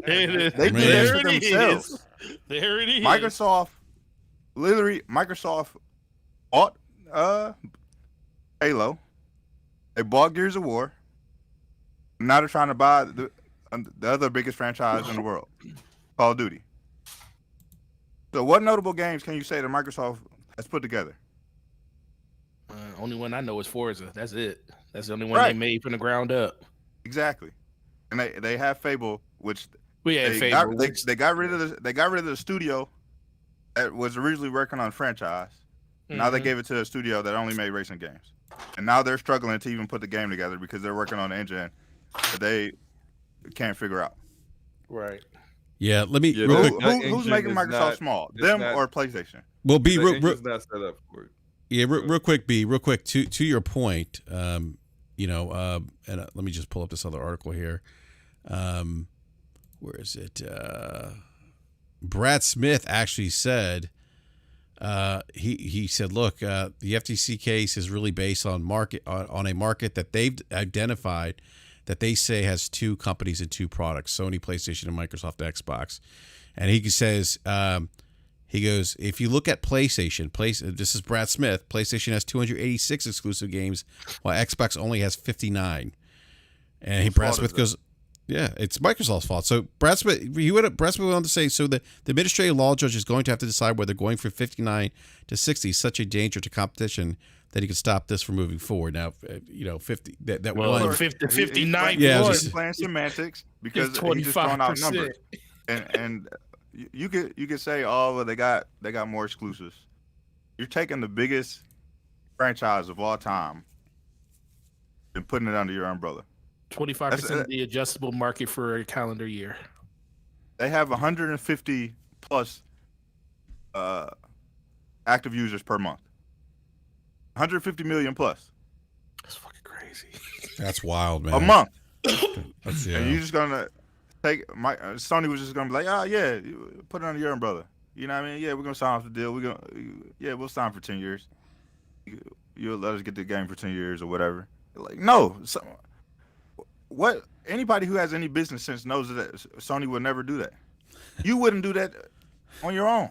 They do that to themselves. There it is. Microsoft bought Halo. They bought Gears of War. Now they're trying to buy the other biggest franchise in the world, Call of Duty. So what notable games can you say that Microsoft has put together? Only one I know is Forza. That's it. That's the only one they made from the ground up. Exactly. And they have Fable, which We had they Fable. got rid of the studio that was originally working on the franchise. Now they gave it to a studio that only made racing games. And now they're struggling to even put the game together because they're working on an engine that they can't figure out. Right. Yeah, let me. Yeah, real quick, Who's making Microsoft small? Them or PlayStation? well, B, The engine's not set up for it. yeah, real quick, B, real quick. To your point, and let me just pull up this other article here. Where is it? Brad Smith actually said. He said, look, the FTC case is really based on a market that they've identified that they say has two companies and two products, Sony, PlayStation, and Microsoft Xbox. And he says, he goes, if you look at PlayStation, this is Brad Smith, PlayStation has 286 exclusive games, while Xbox only has 59. And Brad Smith goes, yeah, it's Microsoft's fault. So Brad Smith went on to say, so the administrative law judge is going to have to decide whether going from 59 to 60 is such a danger to competition that he could stop this from moving forward. Now, 50 that well, one 59. Yeah, he's playing semantics because he's just throwing out numbers. And you could say, oh, well, they got more exclusives. You're taking the biggest franchise of all time and putting it under your umbrella. 25% of the adjustable market for a calendar year. They have 150 plus active users per month. 150 million plus. That's fucking crazy. That's wild, man. A month. That's, And you're just gonna take Sony was just gonna be like, oh yeah, put it under your umbrella. You know what I mean? Yeah, we're gonna sign off the deal. We'll sign for 10 years. You'll let us get the game for 10 years or whatever. Like, no. What? Anybody who has any business sense knows that Sony would never do that. You wouldn't do that on your own.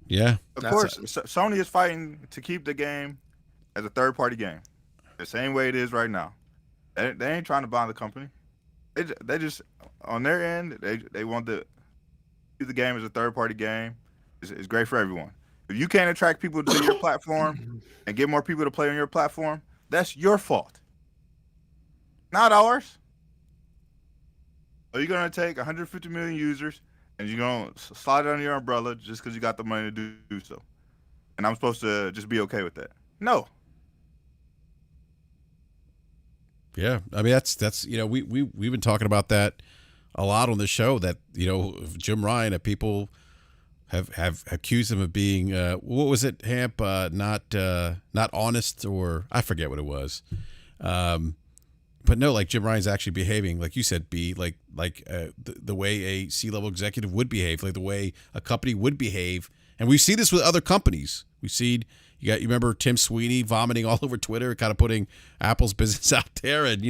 Yeah. Of course, Sony is fighting to keep the game as a third-party game, the same way it is right now. They ain't trying to buy the company. They just on their end they want to keep the game as a third-party game. It's great for everyone. If you can't attract people to your platform and get more people to play on your platform, that's your fault, not ours. Are you gonna take 150 million users and you're gonna slide it under your umbrella just because you got the money to do so? And I'm supposed to just be okay with that? No. Yeah, I mean that's we've been talking about that a lot on the show, that Jim Ryan, that people have accused him of being what was it, Hamp, not honest, or I forget what it was, but no, like Jim Ryan's actually behaving like you said, like the way a C-level executive would behave, like the way a company would behave, and we see this with other companies. We see. You remember Tim Sweeney vomiting all over Twitter, kind of putting Apple's business out there, and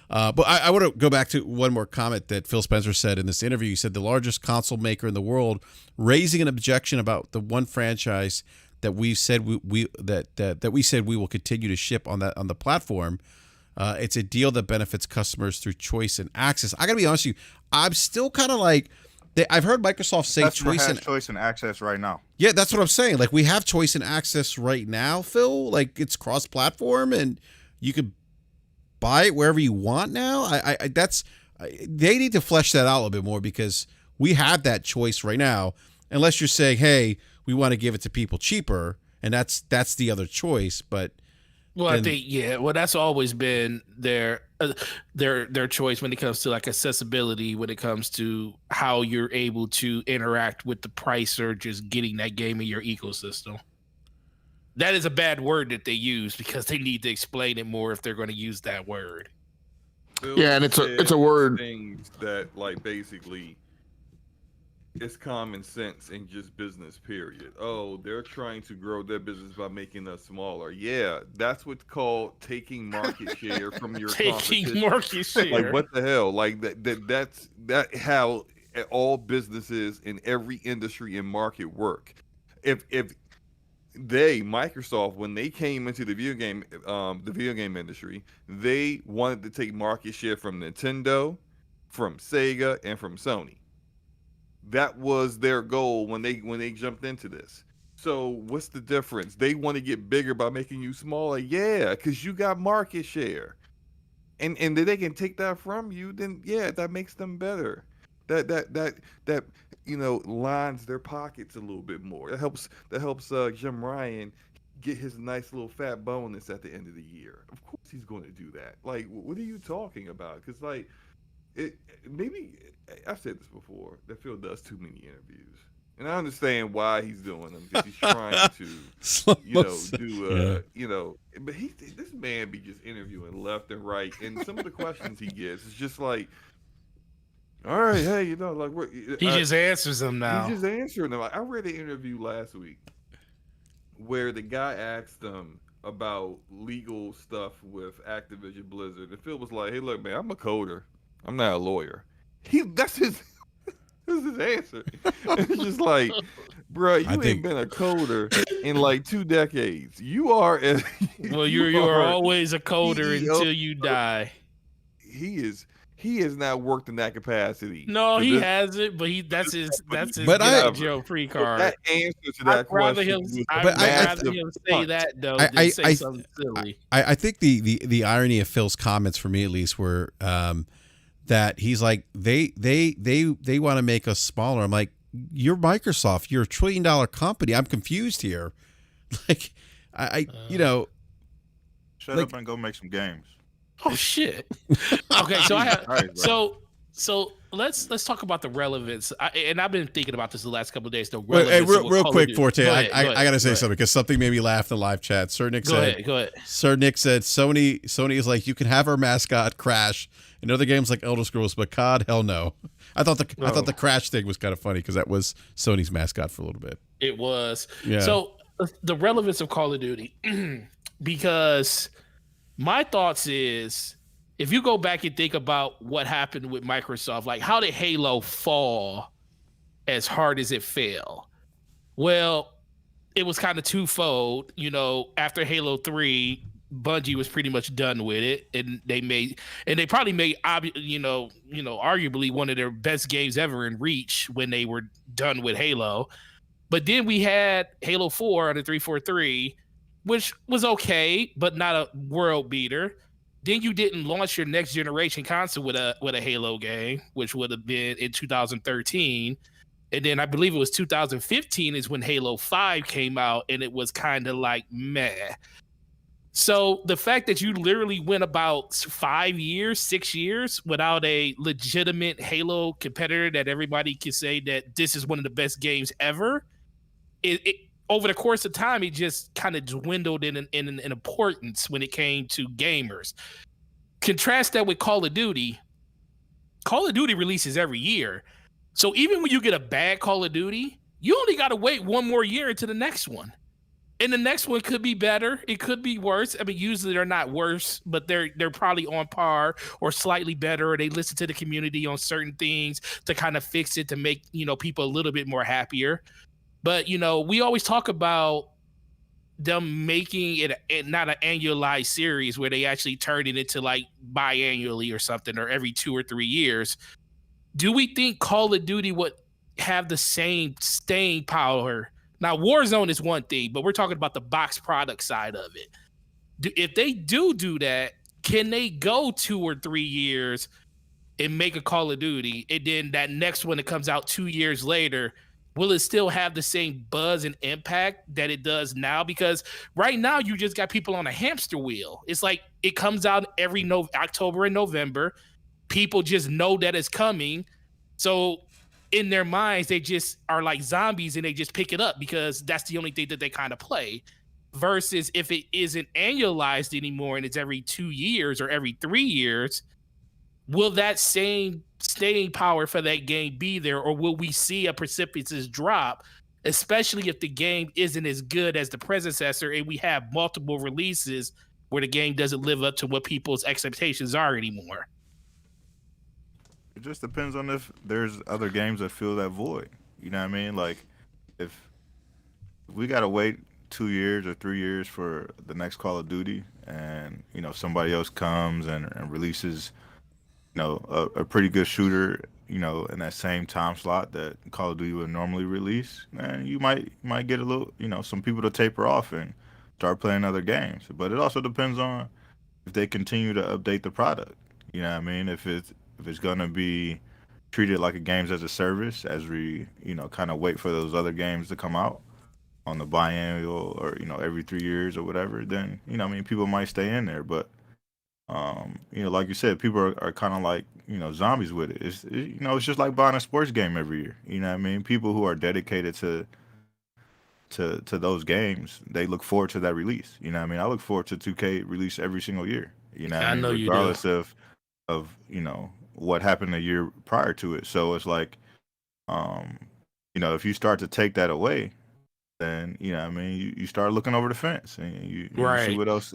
but I want to go back to one more comment that Phil Spencer said in this interview. He said the largest console maker in the world raising an objection about the one franchise that we said we said we will continue to ship on the platform. It's a deal that benefits customers through choice and access. I gotta be honest with you, I'm still kind of like. I've heard Microsoft say choice and access right now. Yeah, that's what I'm saying. Like, we have choice and access right now, Phil. Like, it's cross-platform, and you could buy it wherever you want now. They need to flesh that out a little bit more, because we have that choice right now. Unless you're saying, hey, we want to give it to people cheaper, and that's the other choice. But I think that's always been their choice when it comes to like accessibility, when it comes to how you're able to interact with the price or just getting that game in your ecosystem. That is a bad word that they use, because they need to explain it more if they're going to use that word. Yeah, and it's a word. Things that like basically it's common sense and just business, period. Oh, they're trying to grow their business by making us smaller. Yeah, that's what's called taking market share from your taking market share. Like, what the hell? Like that's how all businesses in every industry and market work. If Microsoft, when they came into the video game industry, they wanted to take market share from Nintendo, from Sega, and from Sony. That was their goal when they jumped into this. So what's the difference? They want to get bigger by making you smaller. Yeah, because you got market share, and they can take that from you. Then yeah, that makes them better. That lines their pockets a little bit more. That helps Jim Ryan get his nice little fat bonus at the end of the year. Of course he's going to do that. Like, what are you talking about? Because like maybe I've said this before, that Phil does too many interviews, and I understand why he's doing them, because he's trying to but this man be just interviewing left and right, and some of the questions he gets is just like, all right, hey, like he just answers them now. He's just answering them. I read an interview last week where the guy asked him about legal stuff with Activision Blizzard, and Phil was like, hey, look, man, I'm a coder. I'm not a lawyer. That's his answer. It's just like, bro, you ain't been a coder in like 2 decades. You are you are always a coder until you die. He has not worked in that capacity. No, he hasn't, but that's his Joe free card. That answer to that question. I'd rather him say that though than say something silly. I think the irony of Phil's comments, for me at least, were that he's like, they want to make us smaller. I'm like, you're Microsoft. You're $1 trillion company. I'm confused here. Like, Shut up and go make some games. Oh shit. Okay, so I have Christ, bro. so let's talk about the relevance. And I've been thinking about this the last couple of days. The Wait, hey, relevance of what real Call of quick, Duty. Forte. Go I, ahead, I, go I ahead, gotta say go ahead. something because something made me laugh in the live chat. Sir Nick Go ahead, go ahead. Sony is like, you can have our mascot Crash in other games like Elder Scrolls, but COD, hell no. I thought the Crash thing was kind of funny because that was Sony's mascot for a little bit. It was. Yeah. So the relevance of Call of Duty, because my thoughts is if you go back and think about what happened with Microsoft, like how did Halo fall as hard as it fell? Well, it was kind of twofold. You know, after Halo 3, Bungie was pretty much done with it, and they probably made arguably one of their best games ever in Reach when they were done with Halo. But then we had Halo 4 on the 343, which was okay, but not a world beater. Then you didn't launch your next generation console with a Halo game, which would have been in 2013. And then I believe it was 2015 is when Halo 5 came out, and it was kind of like meh. So the fact that you literally went about 5 years, 6 years without a legitimate Halo competitor that everybody can say that this is one of the best games ever, it over the course of time, it just kind of dwindled in importance when it came to gamers. Contrast that with Call of Duty. Call of Duty releases every year. So even when you get a bad Call of Duty, you only got to wait one more year into the next one. And the next one could be better. It could be worse. I mean, usually they're not worse, but they're probably on par or slightly better. Or they listen to the community on certain things to kind of fix it to make, people a little bit more happier. But, we always talk about them making it not an annualized series where they actually turn it into like biannually or something, or every 2 or 3 years. Do we think Call of Duty would have the same staying power? Now, Warzone is one thing, but we're talking about the box product side of it. If they do that, can they go 2 or 3 years and make a Call of Duty, and then that next one that comes out 2 years later, will it still have the same buzz and impact that it does now? Because right now you just got people on a hamster wheel. It's like it comes out every October and November. People just know that it's coming. So in their minds, they just are like zombies and they just pick it up because that's the only thing that they kind of play. Versus if it isn't annualized anymore and it's every 2 years or every 3 years, will that same staying power for that game be there, or will we see a precipitous drop, especially if the game isn't as good as the predecessor and we have multiple releases where the game doesn't live up to what people's expectations are anymore? It just depends on if there's other games that fill that void. You know what I mean? Like, if we gotta wait 2 years or 3 years for the next Call of Duty, and somebody else comes and releases, a pretty good shooter, in that same time slot that Call of Duty would normally release, and you might get a little, some people to taper off and start playing other games. But it also depends on if they continue to update the product. You know what I mean? If it's gonna be treated like a games as a service, as we kind of wait for those other games to come out on the biannual or every 3 years or whatever, then people might stay in there. But like you said, people are kind of like zombies with it. It's just like buying a sports game every year. You know what I mean? People who are dedicated to those games, they look forward to that release. You know what I mean? I look forward to 2K release every single year. You know what I mean? know you do. Regardless of what happened a year prior to it. So it's like, if you start to take that away, then you start looking over the fence and you see what else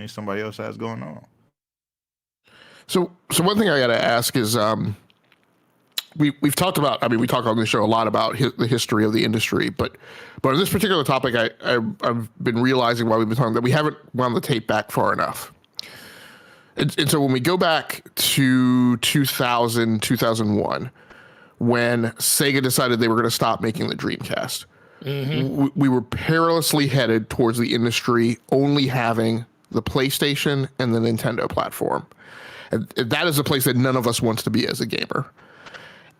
somebody else has going on. So one thing I got to ask is, we've talked about. I mean, we talk on this show a lot about the history of the industry, but on this particular topic, I've been realizing while we've been talking that we haven't wound the tape back far enough. And so when we go back to 2000, 2001, when Sega decided they were going to stop making the Dreamcast, we were perilously headed towards the industry only having the PlayStation and the Nintendo platform. And that is a place that none of us wants to be as a gamer.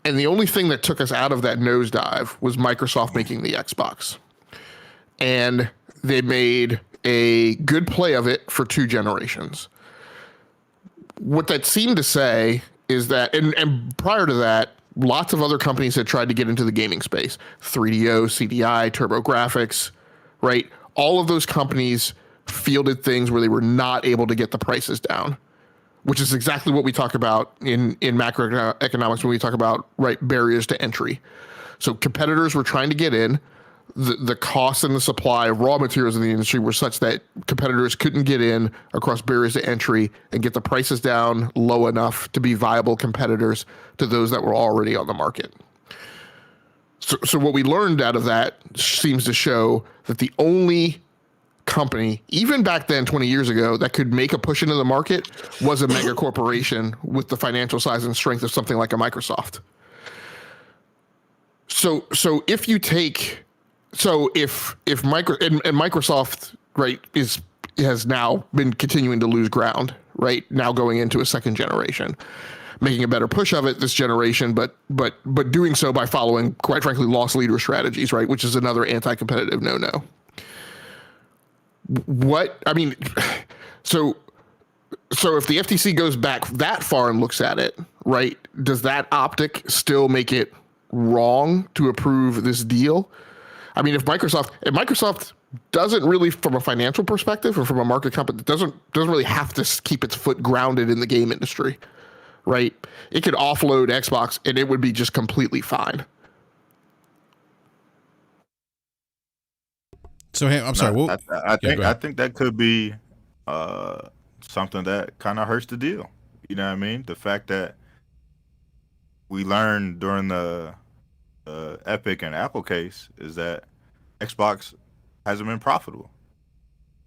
And the only thing that took us out of that nosedive was Microsoft making the Xbox. And they made a good play of it for 2 generations. what that seemed to say is that, and prior to that, lots of other companies had tried to get into the gaming space. 3DO, CDI, TurboGrafx, right? All of those companies fielded things where they were not able to get the prices down, which is exactly what we talk about in macroeconomics when we talk about, right, barriers to entry. So competitors were trying to get in. The cost and the supply of raw materials in the industry were such that competitors couldn't get in across barriers to entry and get the prices down low enough to be viable competitors to those that were already on the market. So what we learned out of that seems to show that the only company, even back then 20 years ago, that could make a push into the market was a mega corporation with the financial size and strength of something like a Microsoft. So if you take, so if Microsoft, right, has now been continuing to lose ground, right, now going into a second generation, making a better push of it this generation, but doing so by following, quite frankly, loss leader strategies, right, which is another anti-competitive no-no. So if the FTC goes back that far and looks at it, right, does that optic still make it wrong to approve this deal? I mean, if Microsoft doesn't really, from a financial perspective or from a market company, doesn't really have to keep its foot grounded in the game industry, right? It could offload Xbox and it would be just completely fine. So hey, I'm sorry. I think that could be something that kind of hurts the deal. You know what I mean? The fact that we learned during the Epic and Apple case is that Xbox hasn't been profitable.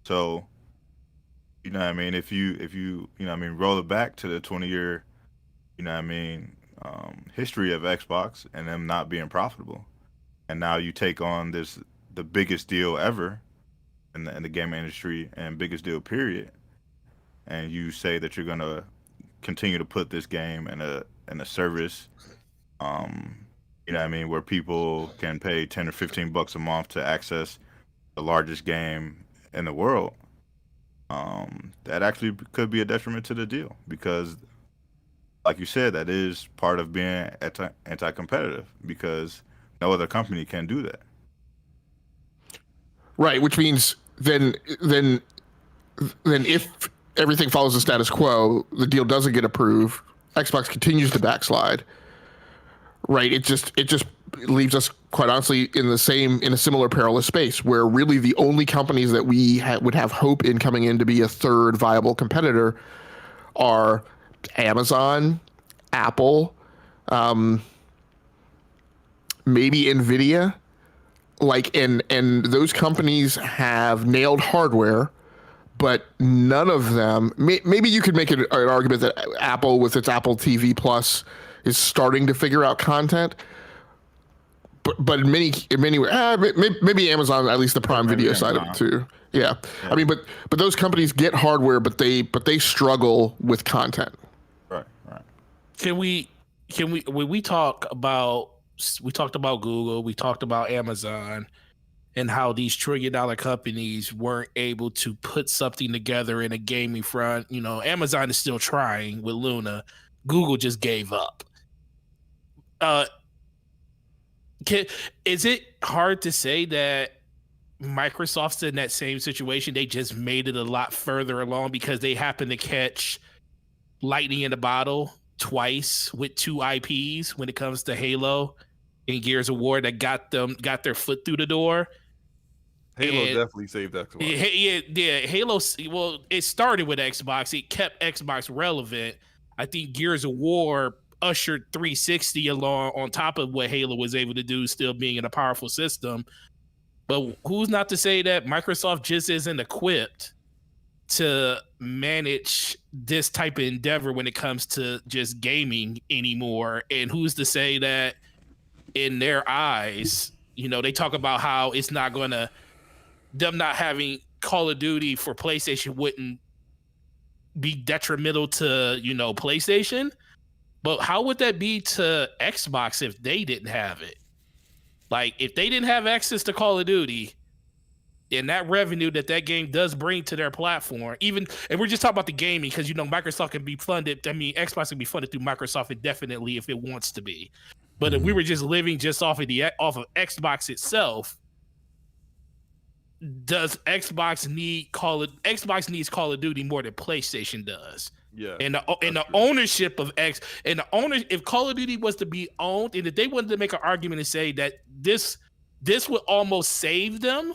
So, you know what I mean? If you you know what I mean, roll it back to the 20-year, you know what I mean, history of Xbox and them not being profitable, and now you take on the biggest deal ever in the gaming industry and biggest deal period, and you say that you're gonna continue to put this game in a service, you know what I mean, where people can pay $10 or $15 a month to access the largest game in the world, that actually could be a detriment to the deal because, like you said, that is part of being anti-competitive because no other company can do that. Right, which means then if everything follows the status quo, the deal doesn't get approved, Xbox continues to backslide. Right, it just leaves us, quite honestly, in a similar perilous space where really the only companies that we would have hope in coming in to be a third viable competitor are Amazon, Apple, maybe Nvidia. Like, and those companies have nailed hardware, but none of them. Maybe you could make an argument that Apple, with its Apple TV Plus, is starting to figure out content. But in many maybe Amazon, at least the Prime Video side of it too. Yeah. I mean, but those companies get hardware, but they struggle with content. Right. When we talked about Google, we talked about Amazon, and how these $1 trillion companies weren't able to put something together in a gaming front. You know, Amazon is still trying with Luna. Google just gave up. Is it hard to say that Microsoft's in that same situation? They just made it a lot further along because they happened to catch lightning in the bottle twice with 2 IPs when it comes to Halo and Gears of War that got their foot through the door. Halo definitely saved Xbox. Yeah. Halo. Well, it started with Xbox. It kept Xbox relevant. I think Gears of War ushered 360 along on top of what Halo was able to do, still being in a powerful system. But who's not to say that Microsoft just isn't equipped to manage this type of endeavor when it comes to just gaming anymore? And who's to say that in their eyes, you know, they talk about how it's not going to, them not having Call of Duty for PlayStation wouldn't be detrimental to, you know, PlayStation. But how would that be to Xbox if they didn't have it? Like, if they didn't have access to Call of Duty, and that revenue that game does bring to their platform, and we're just talking about the gaming, because Microsoft can be funded. I mean, Xbox can be funded through Microsoft indefinitely if it wants to be. But if we were just living just off of Xbox itself, does Xbox need Xbox needs Call of Duty more than PlayStation does? Yeah. And the ownership of if Call of Duty was to be owned, and if they wanted to make an argument and say that this would almost save them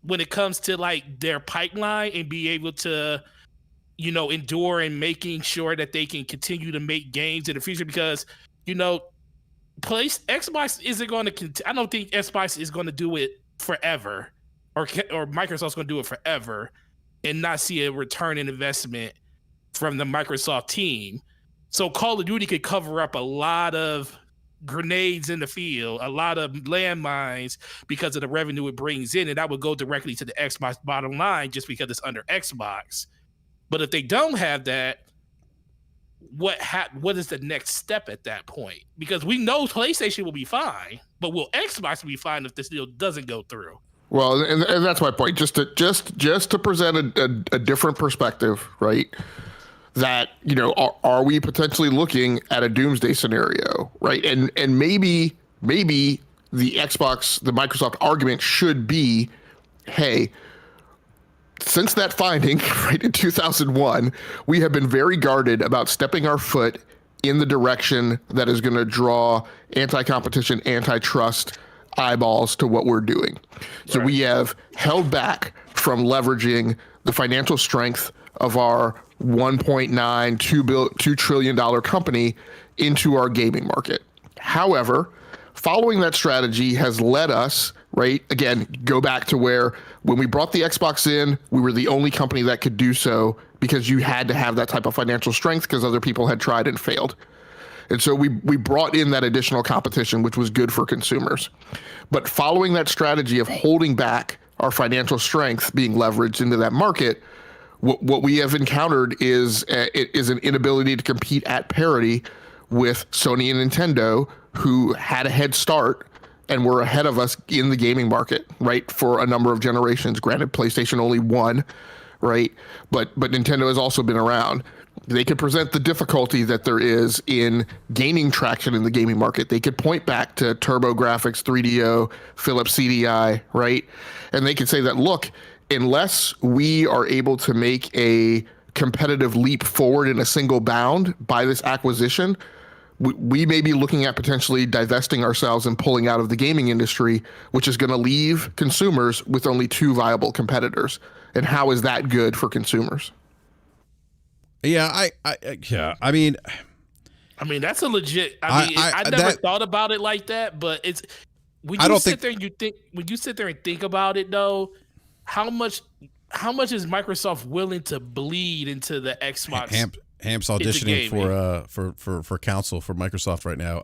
when it comes to like their pipeline and be able to, endure and making sure that they can continue to make games in the future, because, Xbox isn't going to, I don't think Xbox is going to do it forever, or Microsoft's going to do it forever and not see a return in investment from the Microsoft team. So Call of Duty could cover up a lot of grenades in the field, a lot of landmines, because of the revenue it brings in, and that would go directly to the Xbox bottom line just because it's under Xbox. But if they don't have that, what is the next step at that point? Because we know PlayStation will be fine, but will Xbox be fine if this deal doesn't go through? Well, and that's my point. Just to present a different perspective, right? That, are we potentially looking at a doomsday scenario, right? And maybe the Microsoft argument should be, hey, since that finding, right, in 2001, we have been very guarded about stepping our foot in the direction that is going to draw anti-competition, antitrust eyeballs to what we're doing. So we have held back from leveraging the financial strength of our $1.9-2 trillion company into our gaming market. However, following that strategy has led us, right, again, go back to where when we brought the Xbox in, we were the only company that could do so because you had to have that type of financial strength because other people had tried and failed. And so we brought in that additional competition, which was good for consumers. But following that strategy of holding back our financial strength being leveraged into that market, what we have encountered is an inability to compete at parity with Sony and Nintendo, who had a head start and were ahead of us in the gaming market, right, for a number of generations. Granted, PlayStation only won, right, but Nintendo has also been around. They could present the difficulty that there is in gaining traction in the gaming market. They could point back to TurboGrafx, 3DO, Philips CDI, right, and they could say that, look, unless we are able to make a competitive leap forward in a single bound by this acquisition, we may be looking at potentially divesting ourselves and pulling out of the gaming industry, which is going to leave consumers with only two viable competitors. And how is that good for consumers? Yeah, I mean, that's a legit. I never thought about it like that, but it's when you sit there and think about it, though, how much is Microsoft willing to bleed into the Xbox? Hamp's auditioning for counsel for Microsoft right now.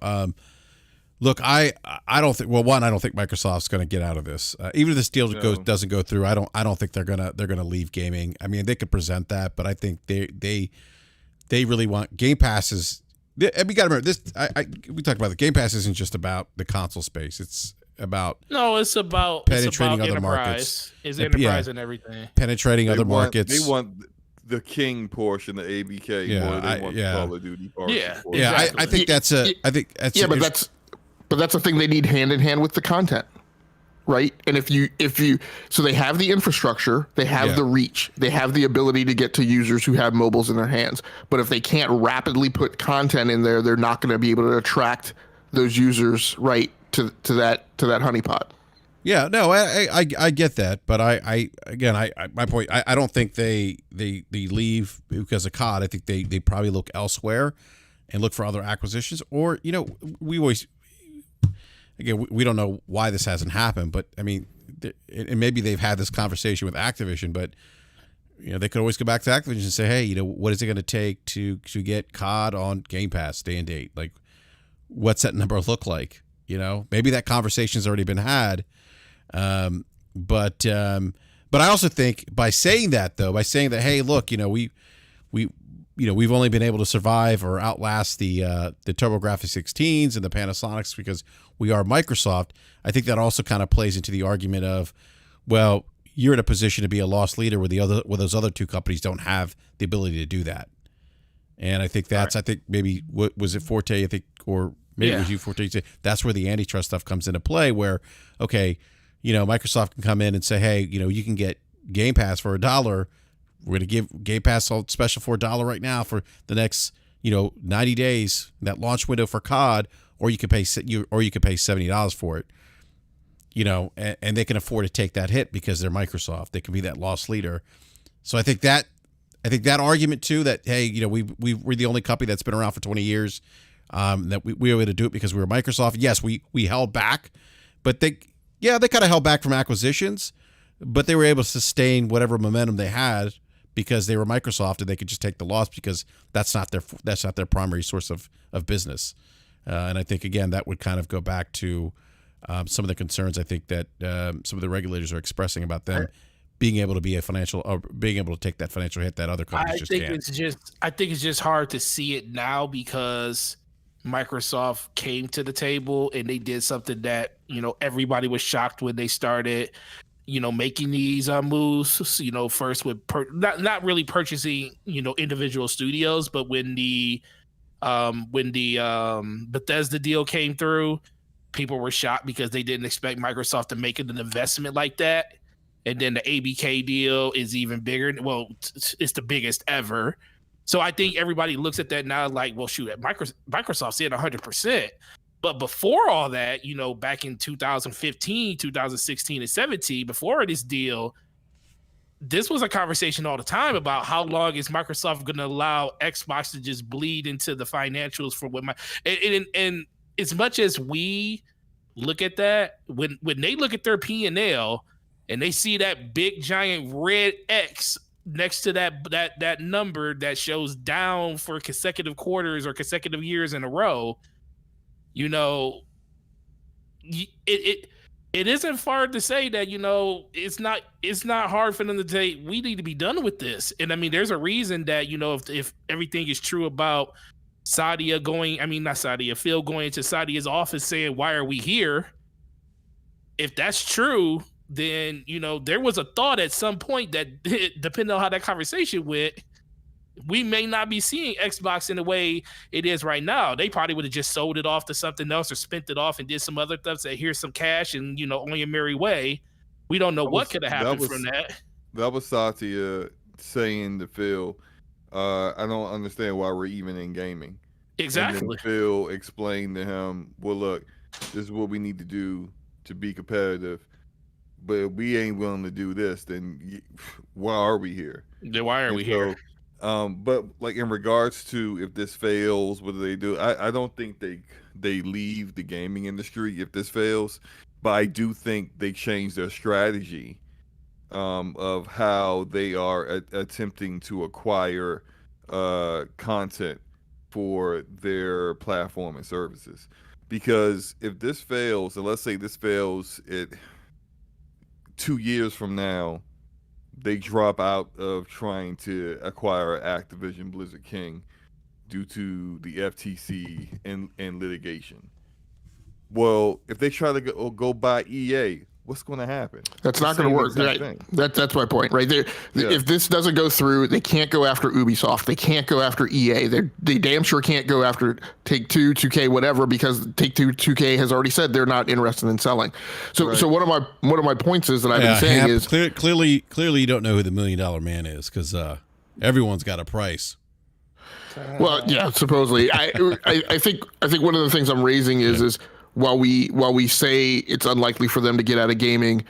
Look, I don't think. Well, one, I don't think Microsoft's going to get out of this. Even if this deal doesn't go through, I don't think they're gonna leave gaming. I mean, they could present that, but I think they really want Game Pass is. We got to remember this. We talked about the Game Pass isn't just about the console space. It's about penetrating other markets. It's enterprise and everything. Penetrating other markets. They want the King portion, the ABK. They want the Call of Duty portion. Yeah. I think that's but that's the thing, they need hand in hand with the content, right? And if you so they have the infrastructure, they have the reach, they have the ability to get to users who have mobiles in their hands. But if they can't rapidly put content in there, they're not going to be able to attract those users right to that honeypot. Yeah, no, I get that, but my point, I don't think they leave because of COD. I think they probably look elsewhere and look for other acquisitions, or we always. Again, we don't know why this hasn't happened, but I mean, and maybe they've had this conversation with Activision, but they could always go back to Activision and say, hey, what is it going to take to get COD on Game Pass day and date? Like, what's that number look like? Maybe that conversation's already been had, but I also think by saying that, hey, look, we've only been able to survive or outlast the TurboGrafx 16s and the Panasonics because we are Microsoft. I think that also kind of plays into the argument of well, you're in a position to be a loss leader where those other two companies don't have the ability to do that. And I think that's, I think maybe, what was it, Forte, I think, or maybe it was you, Forte, you say, that's where the antitrust stuff comes into play, where, okay, Microsoft can come in and say, hey, you can get Game Pass for $1. We're going to give Game Pass all special for $1 right now for the next, 90 days, that launch window for COD, or you could pay $70 for it. And they can afford to take that hit because they're Microsoft. They can be that loss leader. So I think that argument too, that, hey, we're the only company that's been around for 20 years, that we were able to do it because we were Microsoft. Yes, we held back, but they kind of held back from acquisitions, but they were able to sustain whatever momentum they had because they were Microsoft and they could just take the loss because that's not their primary source of business. And I think, again, that would kind of go back to some of the concerns I think that some of the regulators are expressing about them being able to be being able to take that financial hit that other companies can't. I think it's just hard to see it now because Microsoft came to the table and they did something that, everybody was shocked when they started, making these moves, first with not really purchasing, individual studios, but when the Bethesda deal came through, people were shocked because they didn't expect Microsoft to make an investment like that. And then the ABK deal is even bigger. Well, it's the biggest ever. So I think everybody looks at that now like, well, shoot, Microsoft's in 100%. But before all that, back in 2015, 2016, and 17, before this deal, this was a conversation all the time about how long is Microsoft going to allow Xbox to just bleed into the financials for what and as much as we look at that, when they look at their P&L and they see that big giant red X next to that number that shows down for consecutive quarters or consecutive years in a row, it isn't far to say that, it's not hard for them to say we need to be done with this. And I mean, there's a reason that, if everything is true about Phil going into Sadia's office saying, why are we here? If that's true, then, there was a thought at some point that, depending on how that conversation went, we may not be seeing Xbox in the way it is right now. They probably would have just sold it off to something else or spent it off and did some other stuff, said, here's some cash and, on your merry way. We don't know what could have happened from that. That was Satya saying to Phil, I don't understand why we're even in gaming. Exactly. And then Phil explained to him, well, look, this is what we need to do to be competitive. But if we ain't willing to do this, then why are we here? Then why are we here? But like in regards to if this fails, what do they do? I don't think they leave the gaming industry if this fails, but I do think they change their strategy of how they are attempting to acquire content for their platform and services. Because if this fails, and let's say this fails 2 years from now, they drop out of trying to acquire Activision Blizzard King due to the FTC and litigation. Well, if they try to go buy EA, what's going to happen? That's not going to work. Right. That's my point, right there. Yeah. If this doesn't go through, they can't go after Ubisoft. They can't go after EA. They damn sure can't go after Take-Two, 2K, whatever, because Take-Two, 2K has already said they're not interested in selling. So, Right. So one of my points is that I've been saying is clearly you don't know who the $1 Million Man is because everyone's got a price. Well, yeah, supposedly. I think one of the things I'm raising is while we say it's unlikely for them to get out of gaming,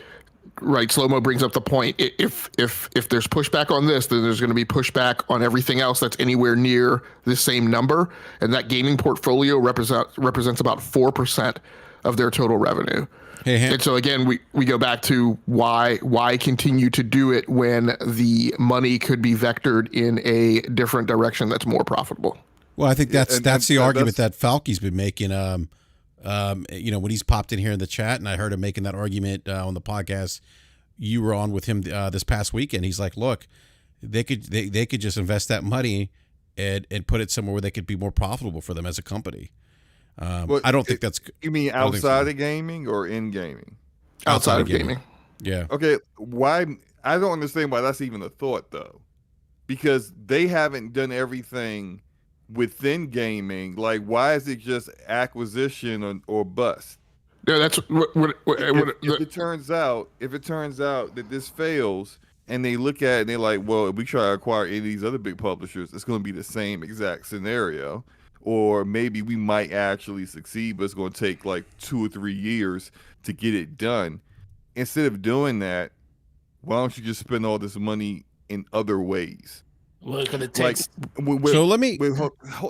right? Slow-mo brings up the point. If there's pushback on this, then there's going to be pushback on everything else that's anywhere near the same number, and that gaming portfolio represents about 4% of their total revenue. And so again, we go back to why continue to do it when the money could be vectored in a different direction that's more profitable. Well, I think that's the argument that Falky's been making. When he's popped in here in the chat, and I heard him making that argument on the podcast you were on with him this past weekend. He's like, look, they could just invest that money and put it somewhere where they could be more profitable for them as a company. I don't think that's. You mean outside of gaming or in gaming? Outside of gaming. Yeah. Okay, why? I don't understand why that's even a thought though, because they haven't done everything within gaming. Like, why is it just acquisition or bust? Yeah, that's If it turns out that this fails and they look at it and they're like, well, if we try to acquire any of these other big publishers, it's going to be the same exact scenario, or maybe we might actually succeed, but it's going to take like 2 or 3 years to get it done. Instead of doing that, why don't you just spend all this money in other ways? Well, it's gonna Like, take. So let me.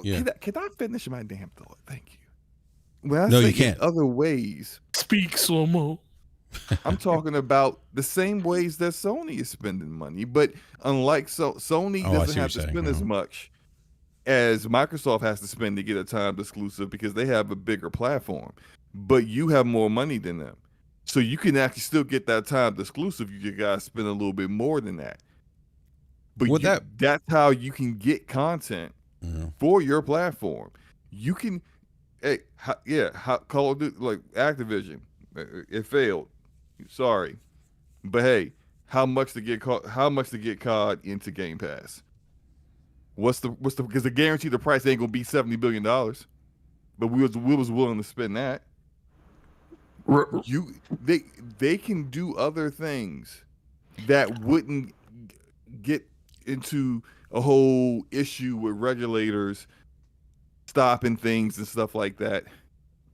Yeah. can I finish my damn thought? Thank you. When I No, say you can't. in other ways, Speak slow mo. I'm talking about the same ways that Sony is spending money, but unlike Sony Oh, I doesn't see what have to you're saying, spend as yeah. much as Microsoft has to spend to get a timed exclusive because they have a bigger platform, but you have more money than them, so you can actually still get that timed exclusive. You gotta spend a little bit more than that, but Would that- that's how you can get content for your platform. You can, Call of Duty, like Activision, it failed. Sorry, but hey, how much to get COD into Game Pass? What's the because the guarantee the price ain't gonna be $70 billion, but we was willing to spend that. They can do other things that wouldn't get into a whole issue with regulators stopping things and stuff like that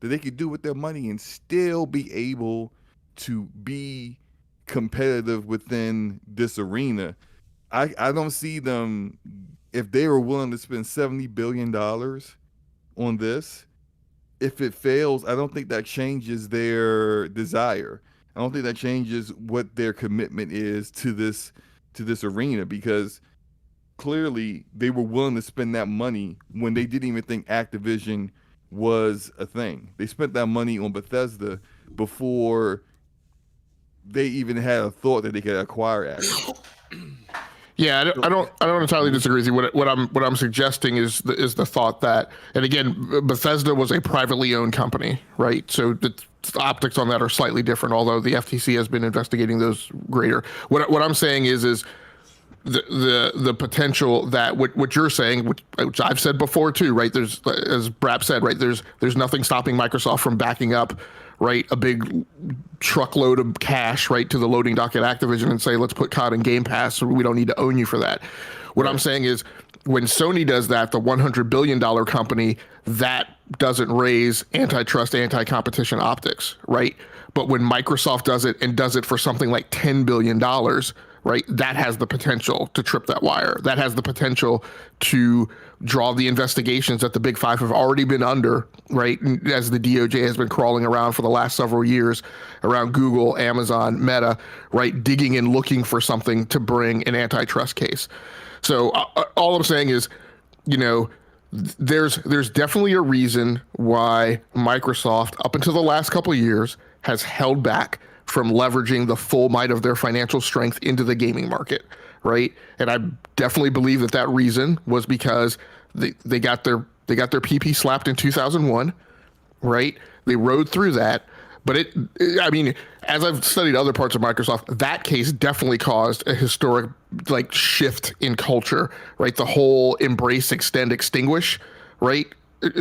they could do with their money and still be able to be competitive within this arena. I don't see them, if they were willing to spend $70 billion on this, if it fails, I don't think that changes their desire. I don't think that changes what their commitment is to this arena, because clearly they were willing to spend that money when they didn't even think Activision was a thing. They spent that money on Bethesda before they even had a thought that they could acquire Activision. Yeah, I don't entirely disagree with you. What I'm suggesting is the thought that, and again, Bethesda was a privately owned company, right? So the optics on that are slightly different, although the FTC has been investigating those greater. What I'm saying is the potential that what you're saying, which I've said before too, right? There's, as BRAP said, right? There's nothing stopping Microsoft from backing up, right, a big truckload of cash, right, to the loading dock at Activision and say, let's put COD in Game Pass, so we don't need to own you for that. What I'm saying is, when Sony does that, the $100 billion company, that doesn't raise antitrust, anti-competition optics, right? But when Microsoft does it and does it for something like $10 billion, right, that has the potential to trip that wire. That has the potential to draw the investigations that the Big Five have already been under, right, as the DOJ has been crawling around for the last several years around Google, Amazon, Meta, right, digging and looking for something to bring an antitrust case. So all I'm saying is, you know, there's definitely a reason why Microsoft, up until the last couple of years, has held back from leveraging the full might of their financial strength into the gaming market, right? And I definitely believe that reason was because they got their PP slapped in 2001, right? They rode through that, but I mean, as I've studied other parts of Microsoft, that case definitely caused a historic like shift in culture, right? The whole embrace, extend, extinguish, right,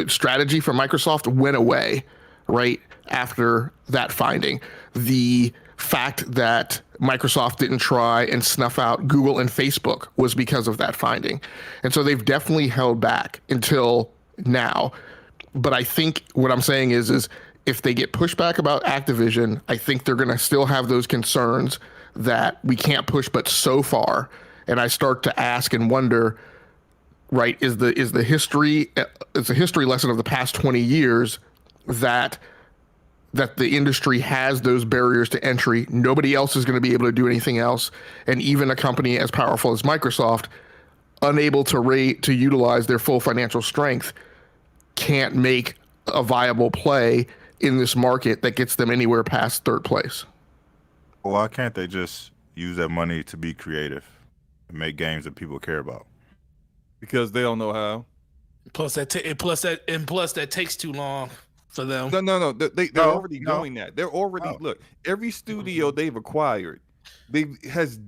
strategy from Microsoft went away, right, after that finding. The fact that Microsoft didn't try and snuff out Google and Facebook was because of that finding. And so they've definitely held back until now. But I think what I'm saying is if they get pushback about Activision, I think they're going to still have those concerns that we can't push but so far. And I start to ask and wonder, right, is the history lesson of the past 20 years that the industry has those barriers to entry. Nobody else is going to be able to do anything else. And even a company as powerful as Microsoft, unable to utilize their full financial strength, can't make a viable play in this market that gets them anywhere past third place. Well, why can't they just use that money to be creative and make games that people care about? Because they don't know how. Plus that takes too long. for them. No. They're No, already no. doing that. They're already Oh. look. Every studio they've acquired, they has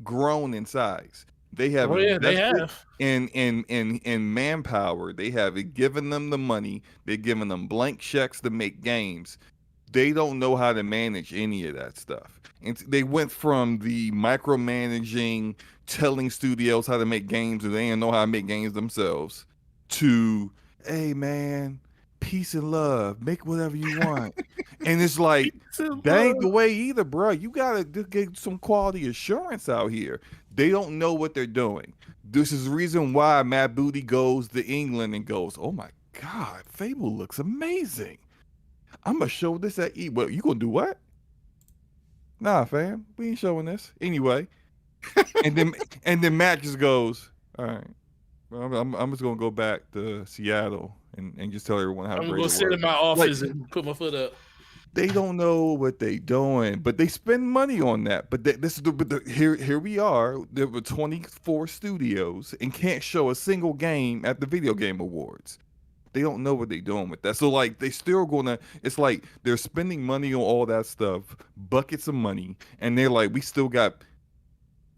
grown in size. They have Oh yeah, they invested have. in manpower. They have given them the money. They're giving them blank checks to make games. They don't know how to manage any of that stuff. And they went from the micromanaging, telling studios how to make games, and they didn't know how to make games themselves, to, hey man, peace and love, make whatever you want. And it's like, that ain't the way either, bro. You gotta get some quality assurance out here. They don't know what they're doing. This is the reason why Matt Booty goes to England and goes, oh my God, Fable looks amazing. I'm gonna show this at Well, you gonna do what? Nah, fam, we ain't showing this anyway. and then Matt just goes, all right, well, I'm just gonna go back to Seattle and just tell everyone how I'm great gonna it go sit was. in my office and put my foot up. They don't know what they doing, but they spend money on that. But here we are. There were 24 studios and can't show a single game at the Video Game Awards. They don't know what they're doing with that. So like they still gonna, it's like they're spending money on all that stuff, buckets of money, and they're like, we still got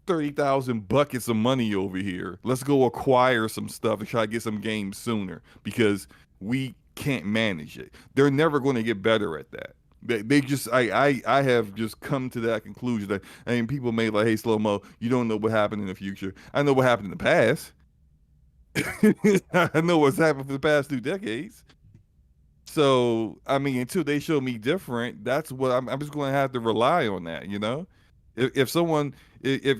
30,000 buckets of money over here. Let's go acquire some stuff and try to get some games sooner because we can't manage it. They're never going to get better at that. They just I have just come to that conclusion that, I mean, people may like, hey, Slow Mo, you don't know what happened in the future. I know what happened in the past. I know what's happened for the past 2 decades. So I mean, until they show me different, that's what I'm just going to have to rely on that. You know, if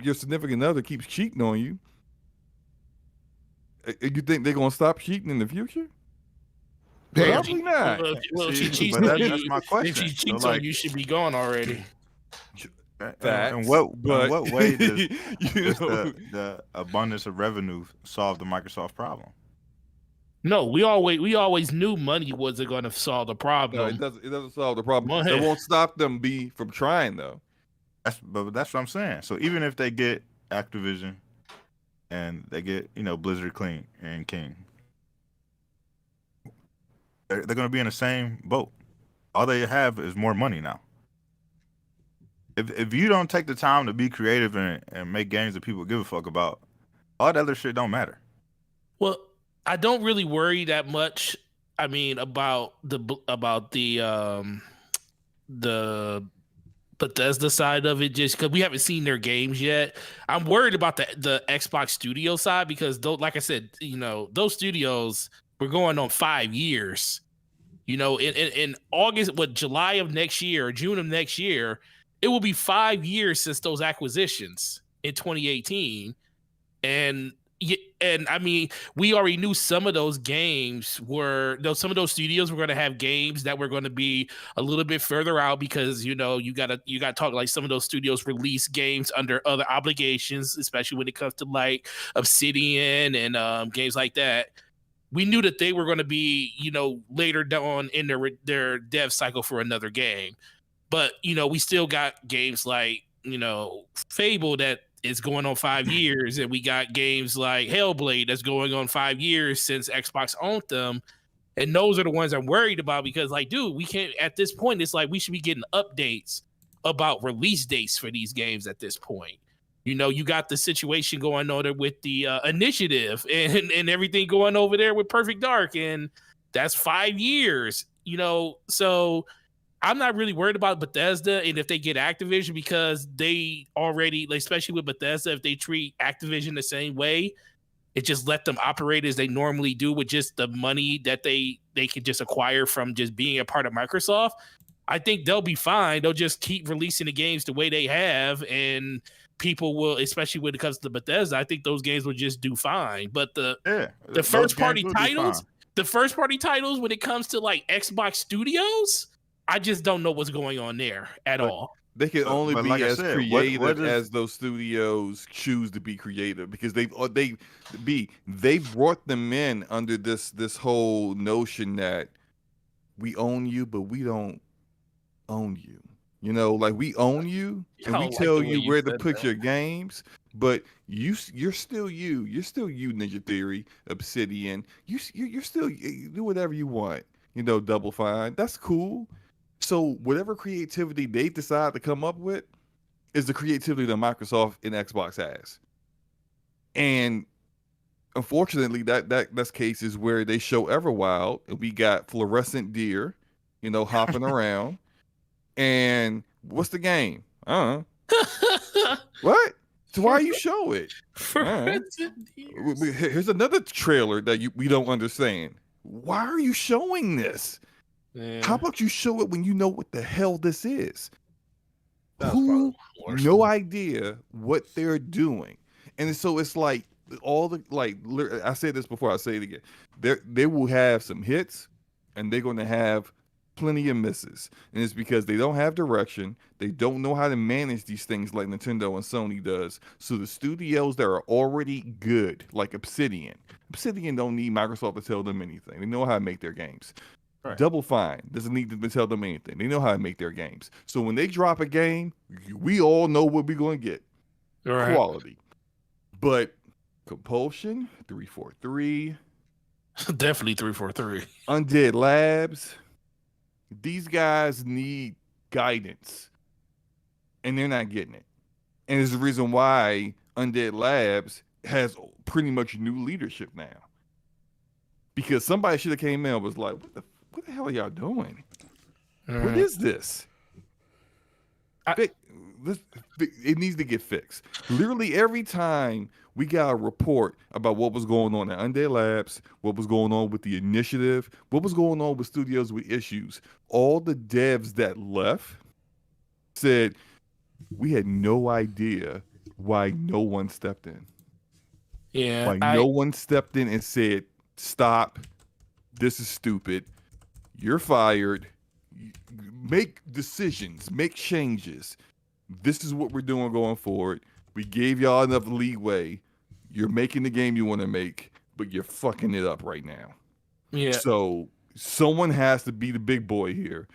your significant other keeps cheating on you, you think they're going to stop cheating in the future? Probably not. Well, if she See, cheats but on that's you, my if question. she So, cheats like, on you, should be gone already. in what way does the abundance of revenue solve the Microsoft problem? No, we always knew money wasn't going to solve the No, problem. it doesn't solve the problem. Go It ahead. won't stop them from trying though. But that's what I'm saying. So even if they get Activision and they get, Blizzard King, they're going to be in the same boat. All they have is more money now. If you don't take the time to be creative and make games that people give a fuck about, all that other shit don't matter. Well, I don't really worry that much. I mean, about the Bethesda side of it, just because we haven't seen their games yet. I'm worried about the Xbox Studio side because, like I said, those studios were going on 5 years. In August, July of next year or June of next year, it will be 5 years since those acquisitions in 2018, and I mean, we already knew some of those games some of those studios were going to have games that were going to be a little bit further out because you got to talk, like, some of those studios release games under other obligations, especially when it comes to like Obsidian and games like that. We knew that they were going to be later down in their dev cycle for another game, but we still got games like Fable that is going on 5 years, and we got games like Hellblade that's going on 5 years since Xbox owned them. And those are the ones I'm worried about because, like, dude, we can't, at this point, it's like we should be getting updates about release dates for these games at this point. You got the situation going on there with the Initiative and everything going over there with Perfect Dark, and that's 5 years, so I'm not really worried about Bethesda and if they get Activision because they already, especially with Bethesda, if they treat Activision the same way, it just let them operate as they normally do with just the money that they can just acquire from just being a part of Microsoft. I think they'll be fine. They'll just keep releasing the games the way they have, and people will, especially when it comes to Bethesda, I think those games will just do fine. But the first party titles, when it comes to like Xbox Studios, I just don't know what's going on there at all. They can only be like I as said, creative as those studios choose to be creative because they brought them in under this whole notion that we own you, but we don't own you. Like we own you and we tell you where to put your games, but you're still you. You're still you, Ninja Theory, Obsidian. You're still, do whatever you want. Double Fine. That's cool. So whatever creativity they decide to come up with is the creativity that Microsoft and Xbox has. And unfortunately, that's cases where they show Everwild and we got fluorescent deer, hopping around. And what's the game? What? So why you show it? Here's another trailer that we don't understand. Why are you showing this? Yeah. How about you show it when you know what the hell this is? That's Who probably no idea what they're doing. And so it's like I said this before, I'll say it again. They will have some hits and they're going to have plenty of misses. And it's because they don't have direction. They don't know how to manage these things like Nintendo and Sony does. So the studios that are already good, like Obsidian don't need Microsoft to tell them anything. They know how to make their games. Right. Double Fine doesn't need to tell them anything. They know how to make their games. So when they drop a game, we all know what we're going to get. Right. Quality. But Compulsion, 343. Definitely 343. Undead Labs. These guys need guidance. And they're not getting it. And it's the reason why Undead Labs has pretty much new leadership now. Because somebody should have came in and was like, what the hell are y'all doing? What is this? It needs to get fixed. Literally every time we got a report about what was going on at Undead Labs, what was going on with the initiative, what was going on with studios with issues, all the devs that left said, we had no idea why no one stepped in. Yeah. Why no one stepped in and said, stop, this is stupid, you're fired, make decisions, make changes. This is what we're doing going forward. We gave y'all enough leeway. You're making the game you want to make, but you're fucking it up right now. Yeah. So someone has to be the big boy here.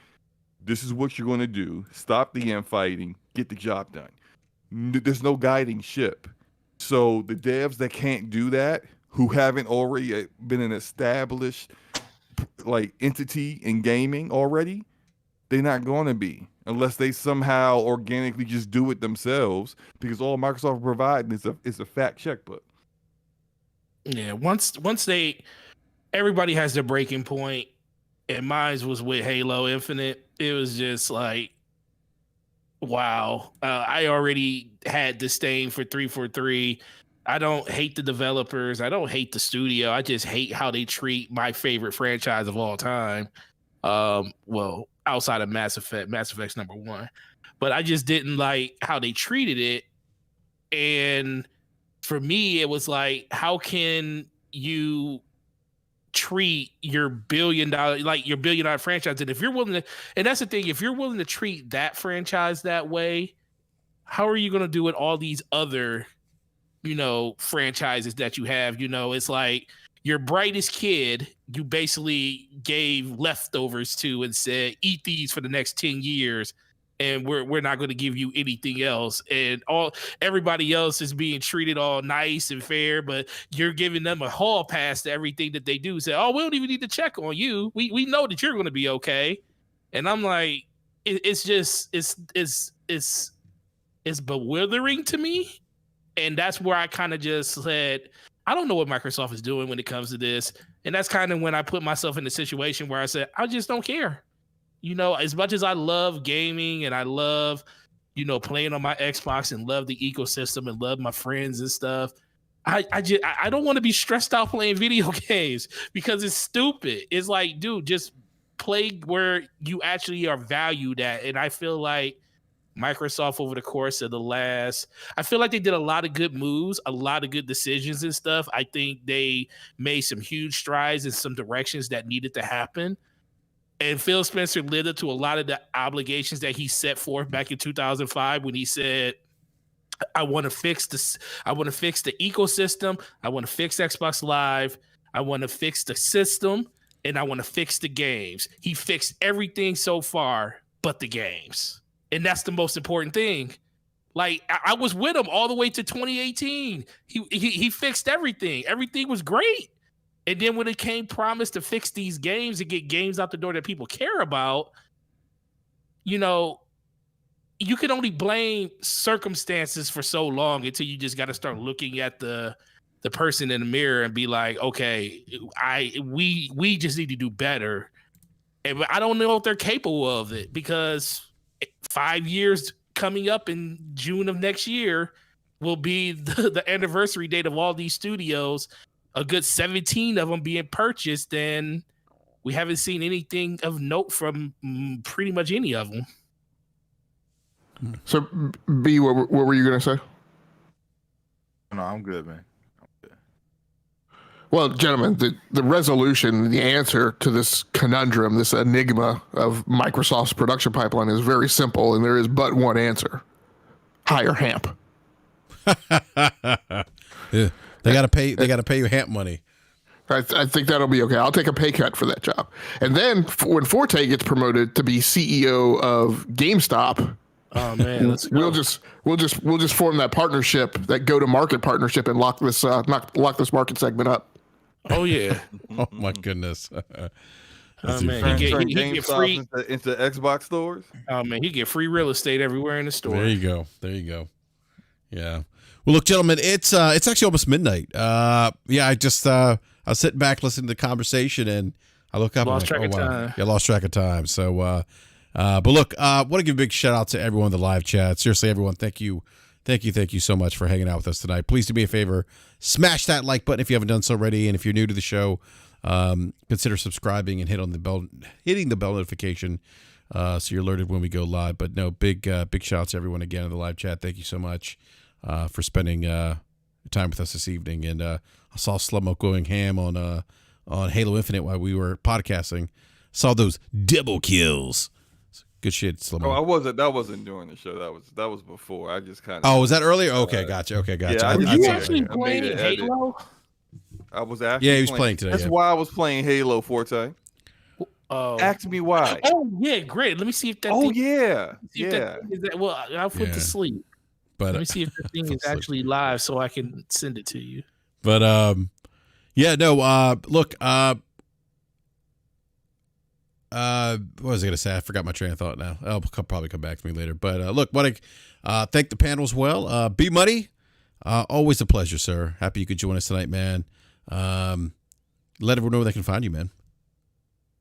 This is what you're going to do. Stop the infighting. Get the job done. There's no guiding ship. So the devs that can't do that, who haven't already been an established entity in gaming already, they're not going to be, unless they somehow organically just do it themselves, because all Microsoft providing is a fat checkbook. Yeah, once everybody has their breaking point, and mine was with Halo Infinite. It was just like, wow. I already had disdain for 343. I don't hate the developers. I don't hate the studio. I just hate how they treat my favorite franchise of all time. Well, outside of Mass Effect. Mass Effect's number one. But I just didn't like how they treated it. And for me, it was like, how can you treat your billion dollar franchise? And if you're willing to, and that's the thing, if you're willing to treat that franchise that way, how are you going to do it all these other, franchises that you have? It's like your brightest kid, you basically gave leftovers to and said, eat these for the next 10 years. And we're not going to give you anything else. And everybody else is being treated all nice and fair, but you're giving them a hall pass to everything that they do. Say, oh, we don't even need to check on you. We know that you're going to be okay. And I'm like, it's bewildering to me. And that's where I kind of just said, I don't know what Microsoft is doing when it comes to this. And that's kind of when I put myself in a situation where I said, I just don't care. As much as I love gaming and I love, playing on my Xbox and love the ecosystem and love my friends and stuff, I don't want to be stressed out playing video games because it's stupid. It's like, dude, just play where you actually are valued at. And I feel like Microsoft over the course of I feel like they did a lot of good moves, a lot of good decisions and stuff. I think they made some huge strides in some directions that needed to happen. And Phil Spencer lived up to a lot of the obligations that he set forth back in 2005 when he said, I want to fix this. I want to fix the ecosystem. I want to fix Xbox Live. I want to fix the system, and I want to fix the games. He fixed everything so far but the games. And that's the most important thing. Like, I was with him all the way to 2018. He fixed everything. Everything was great. And then when it came promised to fix these games and get games out the door that people care about, you know, you can only blame circumstances for so long until you just got to start looking at the person in the mirror and be like, okay, we just need to do better. And I don't know if they're capable of it, because 5 years coming up in June of next year will be the anniversary date of all these studios. A good 17 of them being purchased, and we haven't seen anything of note from pretty much any of them. So, B, what were you going to say? No, I'm good, man. Well, gentlemen, the resolution, the answer to this conundrum, this enigma of Microsoft's production pipeline is very simple, and there is but one answer: hire Hamp. Yeah. They gotta pay. They gotta pay you Hamp money. I think that'll be okay. I'll take a pay cut for that job. And then when Forte gets promoted to be CEO of GameStop, oh man, let's go. we'll just form that partnership, that go-to-market partnership, and lock this market segment up. Oh yeah. Oh my goodness. Oh man, Turn he get GameStop free. into Xbox stores. Oh man, he get free real estate everywhere in the store. There you go. There you go. Yeah. Well, look, gentlemen, it's actually almost midnight. Yeah, I just I was sitting back listening to the conversation, and I look up. Lost and I'm track of time. Yeah, lost track of time. So, but look, I want to give a big shout out to everyone in the live chat. Seriously, everyone, thank you so much for hanging out with us tonight. Please do me a favor, smash that like button if you haven't done so already, and if you're new to the show, consider subscribing and hitting the bell notification, so you're alerted when we go live. But no, big shout out to everyone again in the live chat. Thank you so much for spending time with us this evening. And I saw Slummo going ham on Halo Infinite while we were podcasting. Saw those double kills. Good shit, Slummo. That wasn't during the show. That was before. I just kind of. Oh, was that earlier? Okay, gotcha. Okay, gotcha. Yeah, Were I you did. actually I playing made it Halo? I was actually. Yeah, he was playing today. That's Yeah. why I was playing Halo, Forte. Oh. Ask me why. Oh yeah, great. Let me see if that. Oh thing, yeah, see if that thing is that, well, I went Yeah. to sleep. But Let me see if the thing is actually live, so I can send it to you. But yeah, no. Look, what was I gonna say? I forgot my train of thought now. I'll probably come back to me later. But look, want to thank the panel as well. B Money, always a pleasure, sir. Happy you could join us tonight, man. Let everyone know where they can find you, man.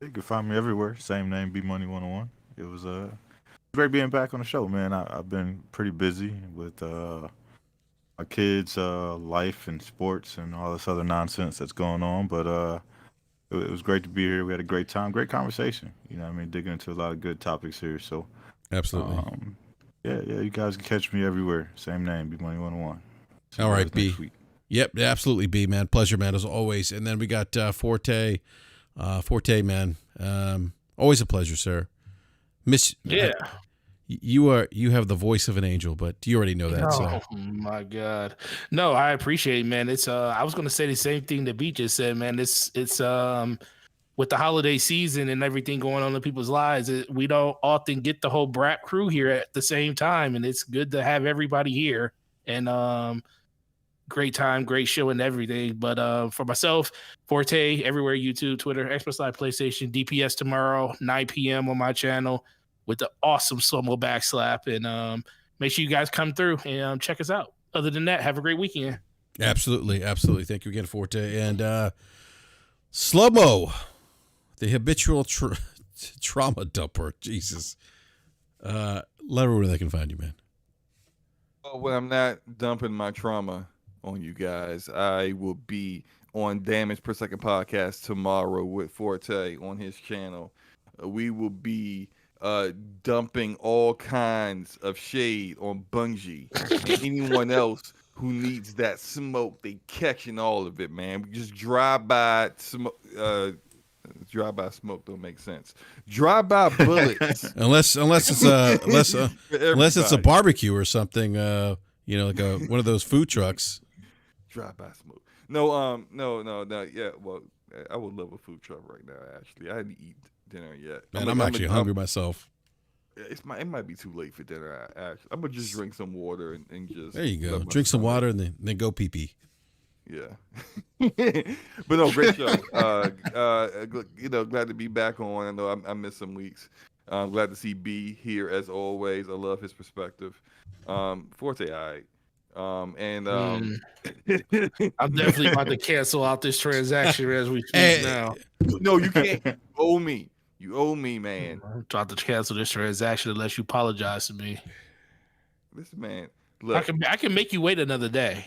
You can find me everywhere. Same name, B Money 101. It was great being back on the show, man. I've been pretty busy with my kids' life and sports and all this other nonsense that's going on. But it was great to be here. We had a great time, great conversation. You know what I mean? Digging into a lot of good topics here. So Absolutely. yeah, you guys can catch me everywhere. Same name, B Money 101. All right, B. Next week. Yep, absolutely, B, man. Pleasure, man, as always. And then we got Forte. Forte, man. Always a pleasure, sir. Miss. Yeah. You have the voice of an angel, but you already know that. So. Oh my God. No, I appreciate it, man. It's I was gonna say the same thing that B just said, man. It's with the holiday season and everything going on in people's lives, we don't often get the whole BRAP crew here at the same time, and it's good to have everybody here. And great time, great show and everything. But for myself, Forte, everywhere, YouTube, Twitter, Xbox Live, PlayStation, DPS tomorrow, 9 p.m. on my channel with the awesome Slow-Mo backslap. And make sure you guys come through and check us out. Other than that, have a great weekend. Absolutely. Thank you again, Forte. And Slow-Mo, the habitual trauma dumper. Jesus. Let everyone know they can find you, man. Well, when I'm not dumping my trauma on you guys, I will be on Damage Per Second podcast tomorrow with Forte on his channel. We will be dumping all kinds of shade on Bungie and anyone else who needs that smoke. They catching all of it, man. We just drive-by smoke. Drive-by smoke don't make sense. Drive-by bullets. unless it's a barbecue or something. Like one of those food trucks. Drive-by smoke. No. Yeah, well, I would love a food truck right now. Actually, I didn't eat dinner yet. Man, I'm actually hungry myself. It might be too late for dinner. Actually, I'm gonna just drink some water and just. There you go. Drink some water and then go pee pee. Yeah. But no, great show. Glad to be back on. I know I missed some weeks. I'm glad to see B here as always. I love his perspective. Forte, all right. I'm definitely about to cancel out this transaction as we speak Hey. now. No, you can't. You owe me. You owe me, man. I'm about to cancel this transaction unless you apologize to me. Listen, man. Look, I can make you wait another day.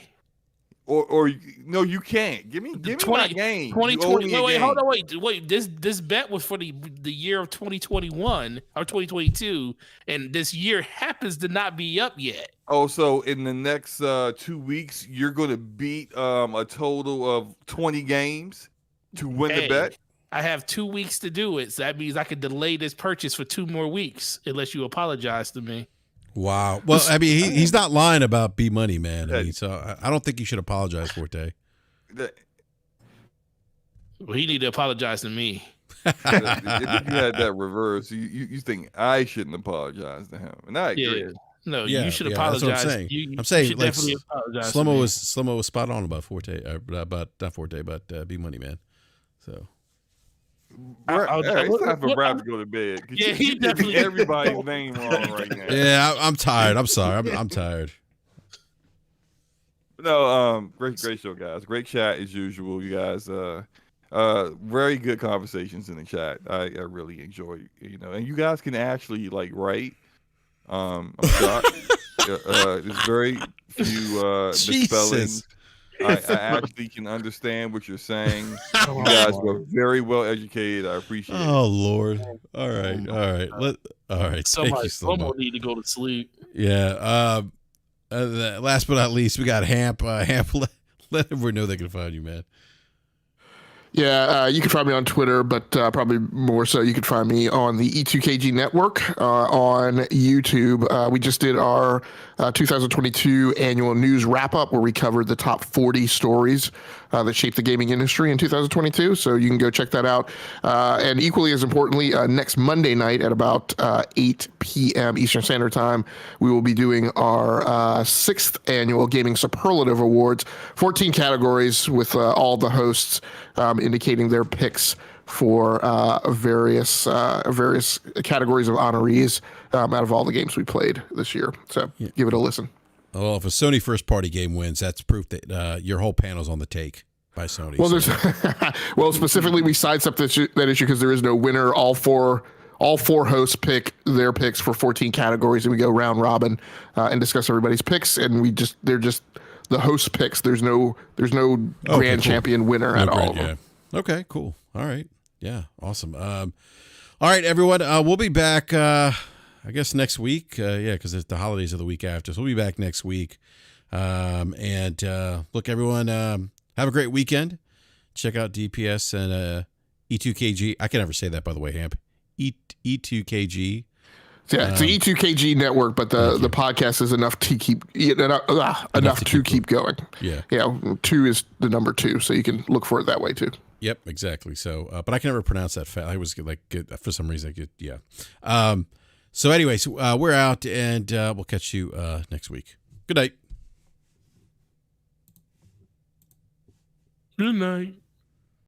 or no, you can't. Give me my game. 2020. Wait, hold on, wait. This bet was for the year of 2021 or 2022, and this year happens to not be up yet. Oh, so in the next 2 weeks, you're going to beat a total of 20 games to win the bet? I have 2 weeks to do it, so that means I could delay this purchase for 2 more weeks unless you apologize to me. Wow. Well, I mean, he's not lying about B Money, man. I mean, so I don't think you should apologize, Forte. Well, he need to apologize to me. If you had that reverse, you think I shouldn't apologize to him, and I agree. Yeah. No, you should apologize. That's what I'm saying. You should like, definitely apologize. Slomo was spot on about Forte, about not Forte, but B Money, man. So. It's time for Brap to go to bed. Yeah, he definitely everybody's name wrong right now. Yeah, I'm tired. I'm sorry. I'm tired. No, great show, guys. Great chat as usual, you guys. Very good conversations in the chat. I really enjoy, and you guys can actually like write. I'm shocked. There's very few misspellings. I actually can understand what you're saying. You guys were very well educated. I appreciate it. Oh Lord! All right. Thank you so much. Someone need to go to sleep. Yeah. Last but not least, we got Hamp. Hamp, let everyone know they can find you, man. Yeah, you can find me on Twitter, but probably more so you can find me on the E2KG network on YouTube. We just did our 2022 annual news wrap-up where we covered the top 40 stories that shaped the gaming industry in 2022, so you can go check that out. And equally as importantly, next Monday night at about 8 p.m. Eastern Standard Time, we will be doing our 6th annual Gaming Superlative Awards, 14 categories with all the hosts indicating their picks for various categories of honorees out of all the games we played this year. So give it a listen. Well, if a Sony first-party game wins, that's proof that your whole panel's on the take by Sony. Well, well, specifically, we sidestepped that issue because there is no winner. All four hosts pick their picks for 14 categories, and we go round robin and discuss everybody's picks. And they're just the host picks. There's no grand champion winner at all. Yeah. Okay. Cool. All right. Yeah. Awesome. All right, everyone. We'll be back. I guess next week. Because the holidays are the week after, so we'll be back next week. And look, everyone. Have a great weekend. Check out DPS and E2KG. I can never say that, by the way, Hamp. E2KG. Yeah, it's the E2KG network, but the podcast is enough to keep keep going. Yeah. Yeah, 2 is the number 2, so you can look for it that way too. Yep, exactly. So, but I can never pronounce that fast. I was like, for some reason, yeah. So, anyways, we're out, and we'll catch you next week. Good night. Good night.